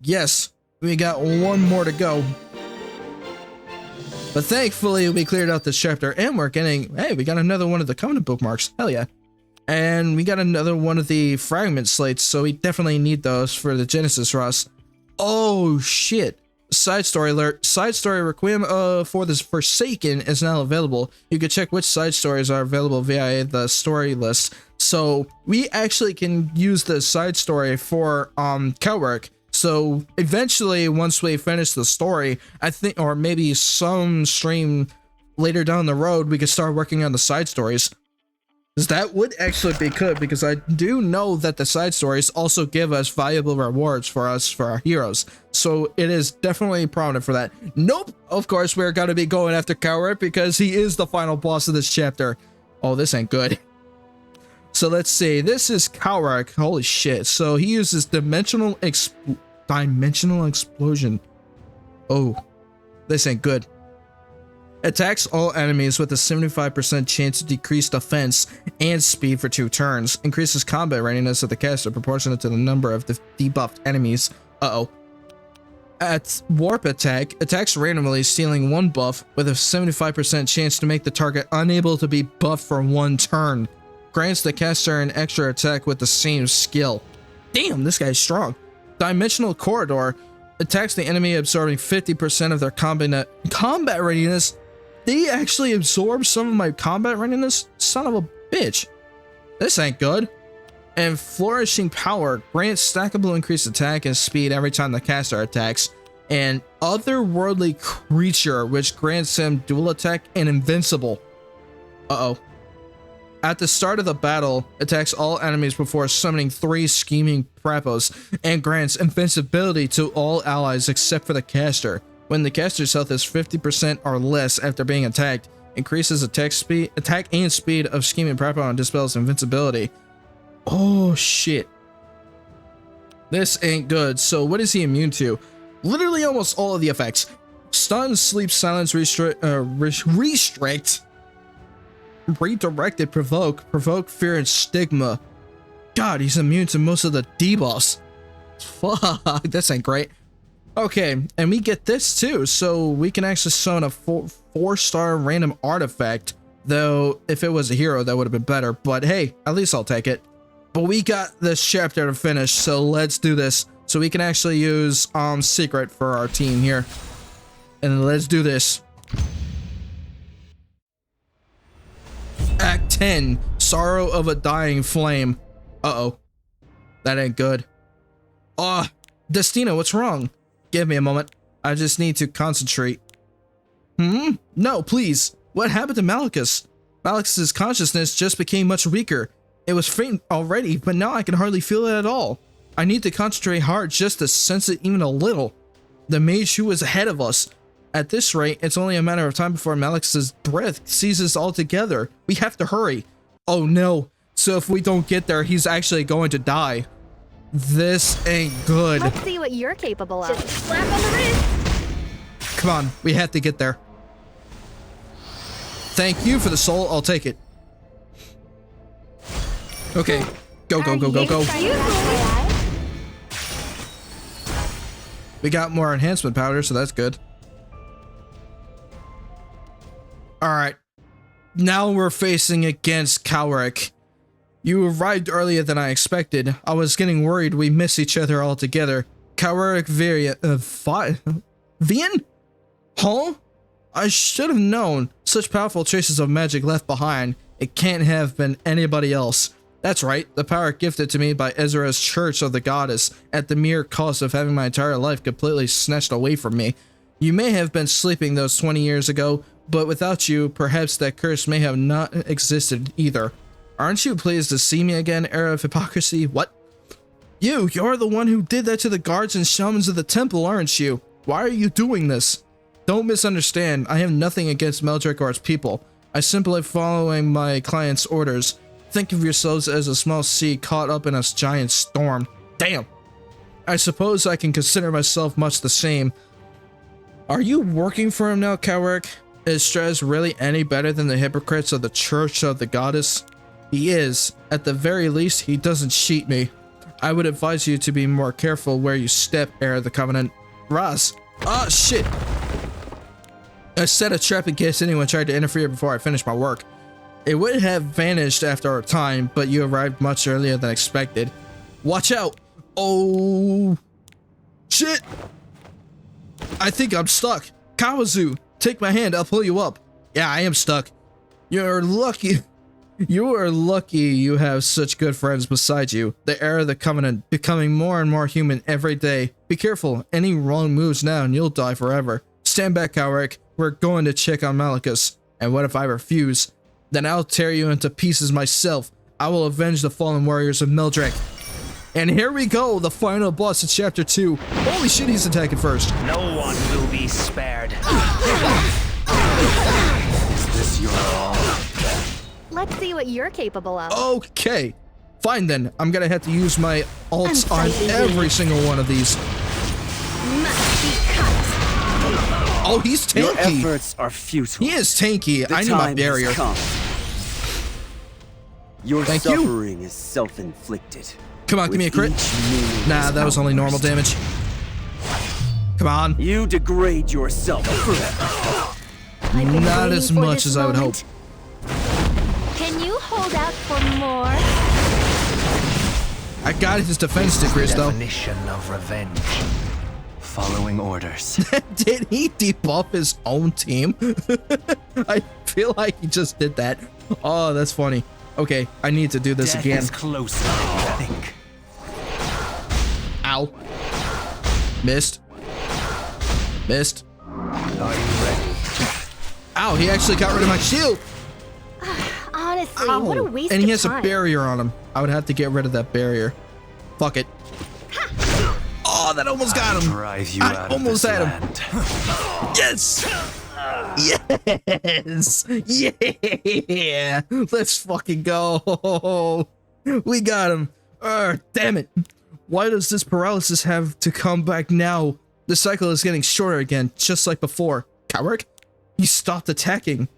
Yes, we got one more to go. But thankfully, we cleared out this chapter and we're getting... Hey, we got another one of the Covenant bookmarks. Hell yeah. And we got another one of the fragment slates, so we definitely need those for the Genesis Ross. Oh, shit. Side story alert. Side story Requiem for the Forsaken is now available. You can check which side stories are available via the story list. So we actually can use the side story for Cowrick. So eventually, once we finish the story, I think, or maybe some stream later down the road, we could start working on the side stories. Because that would actually be good, because I do know that the side stories also give us valuable rewards for our heroes. So it is definitely prominent for that. Nope! Of course, we're going to be going after Coward because he is the final boss of this chapter. Oh, this ain't good. So let's see. This is Coward. Holy shit. So he uses dimensional explosion. Oh, this ain't good. Attacks all enemies with a 75% chance to decrease defense and speed for 2 turns. Increases combat readiness of the caster proportionate to the number of the debuffed enemies. Uh-oh. At warp attack, attacks randomly, stealing 1 buff with a 75% chance to make the target unable to be buffed for 1 turn. Grants the caster an extra attack with the same skill. Damn, this guy's strong. Dimensional Corridor attacks the enemy, absorbing 50% of their combat readiness. They actually absorb some of my combat readiness? Son of a bitch. This ain't good. And Flourishing Power grants stackable increased attack and speed every time the caster attacks. And Otherworldly Creature, which grants him dual attack and invincible. Uh-oh. At the start of the battle, attacks all enemies before summoning 3 scheming Prapos and grants invincibility to all allies except for the caster. When the caster's health is 50% or less after being attacked, increases attack and speed of scheming Prapo and dispels invincibility. Oh shit. This ain't good. So what is he immune to? Literally almost all of the effects. Stun, sleep, silence, restrict, redirected, provoke, fear, and stigma. God, he's immune to most of the debuffs. Fuck, this ain't great. Okay, and we get this too, so we can actually summon a 4-star random artifact. Though, if it was a hero, that would have been better. But hey, at least I'll take it. But we got this chapter to finish, so let's do this. So we can actually use Secret for our team here. And let's do this. Act 10, Sorrow of a Dying Flame. Uh-oh. That ain't good. Destina, what's wrong? Give me a moment. I just need to concentrate. No, please. What happened to Malicus? Malicus's consciousness just became much weaker. It was faint already, but now I can hardly feel it at all. I need to concentrate hard just to sense it even a little. The mage who was ahead of us. At this rate, it's only a matter of time before Malicus's breath ceases altogether. We have to hurry. Oh no. So if we don't get there, he's actually going to die. This ain't good. Let's see what you're capable of. Just slap on the wrist. Come on, we have to get there. Thank you for the soul, I'll take it. Okay, go, go, go, go, go. We got more enhancement powder, so that's good. Alright, now we're facing against Cowric. You arrived earlier than I expected. I was getting worried we miss each other altogether. Cowric Vian? Huh? I should have known. Such powerful traces of magic left behind. It can't have been anybody else. That's right, the power gifted to me by Ezra's Church of the Goddess at the mere cost of having my entire life completely snatched away from me. You may have been sleeping those 20 years ago, but without you, perhaps that curse may have not existed either. Aren't you pleased to see me again, era of hypocrisy? What? You're the one who did that to the guards and shamans of the temple, aren't you? Why are you doing this? Don't misunderstand, I have nothing against Meldrec or its people. I simply following my client's orders. Think of yourselves as a small sea caught up in a giant storm. Damn! I suppose I can consider myself much the same. Are you working for him now, Cowric? Is Straze really any better than the hypocrites of the Church of the Goddess? He is. At the very least, he doesn't cheat me. I would advise you to be more careful where you step, heir of the Covenant. Raz! Ah, shit! I set a trap in case anyone tried to interfere before I finished my work. It would have vanished after our time, but you arrived much earlier than expected. Watch out! Oh... shit! I think I'm stuck. Kawazu, take my hand, I'll pull you up. Yeah, I am stuck. You're lucky. You are lucky you have such good friends beside you. The heir of the Covenant, becoming more and more human every day. Be careful, any wrong moves now and you'll die forever. Stand back, Cowric. We're going to check on Malicus. And what if I refuse? Then I'll tear you into pieces myself. I will avenge the fallen warriors of Meldrec. And here we go, the final boss of Chapter 2. Holy shit, he's attacking first. No one will be spared. Is this your all? Let's see what you're capable of. Okay, fine then. I'm gonna have to use my ults on every single one of these. Must be cut. Oh, he's Your tanky. efforts are futile. He is tanky. The I need my time has barrier. come. Your Thank you. suffering is self-inflicted. Come on, give me a crit. Nah, that was only normal damage. Come on. You degrade yourself. I've been Not waiting as for much this as I would hope. moment. Can you hold out for more? I got his defense decrease though. Definition of revenge. Following orders. Did he debuff his own team? I feel like he just did that. Oh, that's funny. Okay, I need to do this Death again. is closer than you think. Ow. Missed. Missed. Are you ready? Ow, he actually got rid of my shield. Honestly, Ow. what a waste And he of has time. a barrier on him. I would have to get rid of that barrier. Fuck it. Oh, that almost got him. Drive you I out almost of this had him. land. Yes. Yes. Yeah. Let's fucking go. We got him. Damn it. Why does this paralysis have to come back now? The cycle is getting shorter again, just like before. Coward? He stopped attacking.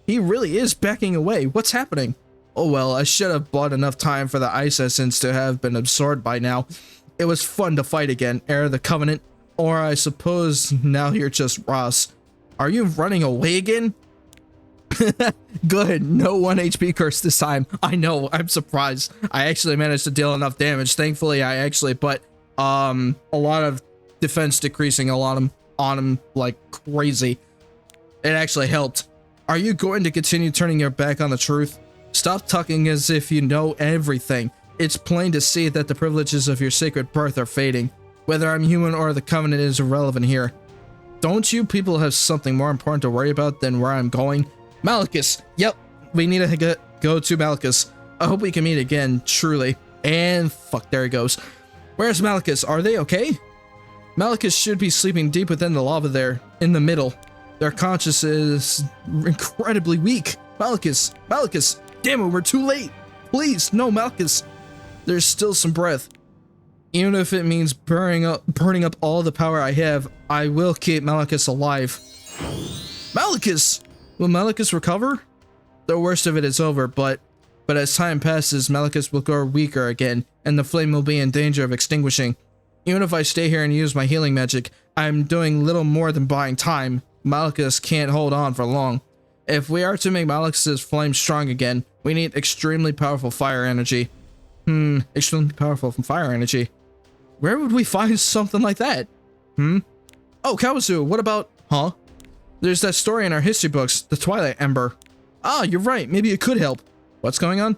He really is backing away. What's happening? Oh well, I should have bought enough time for the ice essence to have been absorbed by now. It was fun to fight again, Heir of the Covenant. Or I suppose now you're just Ross. Are you running away again? Good, no 1 HP curse this time. I know, I'm surprised. I actually managed to deal enough damage. Thankfully, but a lot of defense decreasing on him like crazy. It actually helped. Are you going to continue turning your back on the truth? Stop talking as if you know everything. It's plain to see that the privileges of your sacred birth are fading. Whether I'm human or the Covenant is irrelevant here. Don't you people have something more important to worry about than where I'm going? Malachus! Yep, we need to go to Malachus. I hope we can meet again, truly. And fuck, there he goes. Where's Malachus? Are they okay? Malachus should be sleeping deep within the lava there, in the middle. Their conscience is incredibly weak. Malachus! Malachus! Damn it, we're too late! Please, no, Malachus! There's still some breath. Even if it means burning up all the power I have, I will keep Malachus alive. Malachus! Will Malachus recover? The worst of it is over, but as time passes, Malachus will grow weaker again, and the flame will be in danger of extinguishing. Even if I stay here and use my healing magic, I'm doing little more than buying time. Malachus can't hold on for long. If we are to make Malachus's flame strong again, we need extremely powerful fire energy. Extremely powerful fire energy. Where would we find something like that? Oh, Kawazu, what about... Huh? There's that story in our history books, the Twilight Ember. Ah, you're right, maybe it could help. What's going on?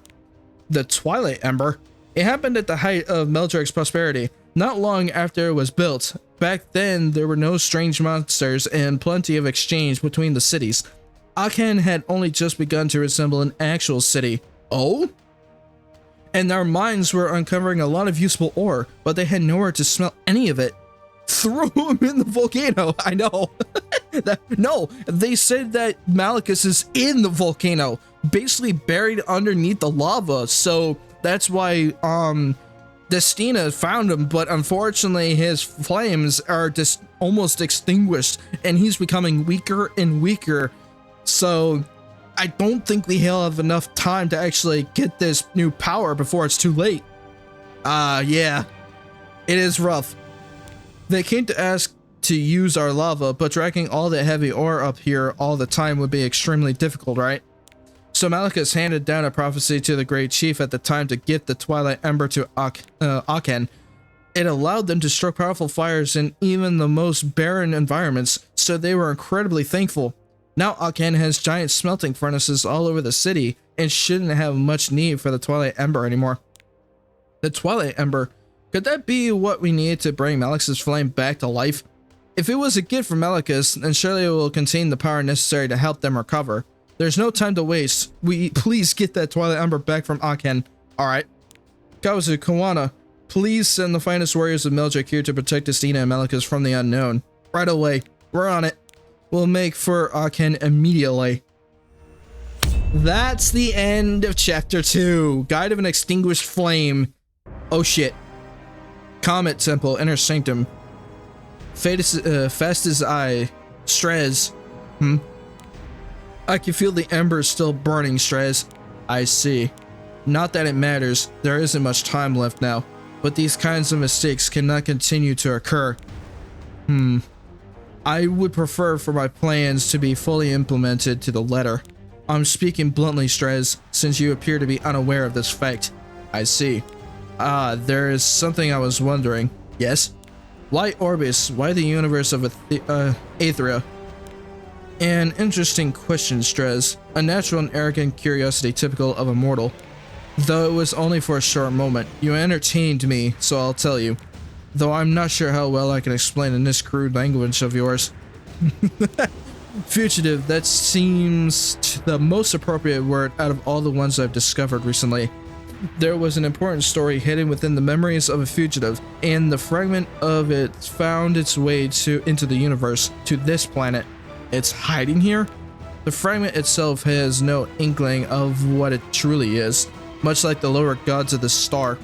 The Twilight Ember? It happened at the height of Meldrec's prosperity, not long after it was built. Back then, there were no strange monsters and plenty of exchange between the cities. Aachen had only just begun to resemble an actual city. Oh? And our mines were uncovering a lot of useful ore, but they had nowhere to smelt any of it. Throw him in the volcano. I know. No, they said that Malachus is in the volcano, basically buried underneath the lava. So that's why Destina found him, but unfortunately his flames are just almost extinguished, and he's becoming weaker and weaker. So I don't think we have enough time to actually get this new power before it's too late. Yeah, it is rough. They came to ask to use our lava, but dragging all the heavy ore up here all the time would be extremely difficult, right? So Malachus handed down a prophecy to the Great Chief at the time to give the Twilight Ember to Aachen. It allowed them to stroke powerful fires in even the most barren environments, so they were incredibly thankful. Now Aachen has giant smelting furnaces all over the city and shouldn't have much need for the Twilight Ember anymore. The Twilight Ember, could that be what we need to bring Malachus's flame back to life? If it was a gift from Malachus, then surely it will contain the power necessary to help them recover. There's no time to waste. We please get that Twilight Ember back from Aken. Alright. Kawazu, Kawana, please send the finest warriors of Meldrec here to protect Estina and Malachus from the unknown. Right away. We're on it. We'll make for Aken immediately. That's the end of chapter 2. Guide of an Extinguished Flame. Oh shit. Comet Temple, Inner Sanctum. Fast as I. Straze. I can feel the embers still burning, Straze. I see. Not that it matters. There isn't much time left now. But these kinds of mistakes cannot continue to occur. I would prefer for my plans to be fully implemented to the letter. I'm speaking bluntly, Straze, since you appear to be unaware of this fact. I see. There is something I was wondering. Yes? Why Orbis? Why the universe of Aethria? An interesting question, Straze. A natural and arrogant curiosity typical of a mortal. Though it was only for a short moment. You entertained me, so I'll tell you. Though I'm not sure how well I can explain in this crude language of yours. Fugitive, that seems the most appropriate word out of all the ones I've discovered recently. There was an important story hidden within the memories of a fugitive, and the fragment of it found its way into the universe, to this planet. It's hiding here? The fragment itself has no inkling of what it truly is, much like the lower gods of the star.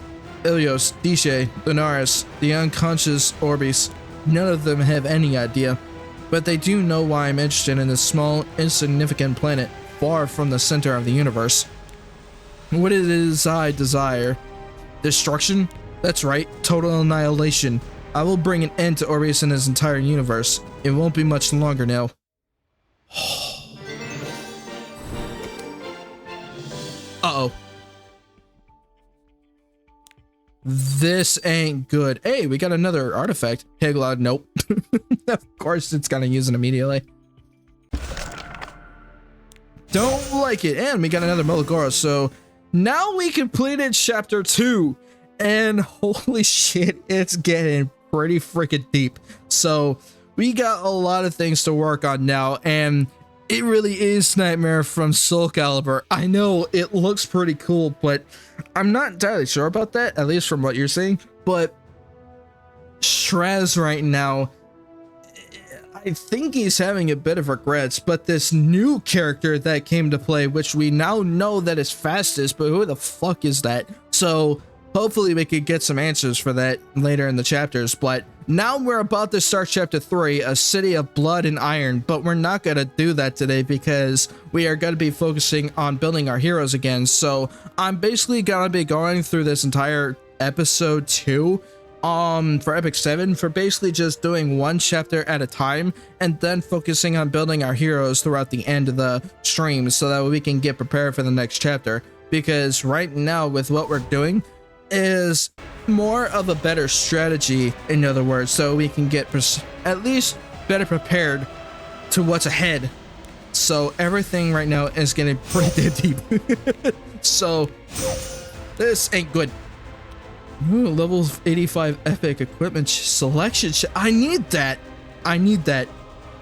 Ilios, Dishe, Lunaris, the unconscious Orbis, none of them have any idea. But they do know why I'm interested in this small, insignificant planet, far from the center of the universe. What it is I desire. Destruction? That's right, total annihilation. I will bring an end to Orbius and his entire universe. It won't be much longer now. Uh-oh. This ain't good. Hey, we got another artifact. Heglod, nope. Of course it's gonna use it immediately. Don't like it. And we got another Melagora, so now we completed chapter 2. And holy shit, it's getting pretty freaking deep. So we got a lot of things to work on now, and it really is Nightmare from Soul Calibur. I know it looks pretty cool, but I'm not entirely sure about that, at least from what you're saying. But Straze right now, I think he's having a bit of regrets, but this new character that came to play, which we now know that is Fastest, but who the fuck is that? So hopefully we could get some answers for that later in the chapters. But now we're about to start chapter 3, A City of Blood and Iron, but we're not going to do that today because we are going to be focusing on building our heroes again. So I'm basically going to be going through this entire episode 2 for Epic 7 for basically just doing one chapter at a time and then focusing on building our heroes throughout the end of the stream so that we can get prepared for the next chapter. Because right now with what we're doing is more of a better strategy, in other words, so we can get at least better prepared to what's ahead. So everything right now is getting pretty deep. So this ain't good. Ooh, level 85 epic equipment selection. I need that. I need that.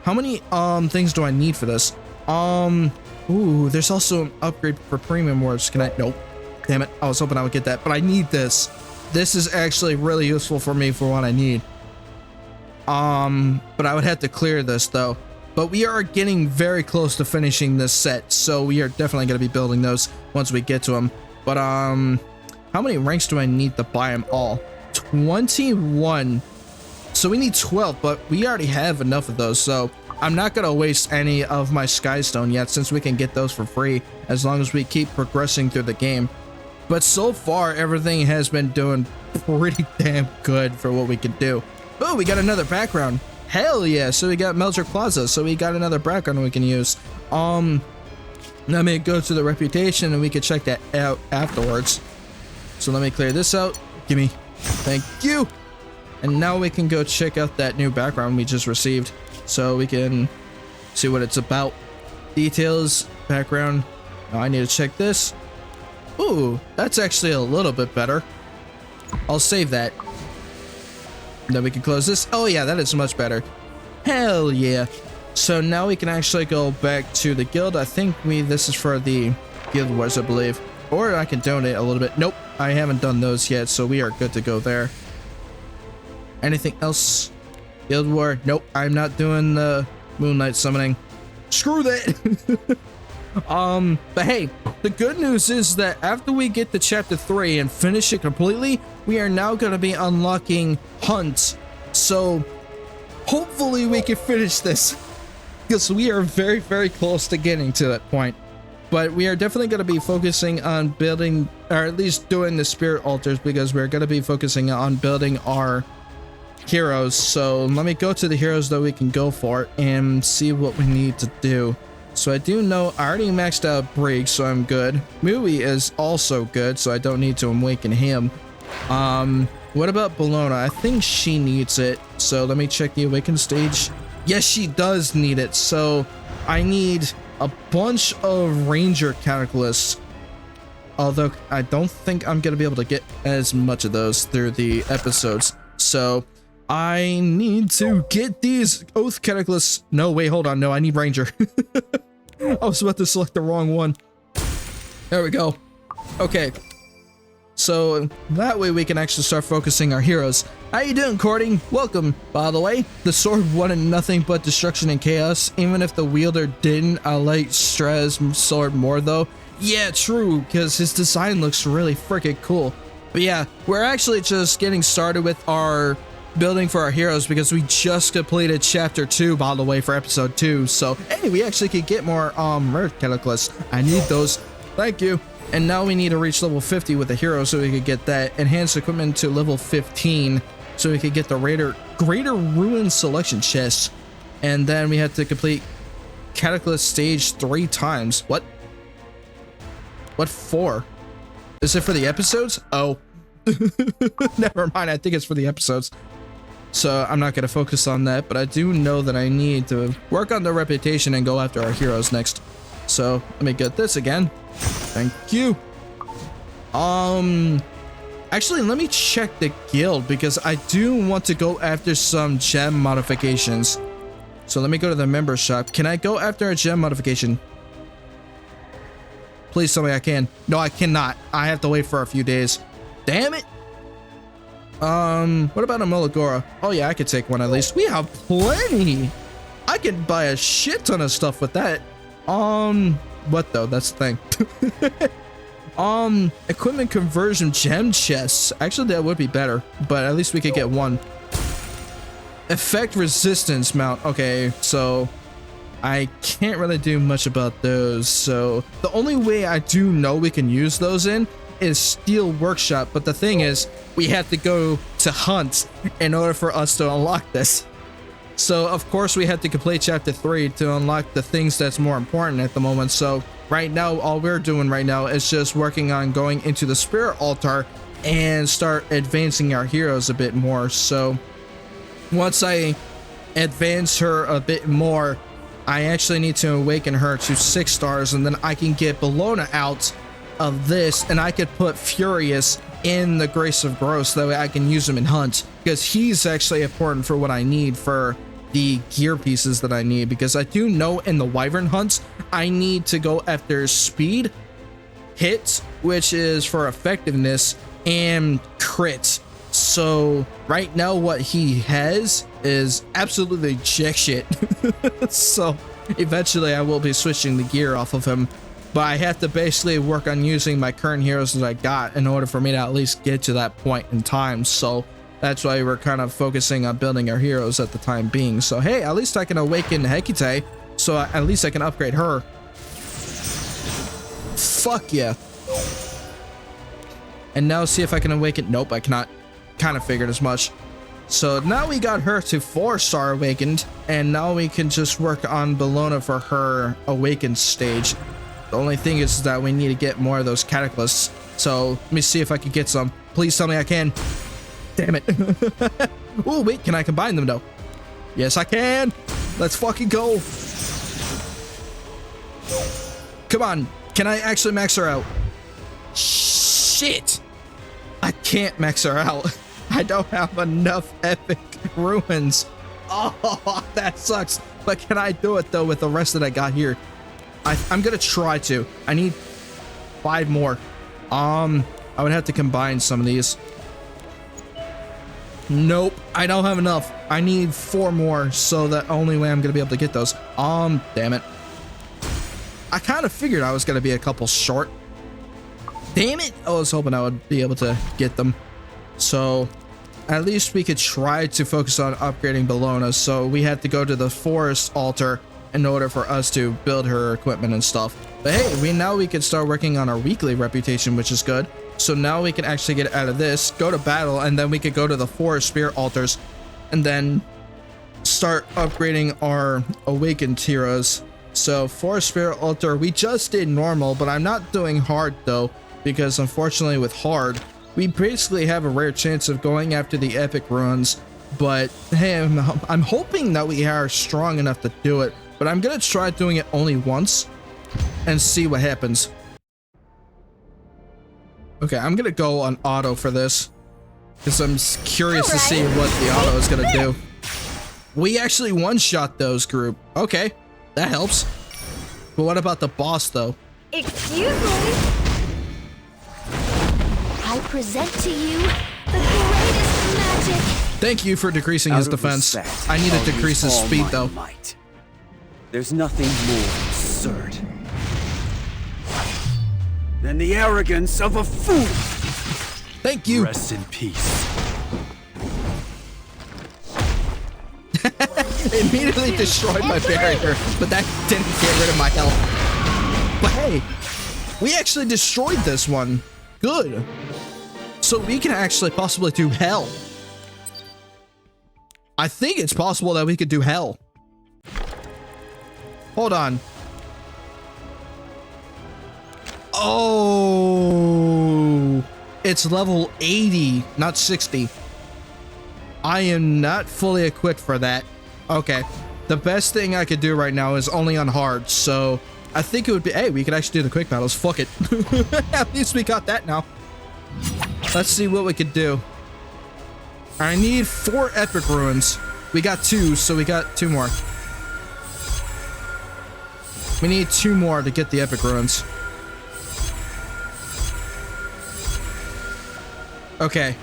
How many things do I need for this? Ooh, there's also an upgrade for premium words. Can I? Nope. Damn it. I was hoping I would get that, but I need this. This is actually really useful for me for what I need. But I would have to clear this though. But we are getting very close to finishing this set, so we are definitely going to be building those once we get to them. But how many ranks do I need to buy them all? 21. So we need 12, but we already have enough of those, so I'm not going to waste any of my Skystone yet since we can get those for free as long as we keep progressing through the game. But so far, everything has been doing pretty damn good for what we can do. Oh, we got another background. Hell yeah. So we got Meldrec Plaza. So we got another background we can use. Let me go to the reputation and we can check that out afterwards. So let me clear this out. Gimme. Thank you. And now we can go check out that new background we just received. So we can see what it's about. Details, background. Now I need to check this. Ooh, that's actually a little bit better. I'll save that. Then we can close this. Oh yeah, that is much better. Hell yeah. So now we can actually go back to the guild. I think this is for the guild wars, I believe. Or I can donate a little bit. Nope, I haven't done those yet, so we are good to go there. Anything else? Guild war? Nope, I'm not doing the Moonlight summoning. Screw that. But hey, the good news is that after we get to chapter 3 and finish it completely, we are now going to be unlocking hunts. So hopefully we can finish this, because we are very, very close to getting to that point. But we are definitely going to be focusing on building, or at least doing the spirit altars, because we're going to be focusing on building our heroes. So let me go to the heroes that we can go for and see what we need to do. So I do know I already maxed out Brig, so I'm good. Mui is also good, so I don't need to awaken him. What about Bologna? I think she needs it. So let me check the awaken stage. Yes, she does need it. So I need a bunch of ranger cataclysms. Although I don't think I'm gonna be able to get as much of those through the episodes. So I need to get these oath cataclysms. No, wait, hold on. No, I need ranger. I was about to select the wrong one. There we go. Okay. So that way we can actually start focusing our heroes. How you doing, Courting? Welcome, by the way. The sword wanted nothing but destruction and chaos. Even if the wielder didn't, I like Straze's sword more though. Yeah, true, because his design looks really freaking cool. But yeah, we're actually just getting started with our building for our heroes, because we just completed chapter 2, by the way, for episode 2. So hey, we actually could get more Mirth Cataclysms. I need those. Thank you. And now we need to reach level 50 with the hero so we could get that enhanced equipment to level 15 so we could get the greater ruin selection chest. And then we had to complete Cataclysm stage 3 times. What for? Is it for the episodes? Oh. Never mind, I think it's for the episodes. So I'm not going to focus on that, but I do know that I need to work on the reputation and go after our heroes next. So let me get this again. Thank you. Actually, let me check the guild, because I do want to go after some gem modifications. So let me go to the member shop. Can I go after a gem modification? Please tell me I can. No, I cannot. I have to wait for a few days. Damn it. What about a Molagora? Oh yeah, I could take one at least. We have plenty. I could buy a shit ton of stuff with that. What though? That's the thing. Equipment conversion gem chests. Actually, that would be better, but at least we could get one. Effect resistance mount. Okay, so I can't really do much about those. So the only way I do know we can use those in is Steel Workshop, but the thing is, we have to go to hunt in order for us to unlock this. So of course we had to complete chapter 3 to unlock the things that's more important at the moment. So right now, all we're doing right now is just working on going into the spirit altar and start advancing our heroes a bit more. So once I advance her a bit more, I actually need to awaken her to 6 stars, and then I can get Bologna out of this, and I could put Furious in the Grace of Gross. That way I can use him in hunt, because he's actually important for what I need for the gear pieces that I need. Because I do know in the Wyvern hunts, I need to go after speed, hit, which is for effectiveness, and crit. So right now what he has is absolutely jack shit. So eventually I will be switching the gear off of him, but I have to basically work on using my current heroes that I got in order for me to at least get to that point in time. So that's why we're kind of focusing on building our heroes at the time being. So hey, at least I can awaken Hecate, so at least I can upgrade her. Fuck yeah. And now see if I can awaken. Nope, I cannot. Kind of figured as much. So now we got her to 4-star awakened, and now we can just work on Bologna for her awakened stage. The only thing is that we need to get more of those cataclysms. So let me see if I can get some. Please tell me I can. Damn it. Oh wait, can I combine them though? Yes I can. Let's fucking go. Come on, can I actually max her out? Shit, I can't max her out. I don't have enough epic ruins. Oh, that sucks. But can I do it though with the rest that I got here? I'm gonna try to. I need 5 more. I would have to combine some of these. Nope, I don't have enough. I need 4 more, so the only way I'm gonna be able to get those. Damn it. I kind of figured I was gonna be a couple short. Damn it! I was hoping I would be able to get them. So at least we could try to focus on upgrading Bellona. So we had to go to the forest altar in order for us to build her equipment and stuff. But hey, now we can start working on our weekly reputation, which is good. So now we can actually get out of this, go to battle, and then we could go to the forest spirit altars and then start upgrading our awakened heroes. So forest spirit altar, we just did normal, but I'm not doing hard though, because unfortunately with hard, we basically have a rare chance of going after the epic ruins. But hey, I'm hoping that we are strong enough to do it, but I'm gonna try doing it only once and see what happens. Okay, I'm gonna go on auto for this because I'm curious to see what the auto is gonna do. We actually one-shot those group. Okay, that helps. But what about the boss though? Excuse me. I present to you the greatest magic. Thank you for decreasing his defense. I need to decrease his speed though. Might. There's nothing more absurd than the arrogance of a fool. Thank you. Rest in peace. Immediately destroyed my barrier, but that didn't get rid of my health. But hey, we actually destroyed this one. Good. So we can actually possibly do hell. I think it's possible that we could do hell. Hold on. Oh, it's level 80, not 60. I am not fully equipped for that. Okay, the best thing I could do right now is only on hard, so I think it would be, hey, we could actually do the quick battles. Fuck it. At least we got that now. Let's see what we could do. I need 4 epic ruins. We got 2, so we got 2 more. We need 2 more to get the epic ruins. Okay.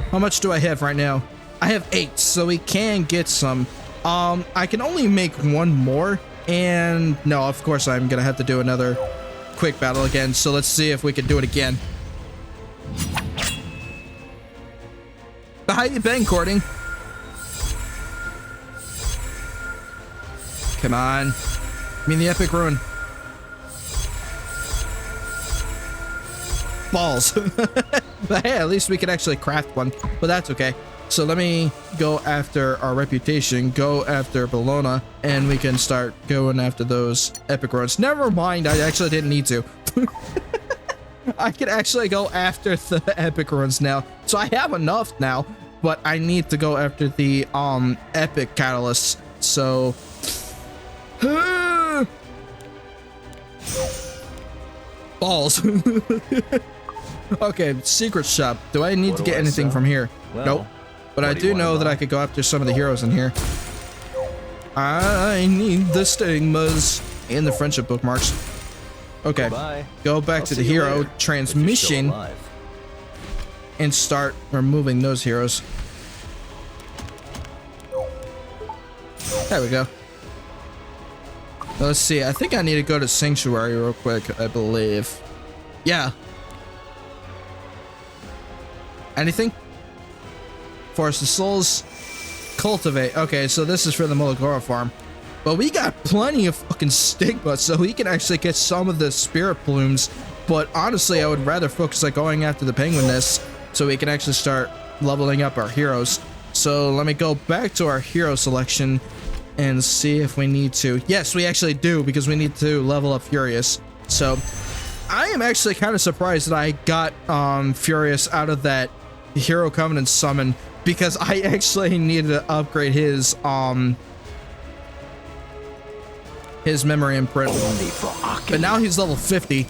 How much do I have right now? I have 8, so we can get some. I can only make 1 more, and no, of course I'm gonna have to do another quick battle again, so let's see if we can do it again. How you been, courting? Come on. I mean the epic ruin. Balls. But hey, at least we can actually craft one, but that's okay. So let me go after our reputation, go after Bellona, and we can start going after those epic ruins. Never mind, I actually didn't need to. I can actually go after the epic ruins now. So I have enough now, but I need to go after the epic catalysts. So balls. Okay, secret shop. Do I need to get anything from here? Well, nope. But I do know that I could go after some of the heroes in here. I need the stigmas and the friendship bookmarks. Okay, Bye. go back to the hero transmission and start removing those heroes. There we go. Let's see, I think I need to go to Sanctuary real quick, I believe. Yeah. Anything? Forest of Souls. Cultivate. Okay, so this is for the Molagora farm. But we got plenty of fucking stigma, so we can actually get some of the spirit plumes. But honestly, I would rather focus on going after the penguin nests so we can actually start leveling up our heroes. So let me go back to our hero selection and see if we need to. Yes, we actually do, because we need to level up Furious. So I am actually kind of surprised that I got Furious out of that Hero Covenant summon, because I actually needed to upgrade his memory imprint. But now he's level 50.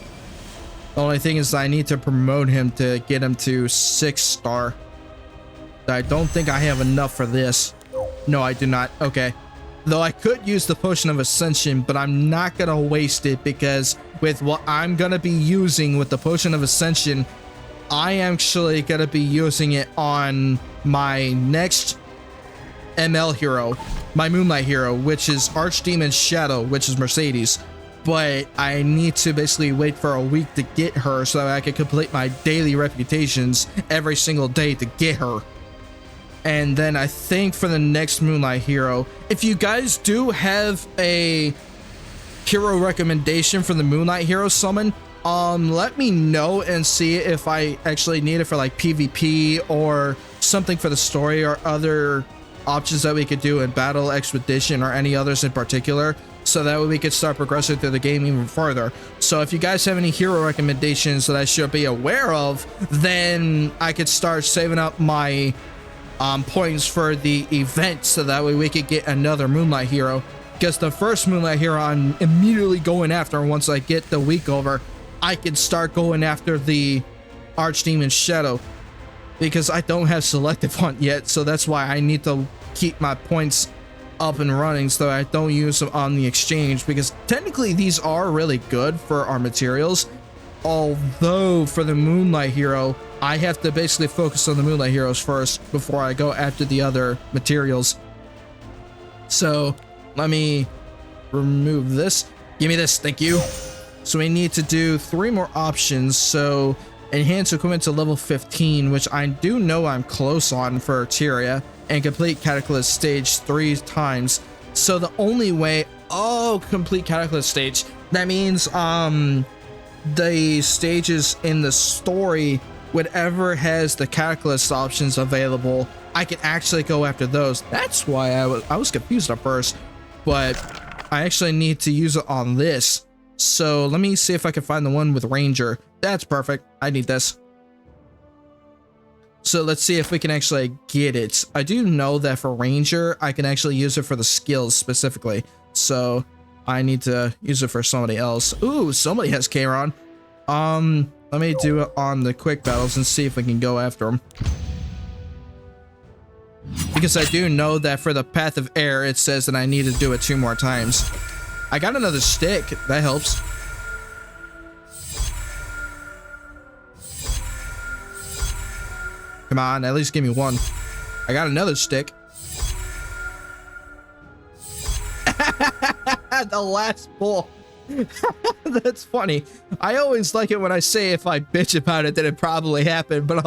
The only thing is I need to promote him to get him to 6-star. I don't think I have enough for this. No, I do not. Okay. Though I could use the Potion of Ascension, but I'm not gonna waste it because with what I'm gonna be using with the Potion of Ascension, I am actually gonna be using it on my next ML hero, my Moonlight hero, which is Archdemon Shadow, which is Mercedes. But I need to basically wait for a week to get her so I can complete my daily reputations every single day to get her. And then I think for the next Moonlight hero, if you guys do have a hero recommendation for the Moonlight hero summon, let me know and see if I actually need it for like PvP or something for the story or other options that we could do in Battle Expedition or any others in particular, so that way we could start progressing through the game even further. So if you guys have any hero recommendations that I should be aware of, then I could start saving up my points for the event so that way we could get another Moonlight hero, because the first Moonlight hero I'm immediately going after once I get the week over. I can start going after the Archdemon Shadow because I don't have Selective Hunt yet, so that's why I need to keep my points up and running so I don't use them on the exchange, because technically these are really good for our materials, although for the Moonlight hero I have to basically focus on the Moonlight heroes first before I go after the other materials. So let me remove this. Give me this, thank you. So we need to do 3 more options. So enhance equipment to level 15, which I do know I'm close on for Tyria, and complete Cataclysm stage 3 times. So the only way, complete Cataclysm stage, that means the stages in the story, whatever has the Cataclysm options available, I can actually go after those. That's why I was confused at first, but I actually need to use it on this. So let me see if I can find the one with Ranger. That's perfect. I need this. So let's see if we can actually get it. I do know that for Ranger, I can actually use it for the skills specifically. So I need to use it for somebody else. Ooh, somebody has Kairon. Let me do it on the quick battles and see if we can go after him. Because I do know that for the Path of Air, it says that I need to do it 2 more times. I got another stick. That helps. Come on, at least give me 1. I got another stick. The last pull. That's funny. I always like it when I say if I bitch about it, then it probably happened, but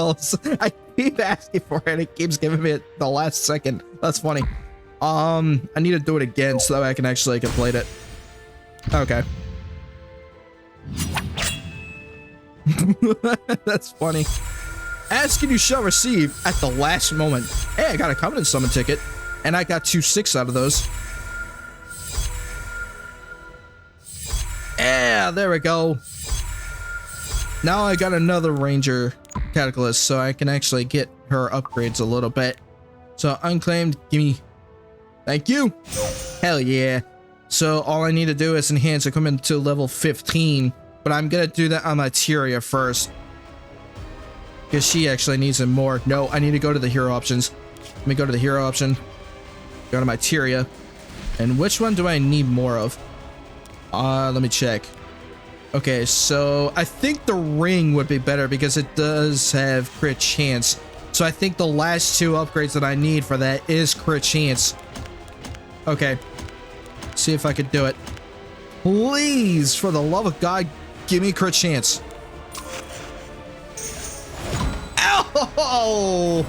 I keep asking for it and it keeps giving me it the last second. That's funny. I need to do it again so that I can actually complete it. Okay. That's funny. Ask and you shall receive at the last moment. Hey, I got a Covenant Summon ticket, and I got 2 6 out of those. Yeah, there we go. Now I got another Ranger Cataclysm, so I can actually get her upgrades a little bit. So unclaimed, gimme. Thank you. Hell yeah. So all I need to do is enhance equipment to level 15, but I'm gonna do that on my Tyria first, because she actually needs it more. No, I need to go to the hero options. Let me go to the hero option. Go to my Tyria. And which one do I need more of? Let me check. Okay, so I think the ring would be better because it does have crit chance. So I think the last 2 upgrades that I need for that is crit chance. Okay. See if I could do it. Please, for the love of God, give me crit chance. Oh!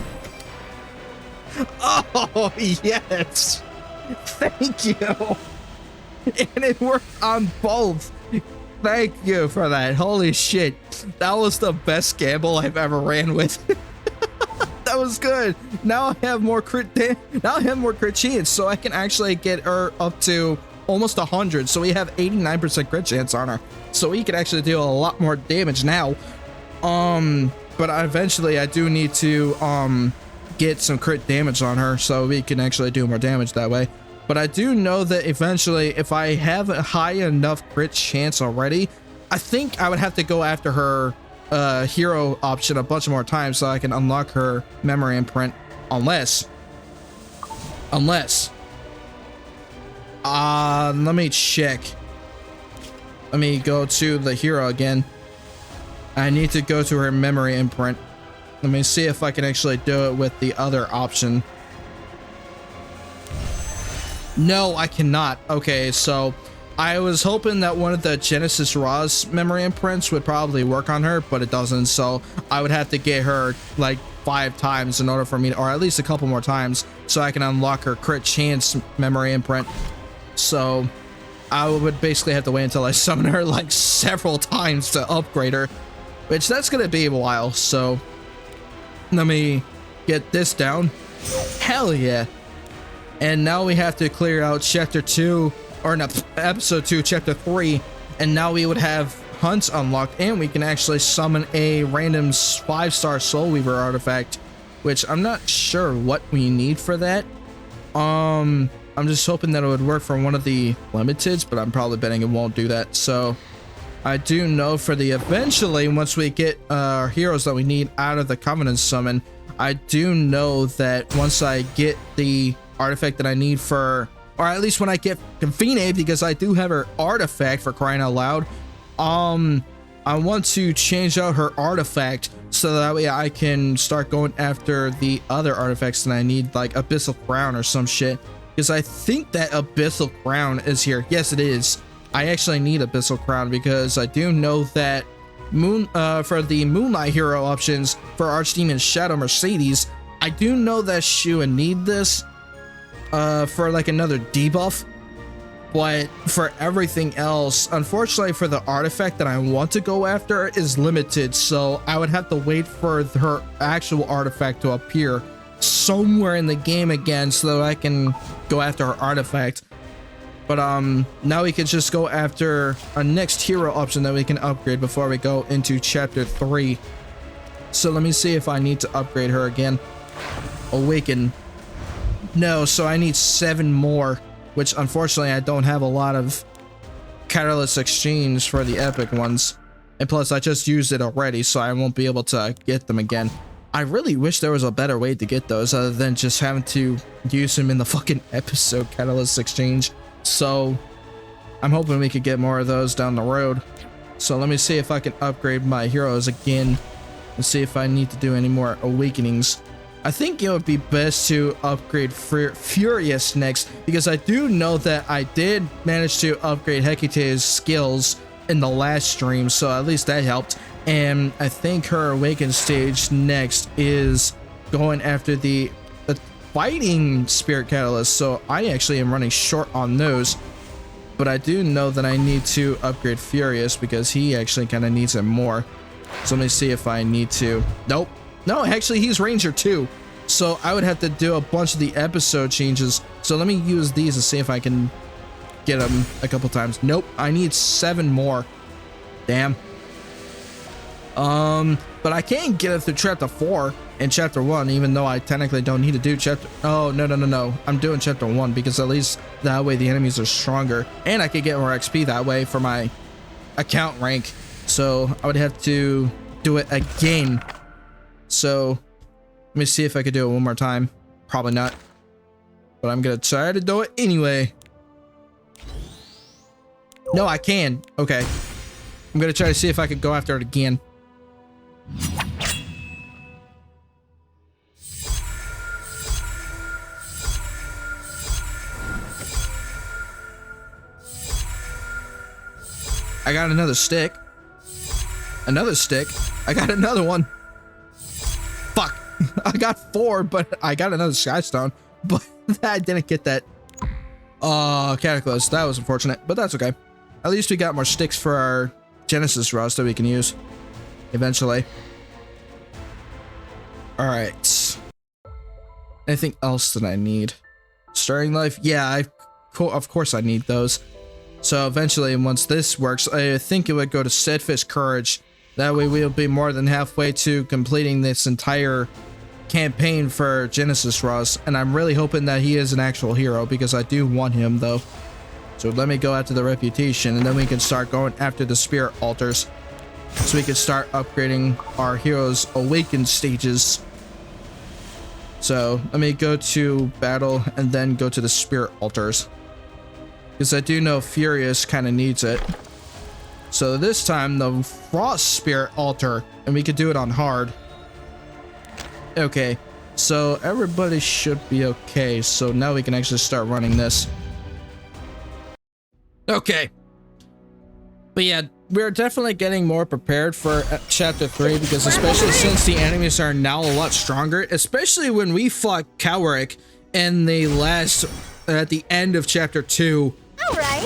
Oh, yes! Thank you! And it worked on both. Thank you for that. Holy shit. That was the best gamble I've ever ran with. That was good. Now I have more crit chance, so I can actually get her up to almost 100. So we have 89% crit chance on her. So we can actually deal a lot more damage now. But eventually I do need to get some crit damage on her so we can actually do more damage that way. But I do know that eventually, if I have a high enough crit chance already, I think I would have to go after her hero option a bunch more times so I can unlock her memory imprint. Unless Unless, let me check. Let me go to the hero again. I need to go to her memory imprint. Let me see if I can actually do it with the other option. No, I cannot. Okay, so I was hoping that one of the Genesis Raw's memory imprints would probably work on her, but it doesn't. So I would have to get her like 5 times in order for me to, or at least a couple more times, so I can unlock her crit chance memory imprint. So I would basically have to wait until I summon her like several times to upgrade her, which that's gonna be a while. So let me get this down. Hell yeah. And now we have to clear out chapter 2, or no, episode 2, chapter 3, and now we would have hunts unlocked, and we can actually summon a random 5-star Soul Weaver artifact, which I'm not sure what we need for that. I'm just hoping that it would work for one of the limiteds, but I'm probably betting it won't do that. So I do know for the eventually, once we get our heroes that we need out of the Covenant summon, I do know that once I get the artifact that I need for, or at least when I get Confine, because I do have her artifact, for crying out loud, I want to change out her artifact so that way I can start going after the other artifacts that I need, like Abyssal Crown or some shit, because I think that Abyssal Crown is here. Yes, it is. I actually need Abyssal Crown because I do know that for the Moonlight hero options for Archdemon Shadow Mercedes, I do know that she would need this for like another debuff, but for everything else, unfortunately for the artifact that I want to go after is limited, so I would have to wait for her actual artifact to appear somewhere in the game again so that I can go after her artifact. But now we can just go after a next hero option that we can upgrade before we go into chapter 3. So let me see if I need to upgrade her again. Awaken. No, so I need 7 more, which unfortunately I don't have a lot of Catalyst Exchange for the epic ones. And plus I just used it already, so I won't be able to get them again. I really wish there was a better way to get those other than just having to use them in the fucking episode Catalyst Exchange. So I'm hoping we could get more of those down the road. So let me see if I can upgrade my heroes again and see if I need to do any more awakenings. I think it would be best to upgrade Furious next, because I do know that I did manage to upgrade Hecate's skills in the last stream, so at least that helped. And I think her awakened stage next is going after the fighting Spirit Catalyst, so I actually am running short on those. But I do know that I need to upgrade Furious because he actually kind of needs it more. So let me see if I need to. Nope. No, actually he's Ranger too, so I would have to do a bunch of the episode changes. So let me use these to see if I can get them a couple times. Nope, I need 7 more. Damn. But I can get it through chapter 4 and chapter 1, even though I technically don't need to do chapter. Oh no, I'm doing chapter 1 because at least that way the enemies are stronger and I could get more XP that way for my account rank. So I would have to do it again. So let me see if I could do it one more time. Probably not, but I'm gonna try to do it anyway. No, I can. Okay, I'm gonna try to see if I could go after it again. I got another stick. Another stick. I got another one. Fuck. I got 4, but I got another Sky Stone. But I didn't get that. Cataclysm. That was unfortunate, but that's okay. At least we got more sticks for our Genesis Rods that we can use eventually. Alright. Anything else that I need? Starting life? Yeah, of course I need those. So eventually, once this works, I think it would go to Steadfast Courage. That way we'll be more than halfway to completing this entire campaign for Genesis Ross. And I'm really hoping that he is an actual hero, because I do want him though. So let me go after the reputation, and then we can start going after the spirit altars. So we can start upgrading our heroes' awakened stages. So let me go to battle and then go to the spirit altars, because I do know Furious kind of needs it. So this time the frost spirit altar, and we could do it on hard. Okay, so everybody should be okay. So now we can actually start running this. Okay. But yeah, we're definitely getting more prepared for chapter 3, because especially since the enemies are now a lot stronger, especially when we fought Cowrick in the at the end of chapter 2.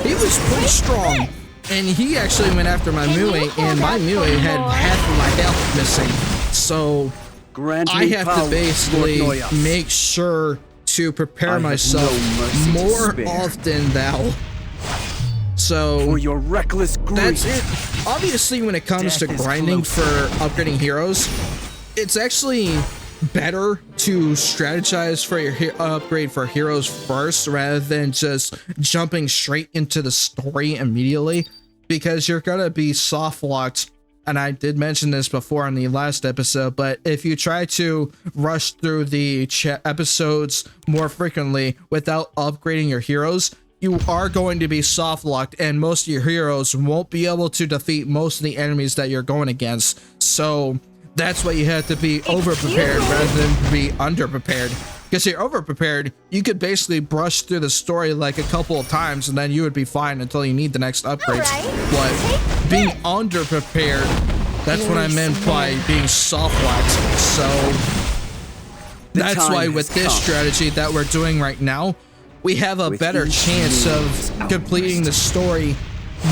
He was pretty strong, and he actually went after my Mue, and my Mue had half of my health missing. So I have to basically make sure to prepare myself more often now. So for your reckless greed. That's it. Obviously, when it comes to grinding for upgrading heroes, it's actually better to strategize for your upgrade for heroes first, rather than just jumping straight into the story immediately, because you're gonna be soft locked. And I did mention this before in the last episode, but if you try to rush through the episodes more frequently without upgrading your heroes, you are going to be soft locked, and most of your heroes won't be able to defeat most of the enemies that you're going against. So that's why you have to be over prepared rather than be under prepared. Because if you're over prepared, you could basically brush through the story like a couple of times, and then you would be fine until you need the next upgrades. But being under prepared, that's what I meant by being soft locked. So that's why with this strategy that we're doing right now, we have a better chance of completing the story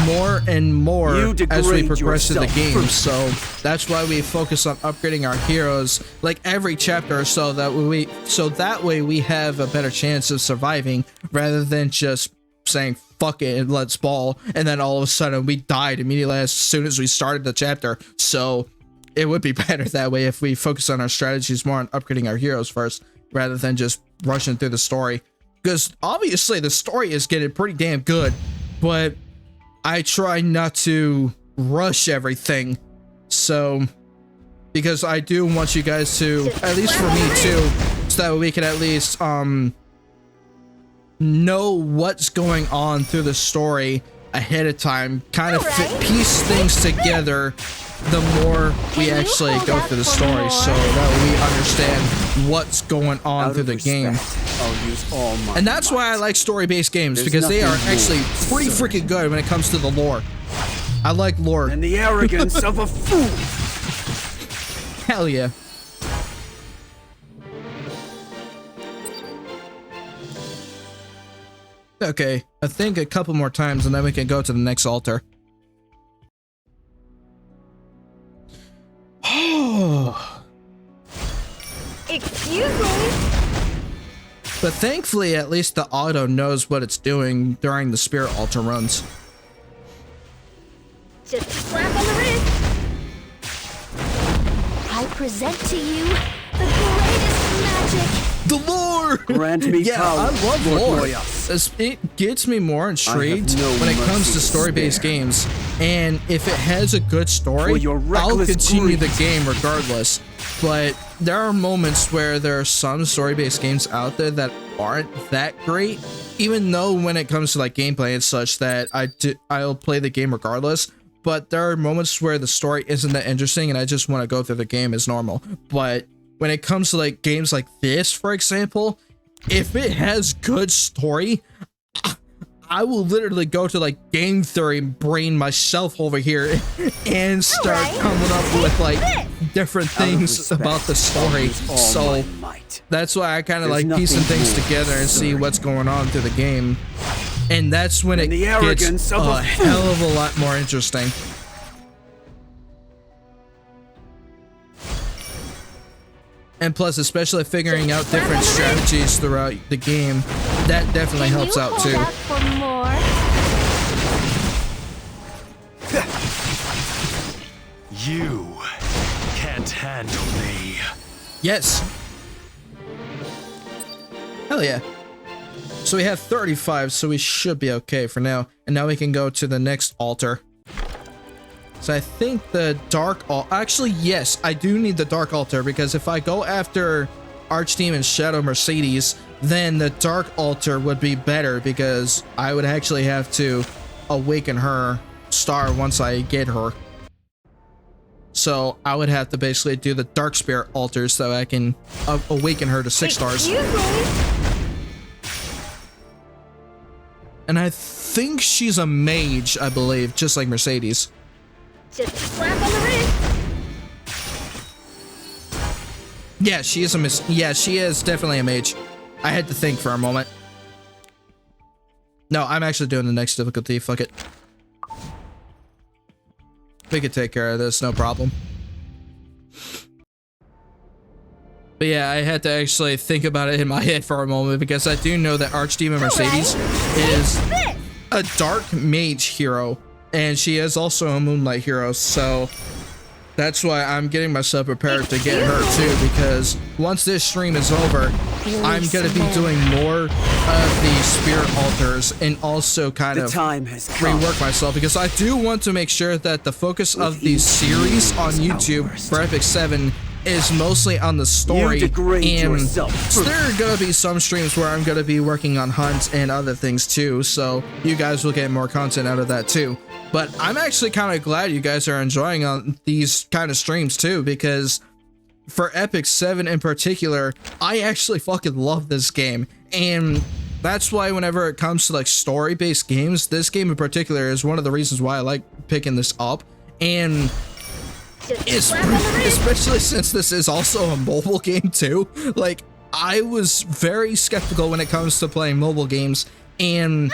more and more as we progress through the game. So that's why we focus on upgrading our heroes like every chapter or so, that way we have a better chance of surviving, rather than just saying fuck it and let's ball, and then all of a sudden we died immediately as soon as we started the chapter. So it would be better that way if we focus on our strategies more on upgrading our heroes first, rather than just rushing through the story. Because obviously the story is getting pretty damn good, but I try not to rush everything. So, because I do want you guys to, at least for me too, so that we can at least know what's going on through the story ahead of time, kind of piece things together the more we actually go through the story, so that we understand what's going on through the game. And that's why I like story-based games, because they are actually pretty freaking good when it comes to the lore. I like lore. And the arrogance of a fool. Hell yeah. Okay, I think a couple more times and then we can go to the next altar. Oh. Excuse me. But thankfully, at least the auto knows what it's doing during the spirit altar runs. Just a slap on the wrist. I present to you the greatest magic. The lore! Grant me yeah, power, I love lore. Glorious. It gets me more intrigued when it comes to story-based games. And if it has a good story, I'll continue the game regardless. But there are moments where there are some story-based games out there that aren't that great. Even though when it comes to like gameplay and such, that I'll play the game regardless. But there are moments where the story isn't that interesting and I just want to go through the game as normal. But when it comes to like games like this, for example, if it has good story, I will literally go to like game theory brain myself over here and start coming up with like different things about the story. So that's why I kind of like piecing things together and see what's going on through the game. And that's when it gets a hell of a lot more interesting. And plus, especially figuring out different strategies throughout the game, that definitely helps out too. You can't handle me. Yes. Hell yeah. So we have 35, so we should be okay for now. And now we can go to the next altar. So I think the dark altar, actually, yes, I do need the dark altar, because if I go after Archdemon Shadow Mercedes, then the Dark Altar would be better because I would actually have to awaken her star once I get her. So I would have to basically do the Dark Spirit Altar so I can awaken her to 6 stars. And I think she's a mage, I believe, just like Mercedes. Just a slap on the wrist. Yeah, she is yeah, she is definitely a mage. I had to think for a moment. No, I'm actually doing the next difficulty. Fuck it. We could take care of this, no problem. But yeah, I had to actually think about it in my head for a moment because I do know that Archdemon Mercedes is a dark mage hero, and she is also a moonlight hero, so that's why I'm getting myself prepared to get her too, because once this stream is over, I'm going to be doing more of the spirit altars and also kind of rework myself, because I do want to make sure that the focus of the series on YouTube for Epic 7 is mostly on the story, and there are gonna be some streams where I'm gonna be working on hunts and other things too, so you guys will get more content out of that too. But I'm actually kind of glad you guys are enjoying on these kind of streams too, because for Epic 7 in particular, I actually fucking love this game, and that's why whenever it comes to like story-based games, this game in particular is one of the reasons why I like picking this up. And especially since this is also a mobile game too. Like, I was very skeptical when it comes to playing mobile games, and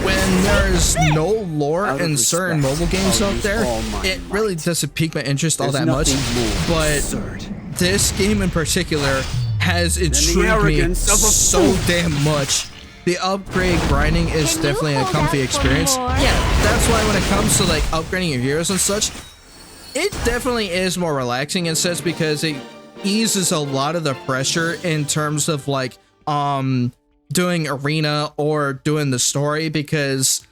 when there's no lore in certain mobile games out there, it really doesn't pique my interest all that much. But this game in particular has intrigued me so damn much. The upgrade grinding is definitely a comfy experience. Yeah, that's why when it comes to like upgrading your heroes and such, it definitely is more relaxing and such, because it eases a lot of the pressure in terms of like doing arena or doing the story, because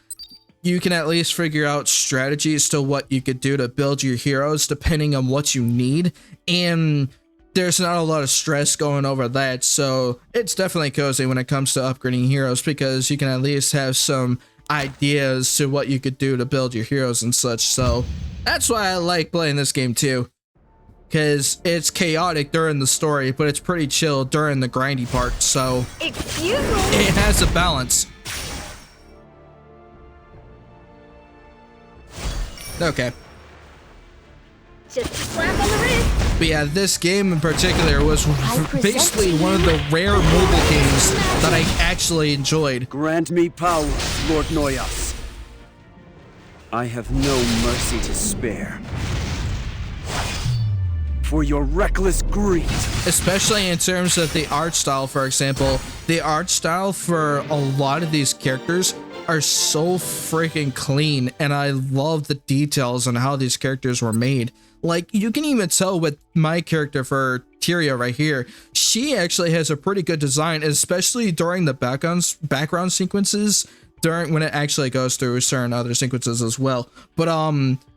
you can at least figure out strategies to what you could do to build your heroes depending on what you need, and there's not a lot of stress going over that. So it's definitely cozy when it comes to upgrading heroes, because you can at least have some ideas to what you could do to build your heroes and such. So that's why I like playing this game too, because it's chaotic during the story, but it's pretty chill during the grindy part, so it has a balance. Okay. Just a slap on the wrist. But yeah, this game in particular was basically one of the rare mobile games that I actually enjoyed. Grant me power, Lord Noyas. I have no mercy to spare for your reckless greed. Especially in terms of the art style, for example. The art style for a lot of these characters are so freaking clean, and I love the details on how these characters were made. Like, you can even tell with my character for Tyria right here, she actually has a pretty good design, especially during the background sequences, during when it actually goes through certain other sequences as well. But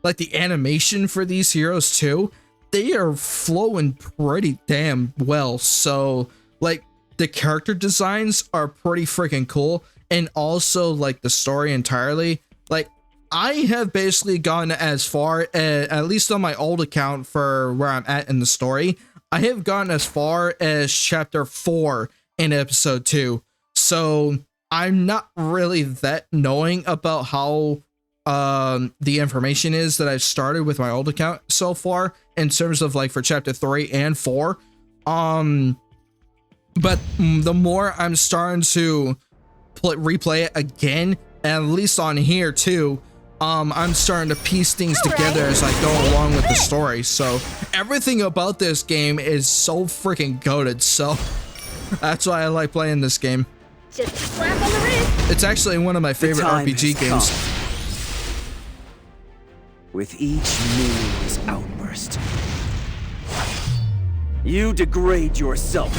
like the animation for these heroes too, they are flowing pretty damn well. So like the character designs are pretty freaking cool, and also like the story entirely. Like, I have basically gone as far as, at least on my old account for where I'm at in the story, I have gone as far as chapter 4 in episode 2. So I'm not really that knowing about how the information is that I've started with my old account so far in terms of like for chapter 3 and 4. But the more I'm starting to replay it again, at least on here too, I'm starting to piece things together as I go along with the story. So everything about this game is so freaking goated. So that's why I like playing this game. Just a slap on the wrist. It's actually one of my favorite RPG games. With each meaningless outburst, you degrade yourself.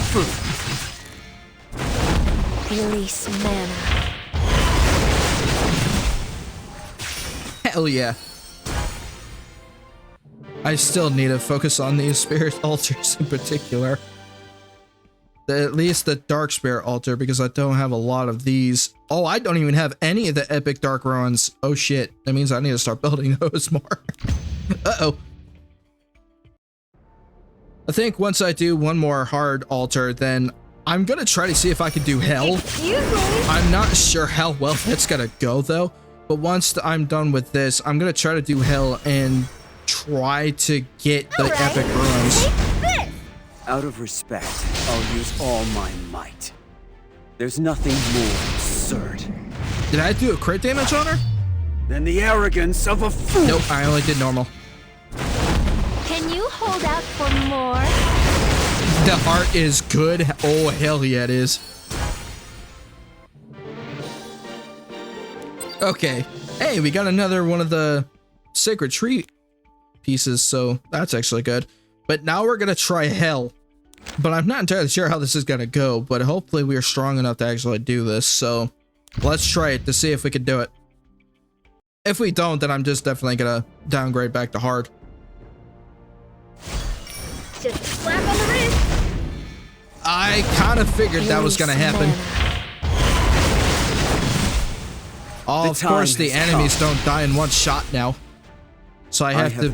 Release mana. Hell yeah. I still need to focus on these spirit altars in particular. At least the Dark Spirit altar, because I don't have a lot of these. Oh, I don't even have any of the epic dark ruins. Oh shit, that means I need to start building those more. Uh-oh. I think once I do one more hard altar, then I'm gonna try to see if I can do hell. Excuse me. I'm not sure how well that's gonna go though, but once I'm done with this, I'm gonna try to do hell and try to get the Alright, epic ruins. take this. Out of respect, I'll use all my might. There's nothing more absurd Did I do a crit damage on her? than the arrogance of a fool. Nope, I only did normal. Can you hold out for more? The heart is good. Oh, hell yeah, it is. Okay. Hey, we got another one of the sacred tree pieces, so that's actually good. But now we're gonna try hell. But I'm not entirely sure how this is gonna go, but hopefully we are strong enough to actually do this, so let's try it to see if we can do it. If we don't, then I'm just definitely gonna downgrade back to hard. Just a slap on the wrist. I kind of figured that was gonna happen. Oh, of course the enemies don't die in one shot now. So I have to.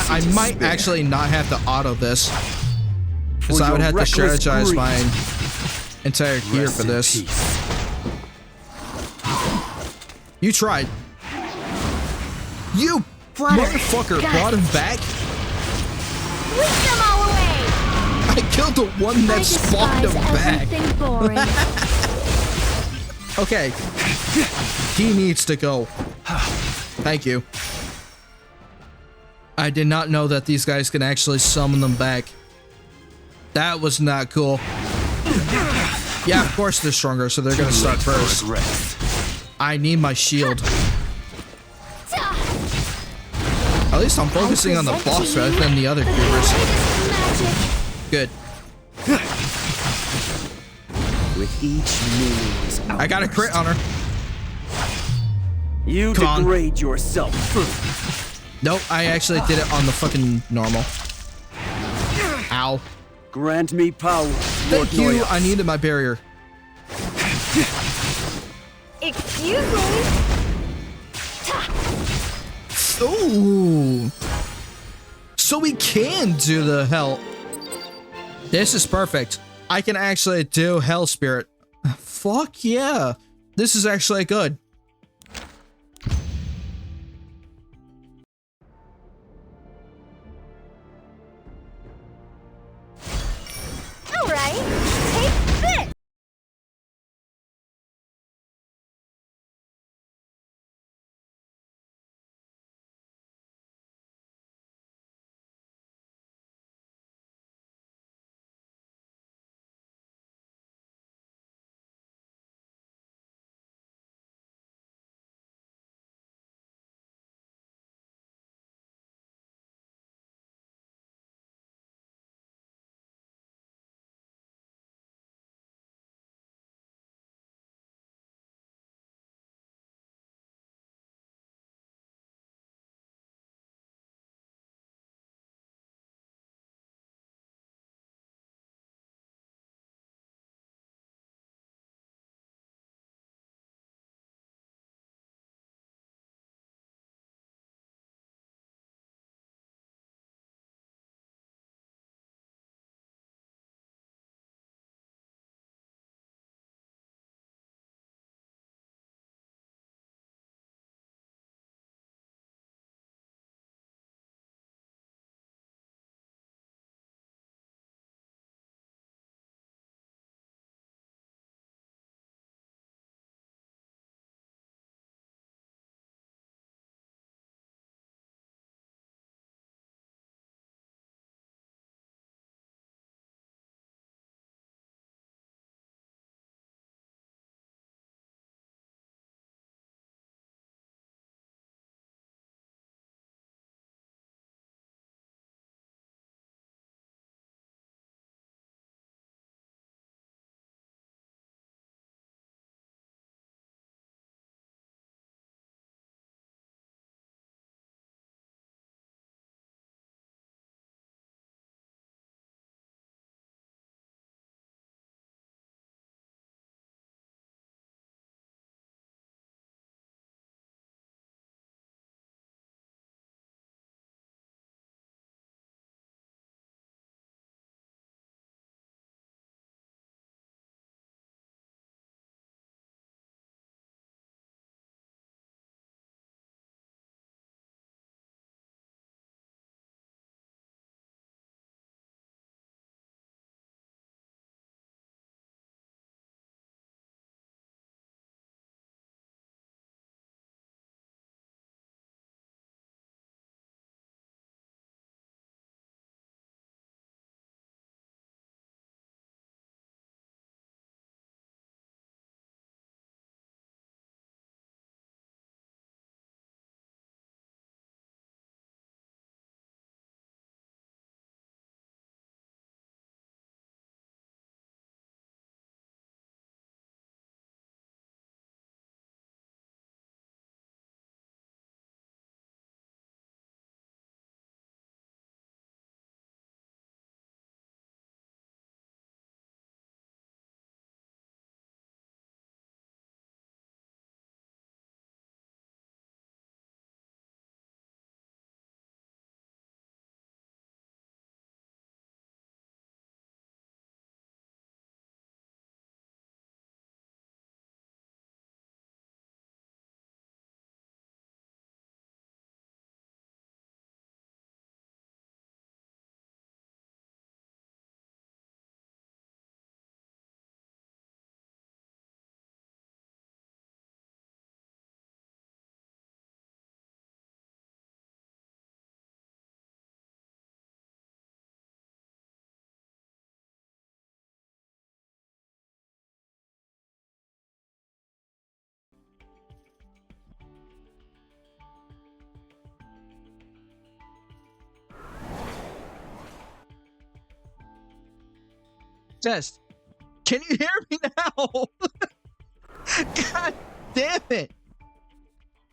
I might actually not have to auto this, because I would have to strategize my entire gear for this. You tried. You motherfucker brought him back. Whip them all away. I killed the one that spawned him back. Everything boring. Okay. He needs to go. Thank you. I did not know that these guys can actually summon them back. That was not cool. Yeah, of course they're stronger, so they're gonna start first. I need my shield. At least I'm focusing on the boss rather than the other cubers. Good. With each moon's I got a crit on her. You Come on. degrade yourself. Nope, I actually did it on the fucking normal. Ow. Grant me power, Lord Thank you, Noya. I needed my barrier. Excuse me. Ooh. So we can do the hell. This is perfect. I can actually do Hell Spirit. Fuck yeah. This is actually good. Test. Can you hear me now? God damn it.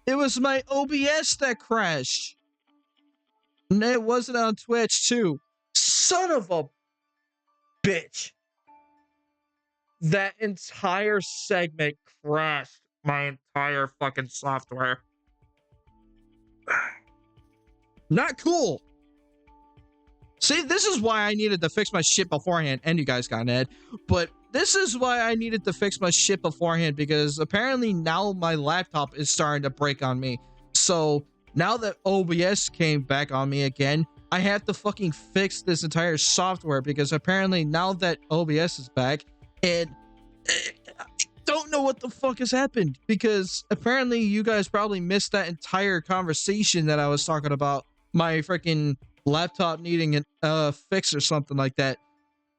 It was my OBS that crashed. And it wasn't on Twitch too. Son of a bitch. That entire segment crashed my entire fucking software. Not cool. See, this is why I needed to fix my shit beforehand, and you guys got an ad. But this is why I needed to fix my shit beforehand, because apparently now my laptop is starting to break on me. So now that OBS came back on me again, I have to fucking fix this entire software, because apparently now that OBS is back, and I don't know what the fuck has happened, because apparently you guys probably missed that entire conversation that I was talking about my freaking laptop needing a fix or something like that.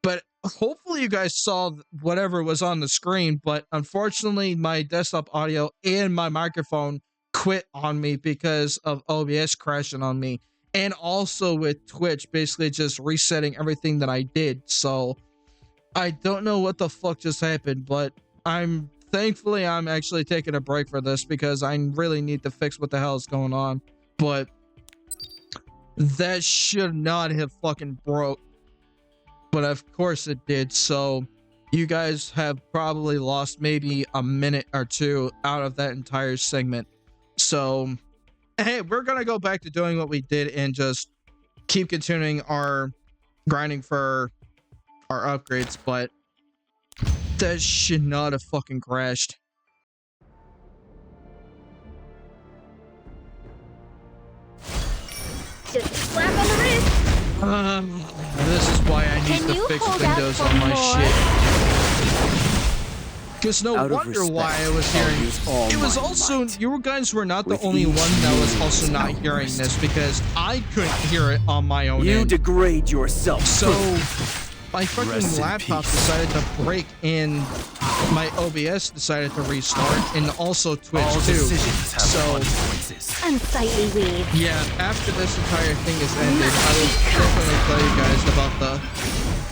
But hopefully you guys saw whatever was on the screen, but unfortunately my desktop audio and my microphone quit on me because of OBS crashing on me, and also with Twitch basically just resetting everything that I did. So I don't know what the fuck just happened, but thankfully I'm actually taking a break for this, because I really need to fix what the hell is going on. But that should not have fucking broke, but of course it did. So you guys have probably lost maybe a minute or two out of that entire segment. So hey, we're gonna go back to doing what we did and just keep continuing our grinding for our upgrades, but that should not have fucking crashed. Just a slap on the wrist. This is why I need to fix Windows on my shit. Because no wonder why I was hearing. It was also, you guys were not the only one that was also not hearing this, because I couldn't hear it on my own You end. degrade yourself. So my fucking laptop decided to break, and my OBS decided to restart, and also Twitch too. So Unsightly weed. yeah, after this entire thing is ended, I will definitely tell you guys about the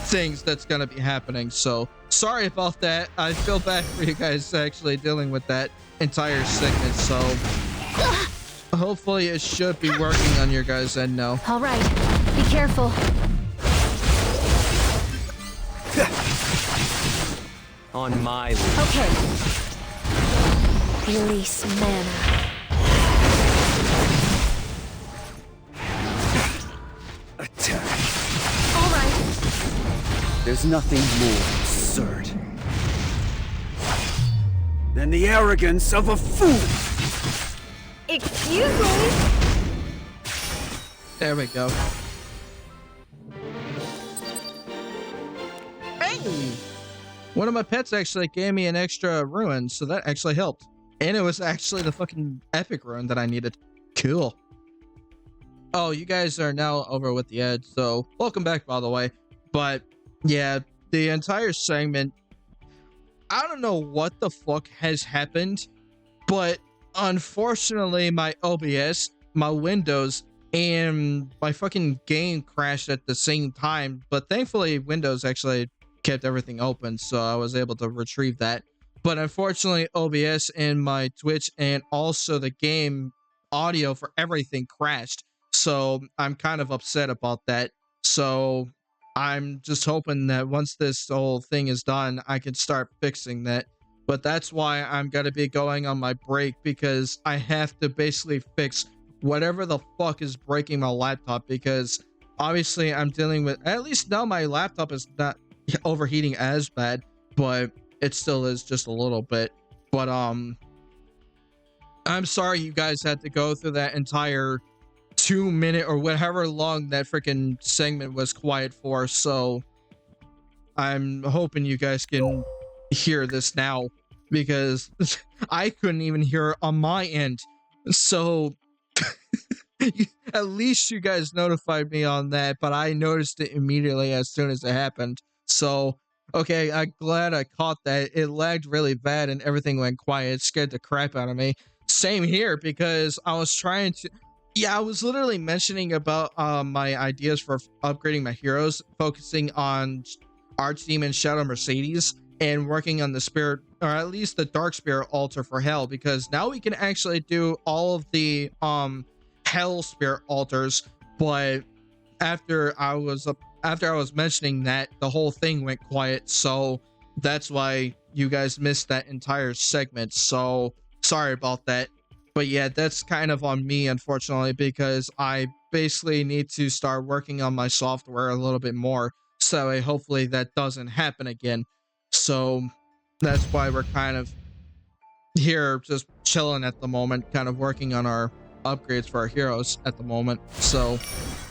things that's gonna be happening. So sorry about that. I feel bad for you guys actually dealing with that entire segment. So hopefully it should be working on your guys' end now. All right, be careful. On my leave. Okay. Release mana. Attack. All right. There's nothing more absurd than the arrogance of a fool. Excuse me. There we go. Hey! One of my pets actually gave me an extra rune, so that actually helped. And it was actually the fucking epic rune that I needed. Cool. Oh, you guys are now over with the ad, so welcome back, by the way. But yeah, the entire segment, I don't know what the fuck has happened, but unfortunately my OBS, my Windows, and my fucking game crashed at the same time. But thankfully Windows actually kept everything open, so I was able to retrieve that. But unfortunately OBS and my Twitch and also the game audio for everything crashed, so I'm kind of upset about that. So I'm just hoping that once this whole thing is done, I can start fixing that. But that's why I'm gonna be going on my break, because I have to basically fix whatever the fuck is breaking my laptop, because obviously I'm dealing with, at least now my laptop is not overheating as bad, but it still is just a little bit. But I'm sorry you guys had to go through that entire 2 minute or whatever long that freaking segment was quiet for. So I'm hoping you guys can hear this now, because I couldn't even hear it on my end. So at least you guys notified me on that, but I noticed it immediately as soon as it happened. So okay, I'm glad I caught that. It lagged really bad and everything went quiet. It scared the crap out of me. Same here, because I was trying to, yeah, I was literally mentioning about my ideas for upgrading my heroes, focusing on Archdemon Shadow Mercedes and working on the spirit, or at least the dark spirit altar for hell, because now we can actually do all of the hell spirit altars. But after I was mentioning that, the whole thing went quiet, so that's why you guys missed that entire segment. So sorry about that. But yeah, that's kind of on me, unfortunately, because I basically need to start working on my software a little bit more, so hopefully that doesn't happen again. So that's why we're kind of here just chilling at the moment, kind of working on our upgrades for our heroes at the moment. So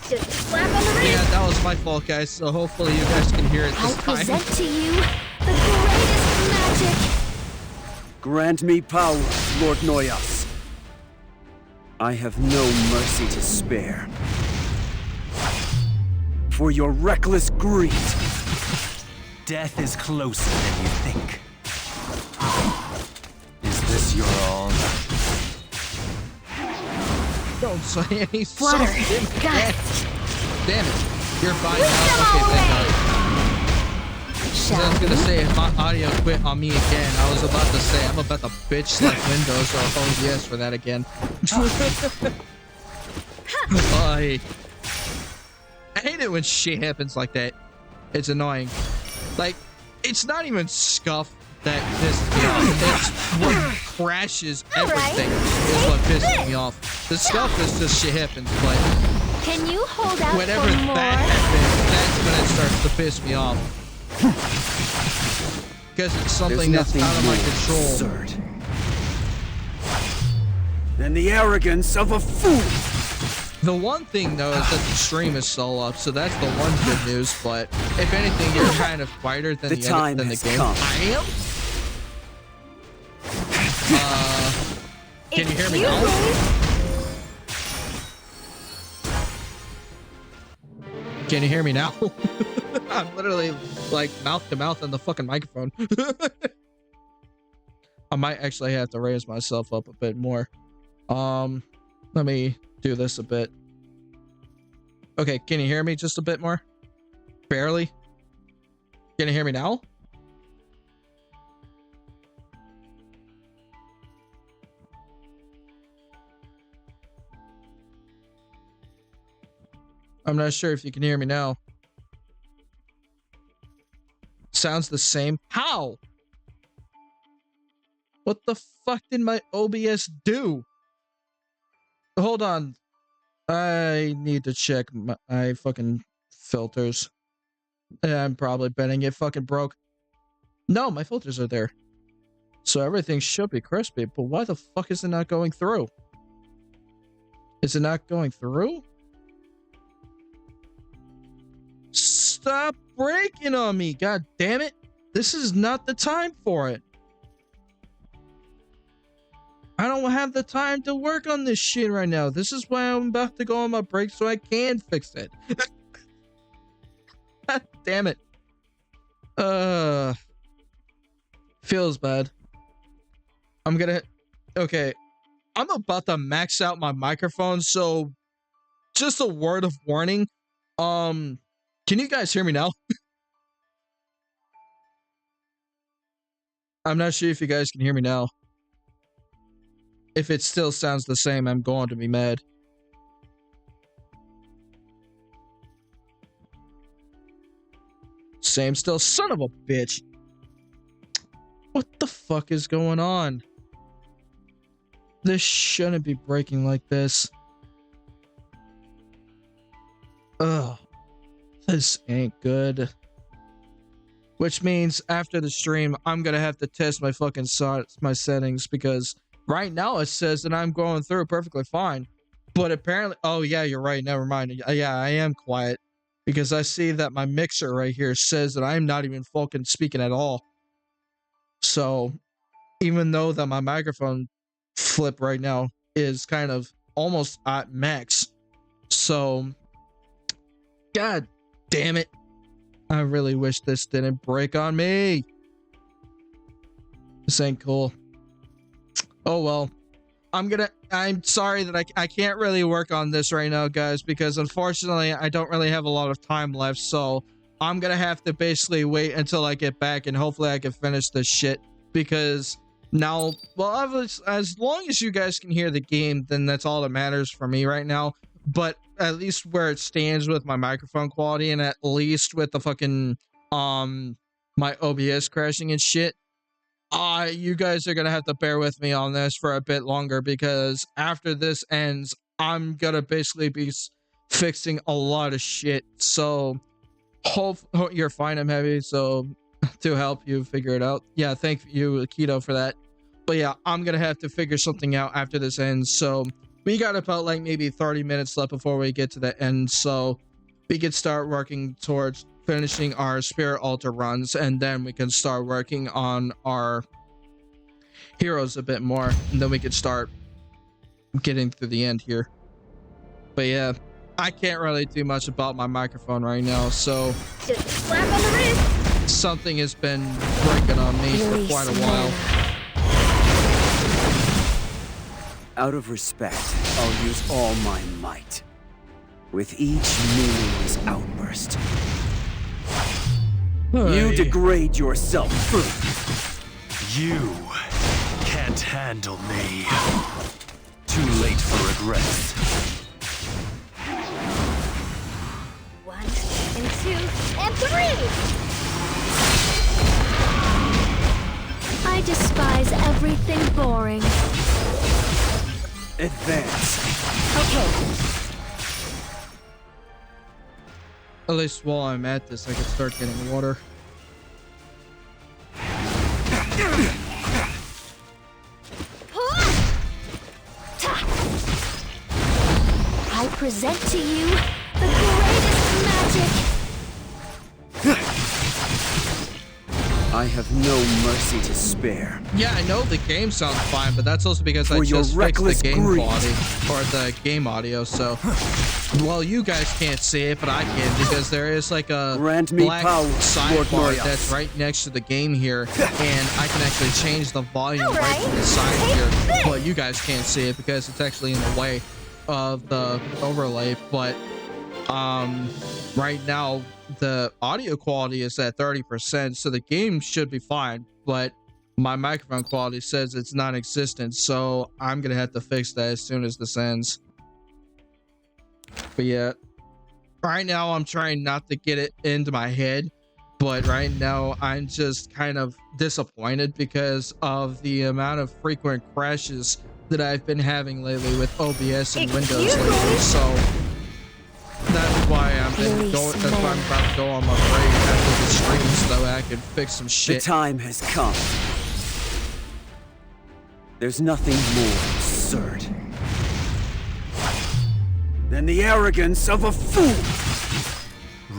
Just slap on the wrist. yeah, that was my fault, guys, so hopefully you guys can hear it I this time. present to you the greatest magic. Grant me power, Lord Noyas. I have no mercy to spare. For your reckless greed. Death is closer than you think. Is this your all? Don't say any Flutter, soft gust. Damn it. You're fine Whisk now. them Okay, all thank away. God. I Shall was gonna we? say, if my audio quit on me again, I was about to say I'm about to bitch slap Windows or OBS for that again. I hate it when shit happens like that. It's annoying. Like, it's not even scuff that pisses me off. It's what crashes everything is what pisses me off. The scuff is just shit happens, but Can you hold out whenever for more? that happens, that's when it starts to piss me off. Because it's something that's out of my control. Absurd than the arrogance of a fool. The one thing though is that the stream is still up, so that's the one good news. But if anything, you're kind of quieter than The the time than the has game. come. I am. Can you hear me now? Can you hear me now? I'm literally like mouth to mouth on the fucking microphone. I might actually have to raise myself up a bit more. Let me do this a bit. Okay, can you hear me just a bit more? Barely. Can you hear me now? I'm not sure if you can hear me now. Sounds the same. How? What the fuck did my OBS do? Hold on. I need to check my fucking filters. I'm probably betting it fucking broke. No, my filters are there. So everything should be crispy, but why the fuck is it not going through? Is it not going through? Stop breaking on me, god damn it. This is not the time for it. I don't have the time to work on this shit right now. This is why I'm about to go on my break so I can fix it. God damn it. Feels bad. Okay. I'm about to max out my microphone, so just a word of warning. Can you guys hear me now? I'm not sure if you guys can hear me now. If it still sounds the same, I'm going to be mad. Same still, son of a bitch. What the fuck is going on? This shouldn't be breaking like this. Ugh. This ain't good. Which means after the stream, I'm gonna have to test my fucking my settings, because right now it says that I'm going through perfectly fine. But apparently, oh yeah, you're right, never mind. Yeah, I am quiet. Because I see that my mixer right here says that I'm not even fucking speaking at all. So, even though that my microphone flip right now is kind of almost at max. So, god damn it. I really wish this didn't break on me. This ain't cool. Oh well. I'm sorry that I can't really work on this right now, guys, because unfortunately I don't really have a lot of time left. So I'm gonna have to basically wait until I get back, and hopefully I can finish this shit, because now, well, as long as you guys can hear the game, then that's all that matters for me right now. But at least where it stands with my microphone quality, and at least with the fucking my OBS crashing and shit, you guys are gonna have to bear with me on this for a bit longer, because after this ends, I'm gonna basically be fixing a lot of shit. So hope you're fine. I'm heavy, so to help you figure it out. Yeah, thank you, Keto, for that. But yeah, I'm gonna have to figure something out after this ends. So we got about like maybe 30 minutes left before we get to the end, so we can start working towards finishing our spirit altar runs, and then we can start working on our heroes a bit more, and then we can start getting to the end here. But yeah, I can't really do much about my microphone right now, so Just a slap on the wrist. something has been breaking on me for quite a while. Out of respect, I'll use all my might. With each meaningless outburst, you degrade yourself further. You can't handle me. Too late for regrets. 1 and 2 and 3. I despise everything boring. Advance. Okay. At least while I'm at this, I can start getting water. I present to you the greatest magic. I have no mercy to spare. Yeah, I know the game sounds fine, but that's also because I For your just fixed reckless the game greed. quality, or the game audio, so... Well, you guys can't see it, but I can, because there is like a Grant me black power, Lord sidebar Noyas. that's right next to the game here, and I can actually change the volume right Alright, from the side take here, this. but you guys can't see it because it's actually in the way of the overlay. But right now the audio quality is at 30%, so the game should be fine, but my microphone quality says it's non-existent, so I'm gonna have to fix that as soon as this ends. But yeah, right now I'm trying not to get it into my head, but right now I'm just kind of disappointed because of the amount of frequent crashes that I've been having lately with OBS and Windows lately. So that's why that's why I'm about to go on my break after the stream so that I can fix some The shit. time has come. There's nothing more absurd than the arrogance of a fool.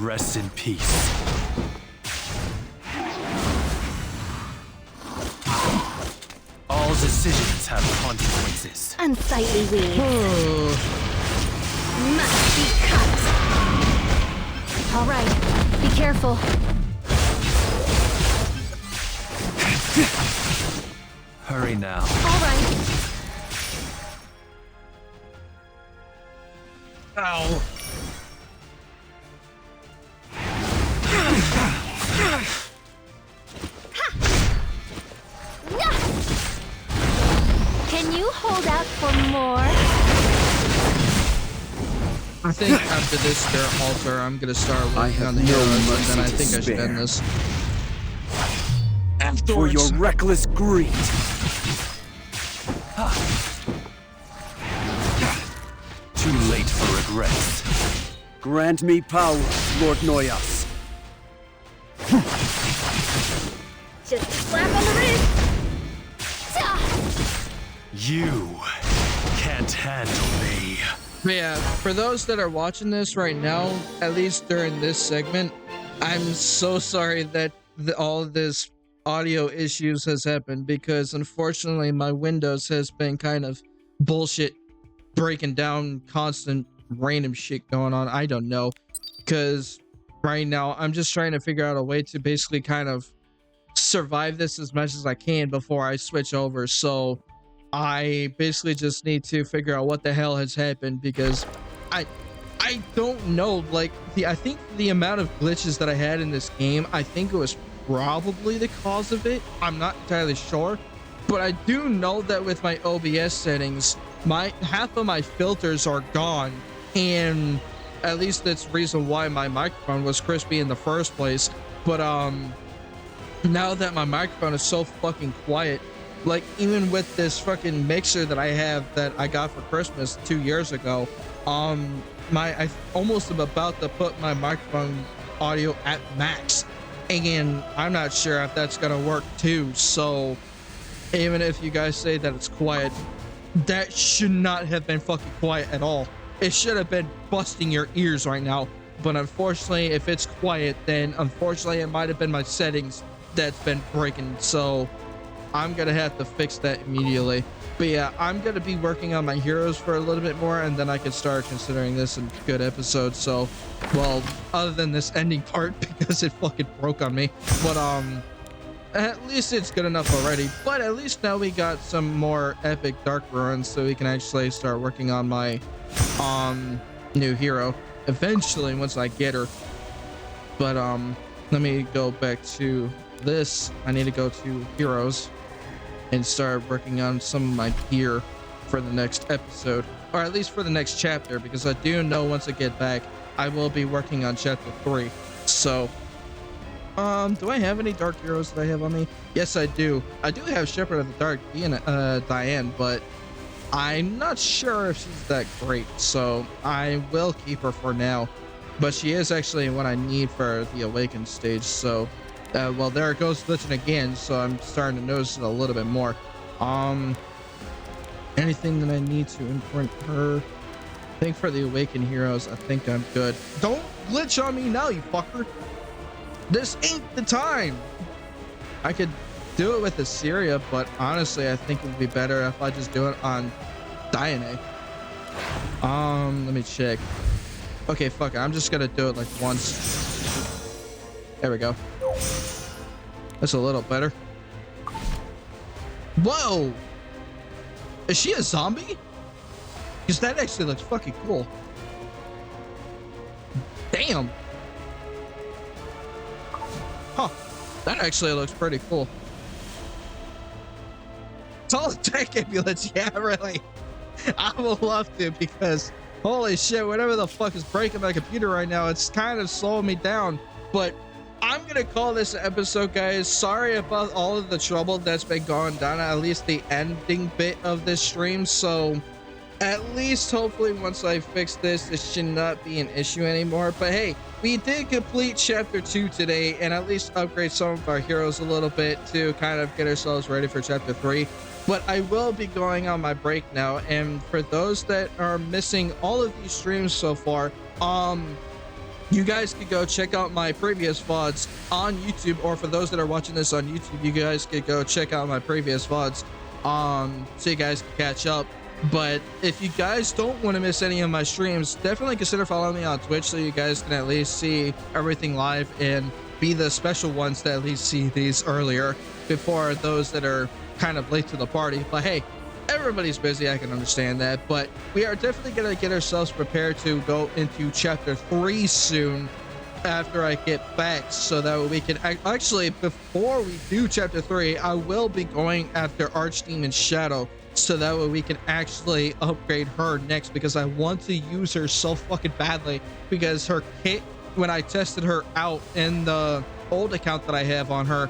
Rest in peace. All decisions have consequences. Unsightly weeds must be cut. All right, be careful. Hurry now. All right. Ow. Can you hold out for more? I think after this spirit altar, I'm gonna start I working have on the no heroes, and mercy then I to think I should spare. end this. For your reckless greed. Too late for regrets. Grant me power, Lord Noyas. Just a slap on the wrist. You can't handle me. But yeah, for those that are watching this right now, at least during this segment, I'm so sorry that all of this audio issues has happened, because unfortunately my Windows has been kind of bullshit, breaking down, constant random shit going on. I don't know, because right now I'm just trying to figure out a way to basically kind of survive this as much as I can before I switch over. So I basically just need to figure out what the hell has happened, because I I don't know. Like, I think the amount of glitches that I had in this game, I think it was probably the cause of it. I'm not entirely sure, but I do know that with my OBS settings, half of my filters are gone, and at least that's the reason why my microphone was crispy in the first place. But now that my microphone is so fucking quiet, like even with this fucking mixer that I have that I got for Christmas 2 years ago, I almost am about to put my microphone audio at max, and I'm not sure if that's gonna work too. So even if you guys say that it's quiet, that should not have been fucking quiet at all. It should have been busting your ears right now. But unfortunately, if it's quiet, then unfortunately it might have been my settings that's been breaking. So I'm gonna have to fix that immediately. But yeah, I'm gonna be working on my heroes for a little bit more, and then I can start considering this a good episode. So, well, other than this ending part because it fucking broke on me, but at least it's good enough already. But at least now we got some more epic dark runs, so we can actually start working on my new hero eventually once I get her. But let me go back to this. I need to go to heroes and start working on some of my gear for the next episode, or at least for the next chapter, because I do know once I get back I will be working on chapter 3. So do I have any dark heroes that I have on me? Yes, I do. I do have Shepherd of the Dark, Diane, but I'm not sure if she's that great, so I will keep her for now. But she is actually what I need for the Awakened stage. So well, there it goes glitching again, so I'm starting to notice it a little bit more. Anything that I need to imprint her? I think for the Awakened heroes, I think I'm good. Don't glitch on me now, you fucker. This ain't the time. I could do it with Assyria, but honestly, I think it would be better if I just do it on Diane. Let me check. Okay, fuck it. I'm just gonna do it like once. There we go. That's a little better. Whoa! Is she a zombie? Because that actually looks fucking cool. Damn. Huh. That actually looks pretty cool. Tall attack ambulance. Yeah, really. I would love to, because holy shit, whatever the fuck is breaking my computer right now, it's kind of slowing me down. But I'm gonna call this an episode, guys. Sorry about all of the trouble that's been going down, at least the ending bit of this stream. So at least hopefully once I fix this, it should not be an issue anymore. But hey, we did complete chapter 2 today, and at least upgrade some of our heroes a little bit to kind of get ourselves ready for chapter 3. But I will be going on my break now, and for those that are missing all of these streams so far, you guys could go check out my previous VODs on YouTube, or for those that are watching this on YouTube, you guys could go check out my previous VODs so you guys can catch up. But if you guys don't want to miss any of my streams, definitely consider following me on Twitch so you guys can at least see everything live and be the special ones that at least see these earlier before those that are kind of late to the party. But hey, everybody's busy, I can understand that, but we are definitely going to get ourselves prepared to go into chapter 3 soon after I get back, so that we can actually, before we do chapter 3, I will be going after Archdemon Shadow, so that way we can actually upgrade her next, because I want to use her so fucking badly, because her kit, when I tested her out in the old account that I have on her,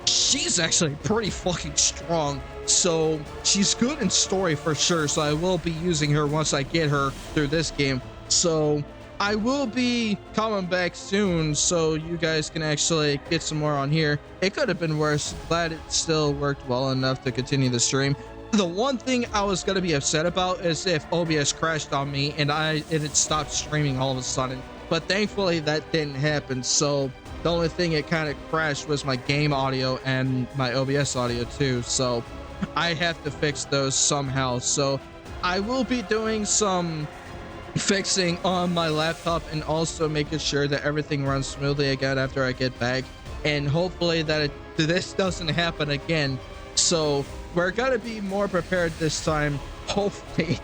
she's actually pretty fucking strong. So she's good in story for sure, so I will be using her once I get her through this game. So I will be coming back soon so you guys can actually get some more on here. It could have been worse. Glad it still worked well enough to continue the stream. The one thing I was going to be upset about is if OBS crashed on me and it stopped streaming all of a sudden, but thankfully that didn't happen. So the only thing it kind of crashed was my game audio and my OBS audio too, so I have to fix those somehow. So I will be doing some fixing on my laptop and also making sure that everything runs smoothly again after I get back, and hopefully that this doesn't happen again. So we're gonna be more prepared this time, hopefully.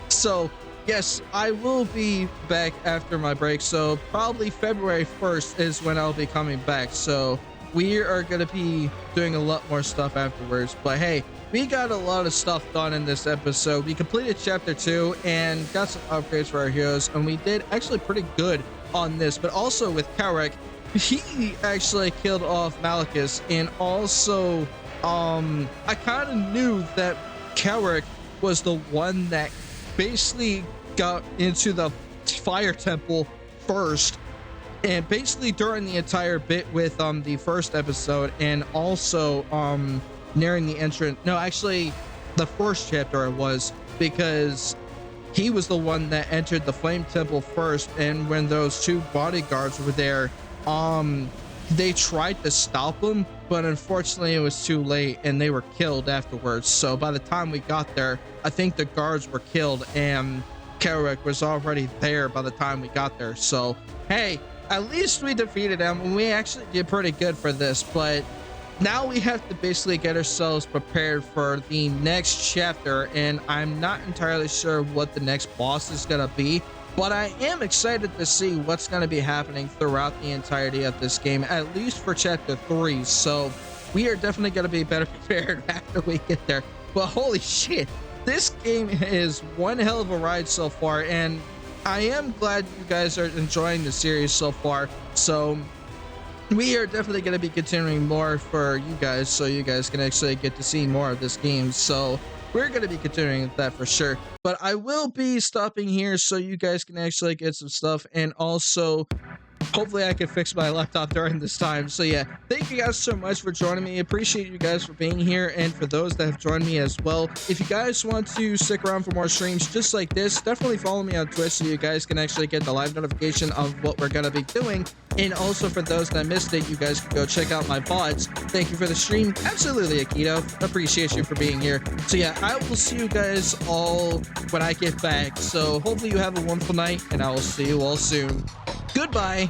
So yes, I will be back after my break. So probably February 1st is when I'll be coming back. So we are going to be doing a lot more stuff afterwards. But hey, we got a lot of stuff done in this episode. We completed chapter 2 and got some upgrades for our heroes. And we did actually pretty good on this. But also with Karek, he actually killed off Malachus. And also, I kind of knew that Karek was the one that basically got into the fire temple first, and basically during the entire bit with the first episode, and also nearing the entrance, no, actually the first chapter it was, because he was the one that entered the flame temple first. And when those two bodyguards were there, they tried to stop him, but unfortunately it was too late and they were killed afterwards. So by the time we got there, I think the guards were killed and Karek was already there by the time we got there. So hey, at least we defeated him and we actually did pretty good for this. But now we have to basically get ourselves prepared for the next chapter, and I'm not entirely sure what the next boss is gonna be, but I am excited to see what's going to be happening throughout the entirety of this game, at least for chapter 3. So we are definitely going to be better prepared after we get there. But holy shit, this game is one hell of a ride so far, and I am glad you guys are enjoying the series so far. So we are definitely going to be continuing more for you guys, so you guys can actually get to see more of this game. So we're going to be continuing that for sure. But I will be stopping here so you guys can actually get some stuff, and also hopefully I can fix my laptop during this time. So yeah, thank you guys so much for joining me. Appreciate you guys for being here, and for those that have joined me as well. If you guys want to stick around for more streams just like this, definitely follow me on Twitch so you guys can actually get the live notification of what we're going to be doing. And also for those that missed it, you guys can go check out my VODs. Thank you for the stream. Absolutely, Akito. Appreciate you for being here. So yeah, I will see you guys all when I get back. So hopefully you have a wonderful night, and I will see you all soon. Goodbye.